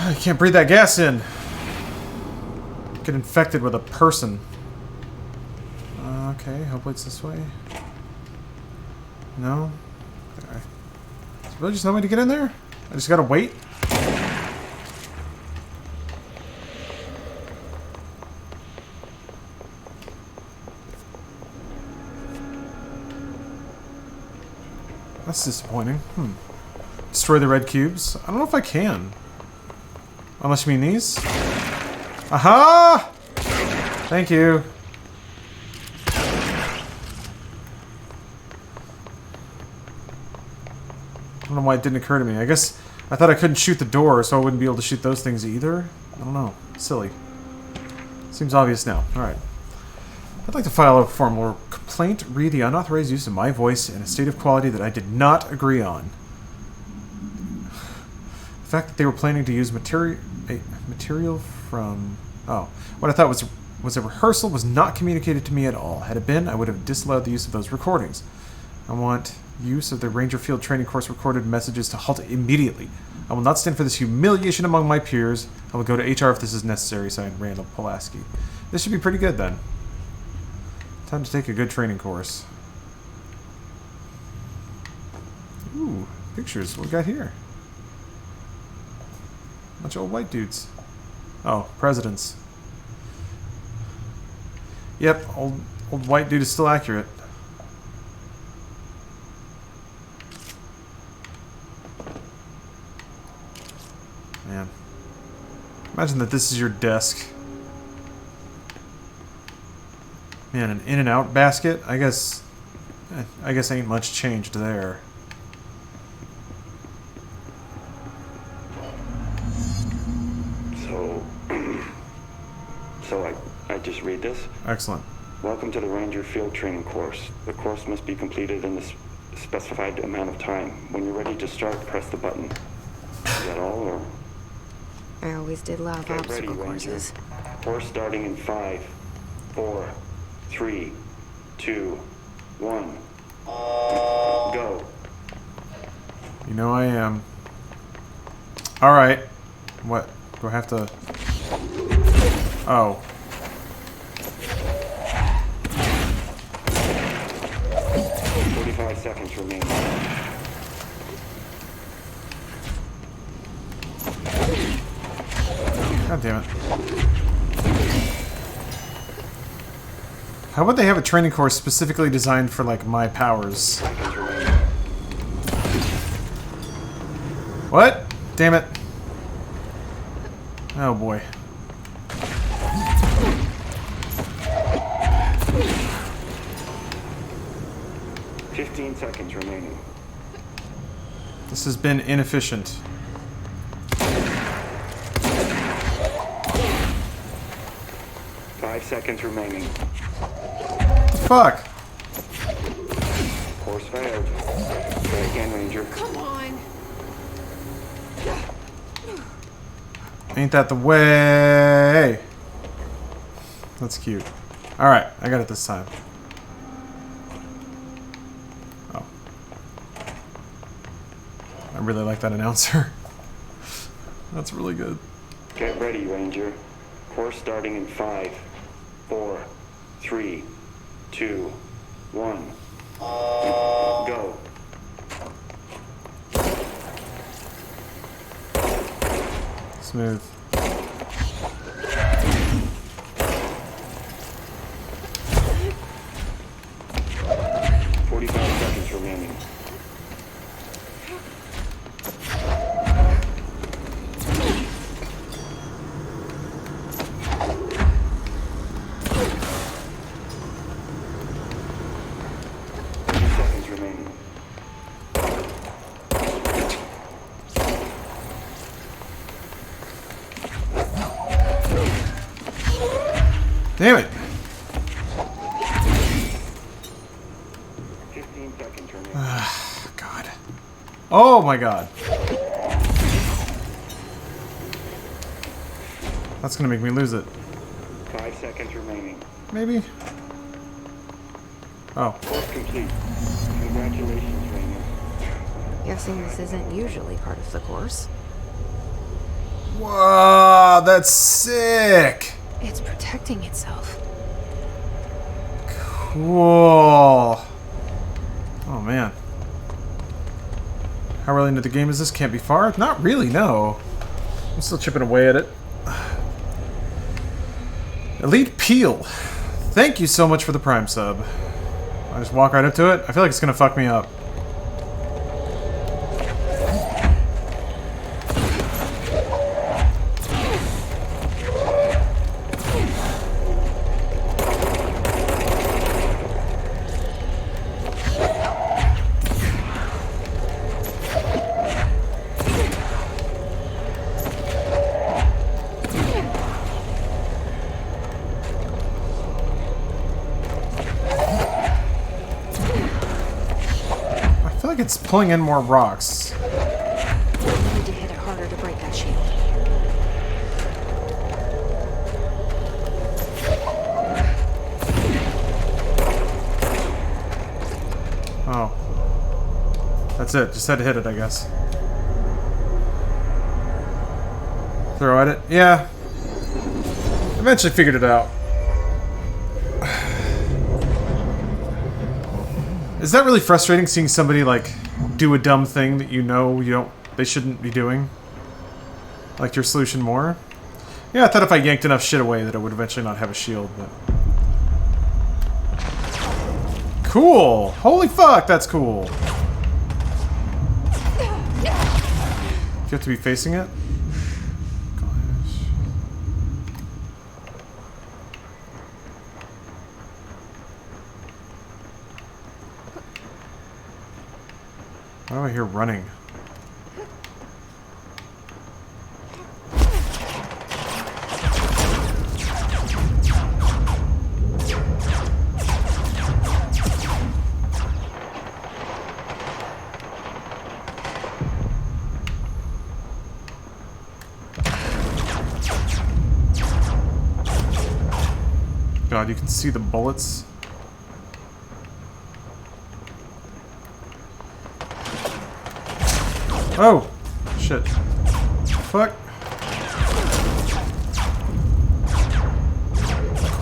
I can't breathe that gas in. Get infected with a person. Okay, hopefully it's this way. No? Okay. Is there really just no way to get in there? I just gotta wait? That's disappointing. Destroy the red cubes? I don't know if I can. Unless you mean these? Aha! Thank you. don't know why it didn't occur to me. I guess I thought I couldn't shoot the door, so I wouldn't be able to shoot those things either. I don't know. Silly. Seems obvious now. Alright. I'd like to file a formal complaint, read the unauthorized use of my voice in a state of quality that I did not agree on. The fact that they were planning to use material from... Oh. What I thought was a rehearsal was not communicated to me at all. Had it been, I would have disallowed the use of those recordings. I want use of the Ranger Field Training Course recorded messages to halt immediately. I will not stand for this humiliation among my peers. I will go to HR if this is necessary, signed Randall Pulaski. This should be pretty good then. Time to take a good training course. Ooh, pictures. What we got here? Bunch of old white dudes. Oh, presidents. Yep, old white dude is still accurate. Man. Imagine that this is your desk. Man, an in and out basket? I guess ain't much changed there. So I just read this? Excellent. Welcome to the Ranger Field Training Course. The course must be completed in the specified amount of time. When you're ready to start, press the button. Is that all, or? I always did love Get obstacle ready, courses. Ranger. Course starting in 5, 4, 3, 2, 1. Go. You know I am. Alright. What? Do I have to... Oh. Seconds remaining. God damn it. How would they have a training course specifically designed for, like, my powers? What? Damn it. Oh boy. Seconds remaining. This has been inefficient. Five seconds remaining. Fuck. Course failed. Try again, Ranger. Come on. Ain't that the way? That's cute. Alright, I got it this time. I really like that announcer. That's really good. Get ready, Ranger. Course starting in 5, 4, 3, 2, 1. Go. Smooth. Remaining. Damn it. 15 seconds remaining. God. Oh my god. That's gonna make me lose it. 5 seconds remaining. Maybe? Oh. Course complete. Congratulations, Ranger. Guessing this isn't usually part of the course. Whoa, that's sick! It's protecting itself. Cool. Oh man. How early into the game is this? Can't be far? Not really, no. I'm still chipping away at it. Elite Peel. Thank you so much for the Prime sub. I just walk right up to it? I feel like it's gonna fuck me up. like it's pulling in more rocks. I need to hit it harder to break that shield. Oh. That's it. Just had to hit it, I guess. Throw at it? Yeah. Eventually figured it out. Is that really frustrating, seeing somebody, like, do a dumb thing that you know they shouldn't be doing? Like your solution more? Yeah, I thought if I yanked enough shit away that I would eventually not have a shield, but... Cool! Holy fuck, that's cool! Do you have to be facing it? Why do I hear running? God, you can see the bullets. Oh! Shit. Fuck.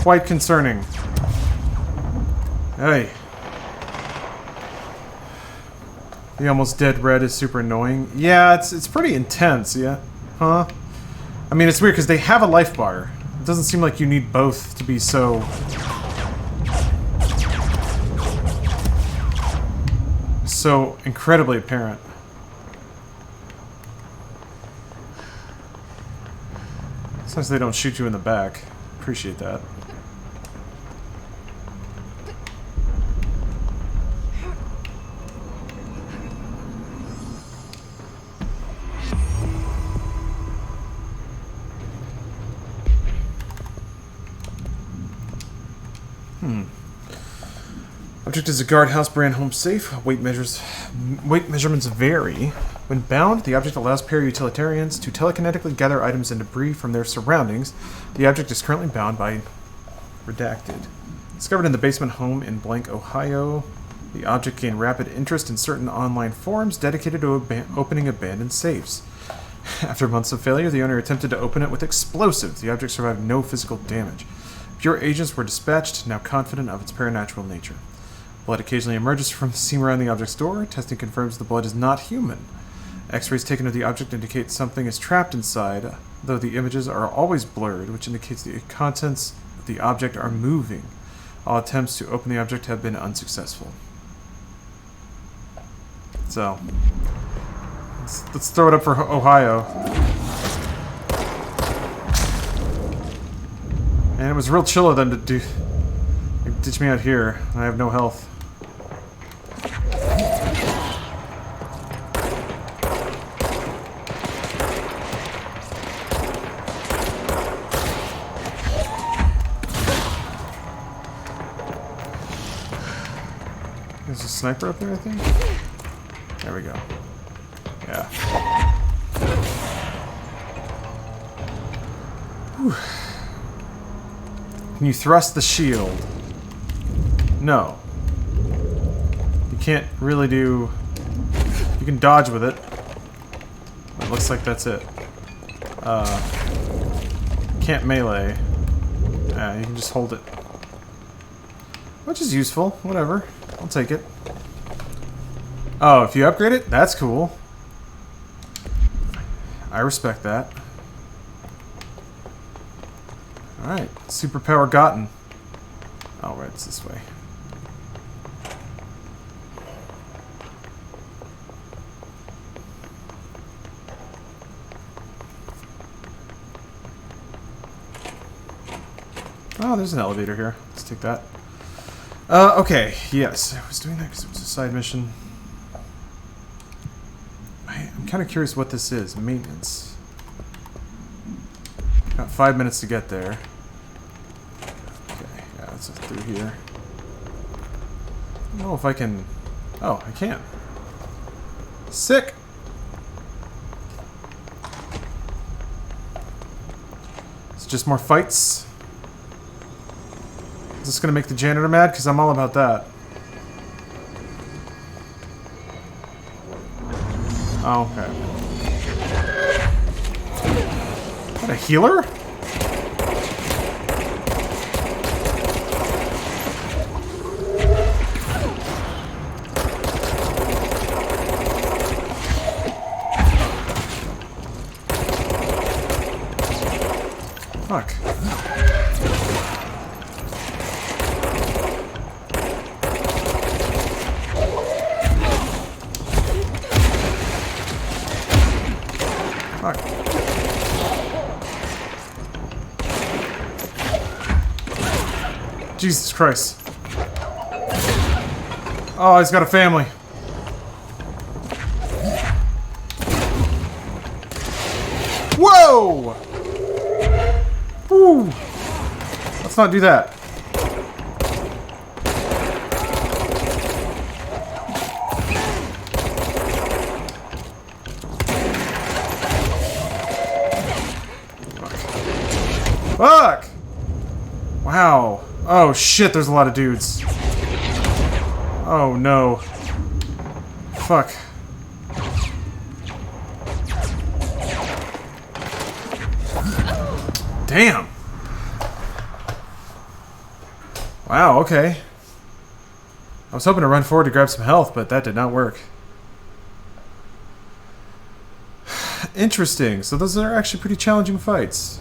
Quite concerning. Hey. The almost dead red is super annoying. Yeah, it's pretty intense, yeah. Huh? I mean, it's weird because they have a life bar. It doesn't seem like you need both to be so... so incredibly apparent. Sometimes they don't shoot you in the back. Appreciate that. Object is a guardhouse brand home safe. Weight measurements vary. When bound, the object allows para-utilitarians to telekinetically gather items and debris from their surroundings. The object is currently bound by redacted. Discovered in the basement home in blank, Ohio. The object gained rapid interest in certain online forums dedicated to opening abandoned safes. After months of failure, the owner attempted to open it with explosives. The object survived no physical damage. Pure agents were dispatched, now confident of its paranatural nature. Blood occasionally emerges from the seam around the object's door. Testing confirms the blood is not human. X-rays taken of the object indicate something is trapped inside, though the images are always blurred, which indicates the contents of the object are moving. All attempts to open the object have been unsuccessful. So, let's throw it up for Ohio. And it was real chill of them to ditch me out here. I have no health. There's a sniper up there, I think? There we go. Yeah. Whew. Can you thrust the shield? No. You can't really do... You can dodge with it. It looks like that's it. Can't melee. Yeah, you can just hold it. Which is useful. Whatever. I'll take it. Oh, if you upgrade it? That's cool. I respect that. Alright. Superpower gotten. Oh, right. It's this way. Oh, there's an elevator here. Let's take that. Okay, yes. I was doing that because it was a side mission. I'm kind of curious what this is. Maintenance. Got 5 minutes to get there. Okay, yeah, let's just through here. I don't know if I can... Oh, I can. Sick. It's just more fights. Is this gonna make the janitor mad? Because I'm all about that. Oh, okay. What, a healer? Fuck. Fuck. Jesus Christ. Oh, he's got a family. Whoa! Woo! Let's not do that. Fuck! Wow. Oh shit, there's a lot of dudes. Oh no. Fuck. Damn. Wow, okay. I was hoping to run forward to grab some health, but that did not work. Interesting. So those are actually pretty challenging fights.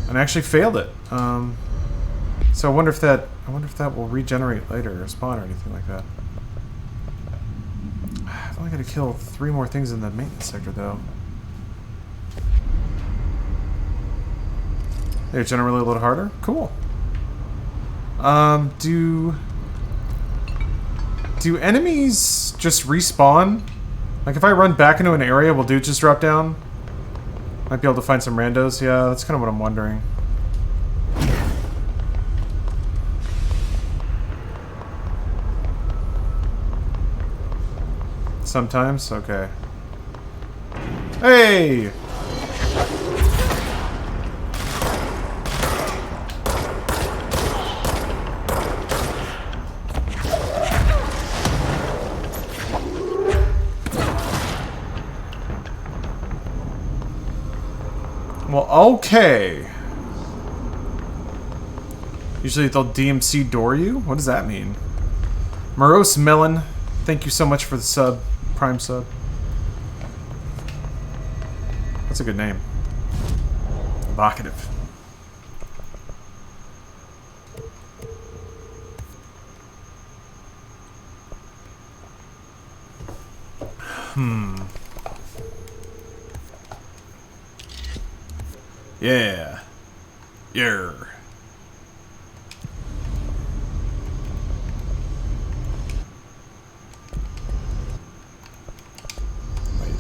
And I actually failed it. So I wonder if that will regenerate later or spawn or anything like that. I've only got to kill 3 more things in the maintenance sector though. They generate a little harder? Cool. Do enemies just respawn? Like if I run back into an area, will dudes just drop down? Might be able to find some randos. Yeah, that's kind of what I'm wondering. Sometimes? Okay. Hey! Well, okay. Usually they'll DMC door you? What does that mean? Morose Melon, thank you so much for the sub. Prime sub. That's a good name. Evocative. Yeah. Yeah. Wait.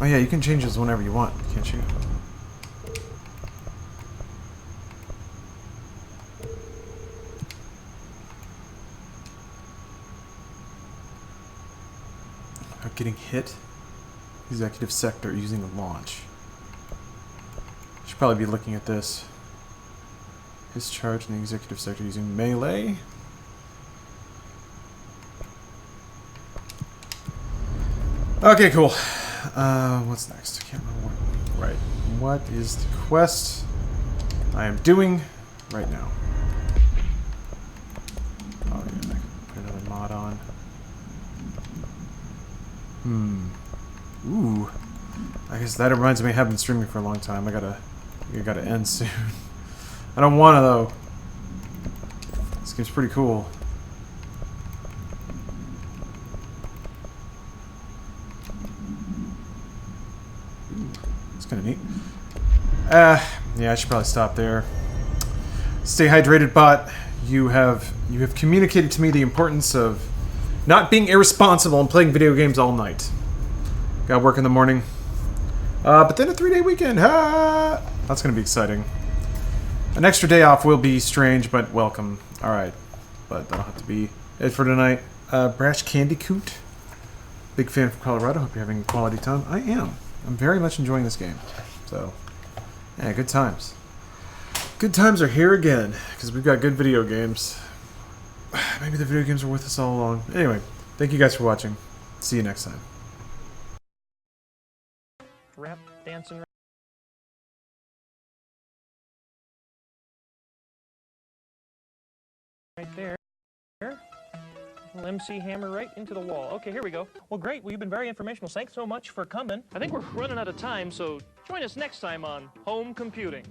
Oh yeah, you can change this whenever you want, can't you? Getting hit. Executive sector using a launch. Should probably be looking at this. His charge in the executive sector using melee. Okay, cool. What's next? I can't remember what. Right. What is the quest I am doing right now? Oh, yeah, put another mod on. Ooh. I guess that reminds me I haven't been streaming for a long time. I gotta end soon. I don't wanna though. This game's pretty cool. Ooh, it's kinda neat. Yeah, I should probably stop there. Stay hydrated, bot. You have communicated to me the importance of not being irresponsible and playing video games all night. Got work in the morning. But then a 3-day weekend. Ha! That's going to be exciting. An extra day off will be strange, but welcome. Alright. but that'll have to be it for tonight. Brash Candy Coot. Big fan from Colorado. Hope you're having a quality time. I am. I'm very much enjoying this game. So, yeah, good times. Good times are here again, because we've got good video games. Maybe the video games are worth us all along. Anyway, thank you guys for watching. See you next time. Rap dancing right there. Little MC hammer right into the wall. Okay, here we go. Well, great. Well, you've been very informational. Thanks so much for coming. I think we're running out of time, so join us next time on Home Computing.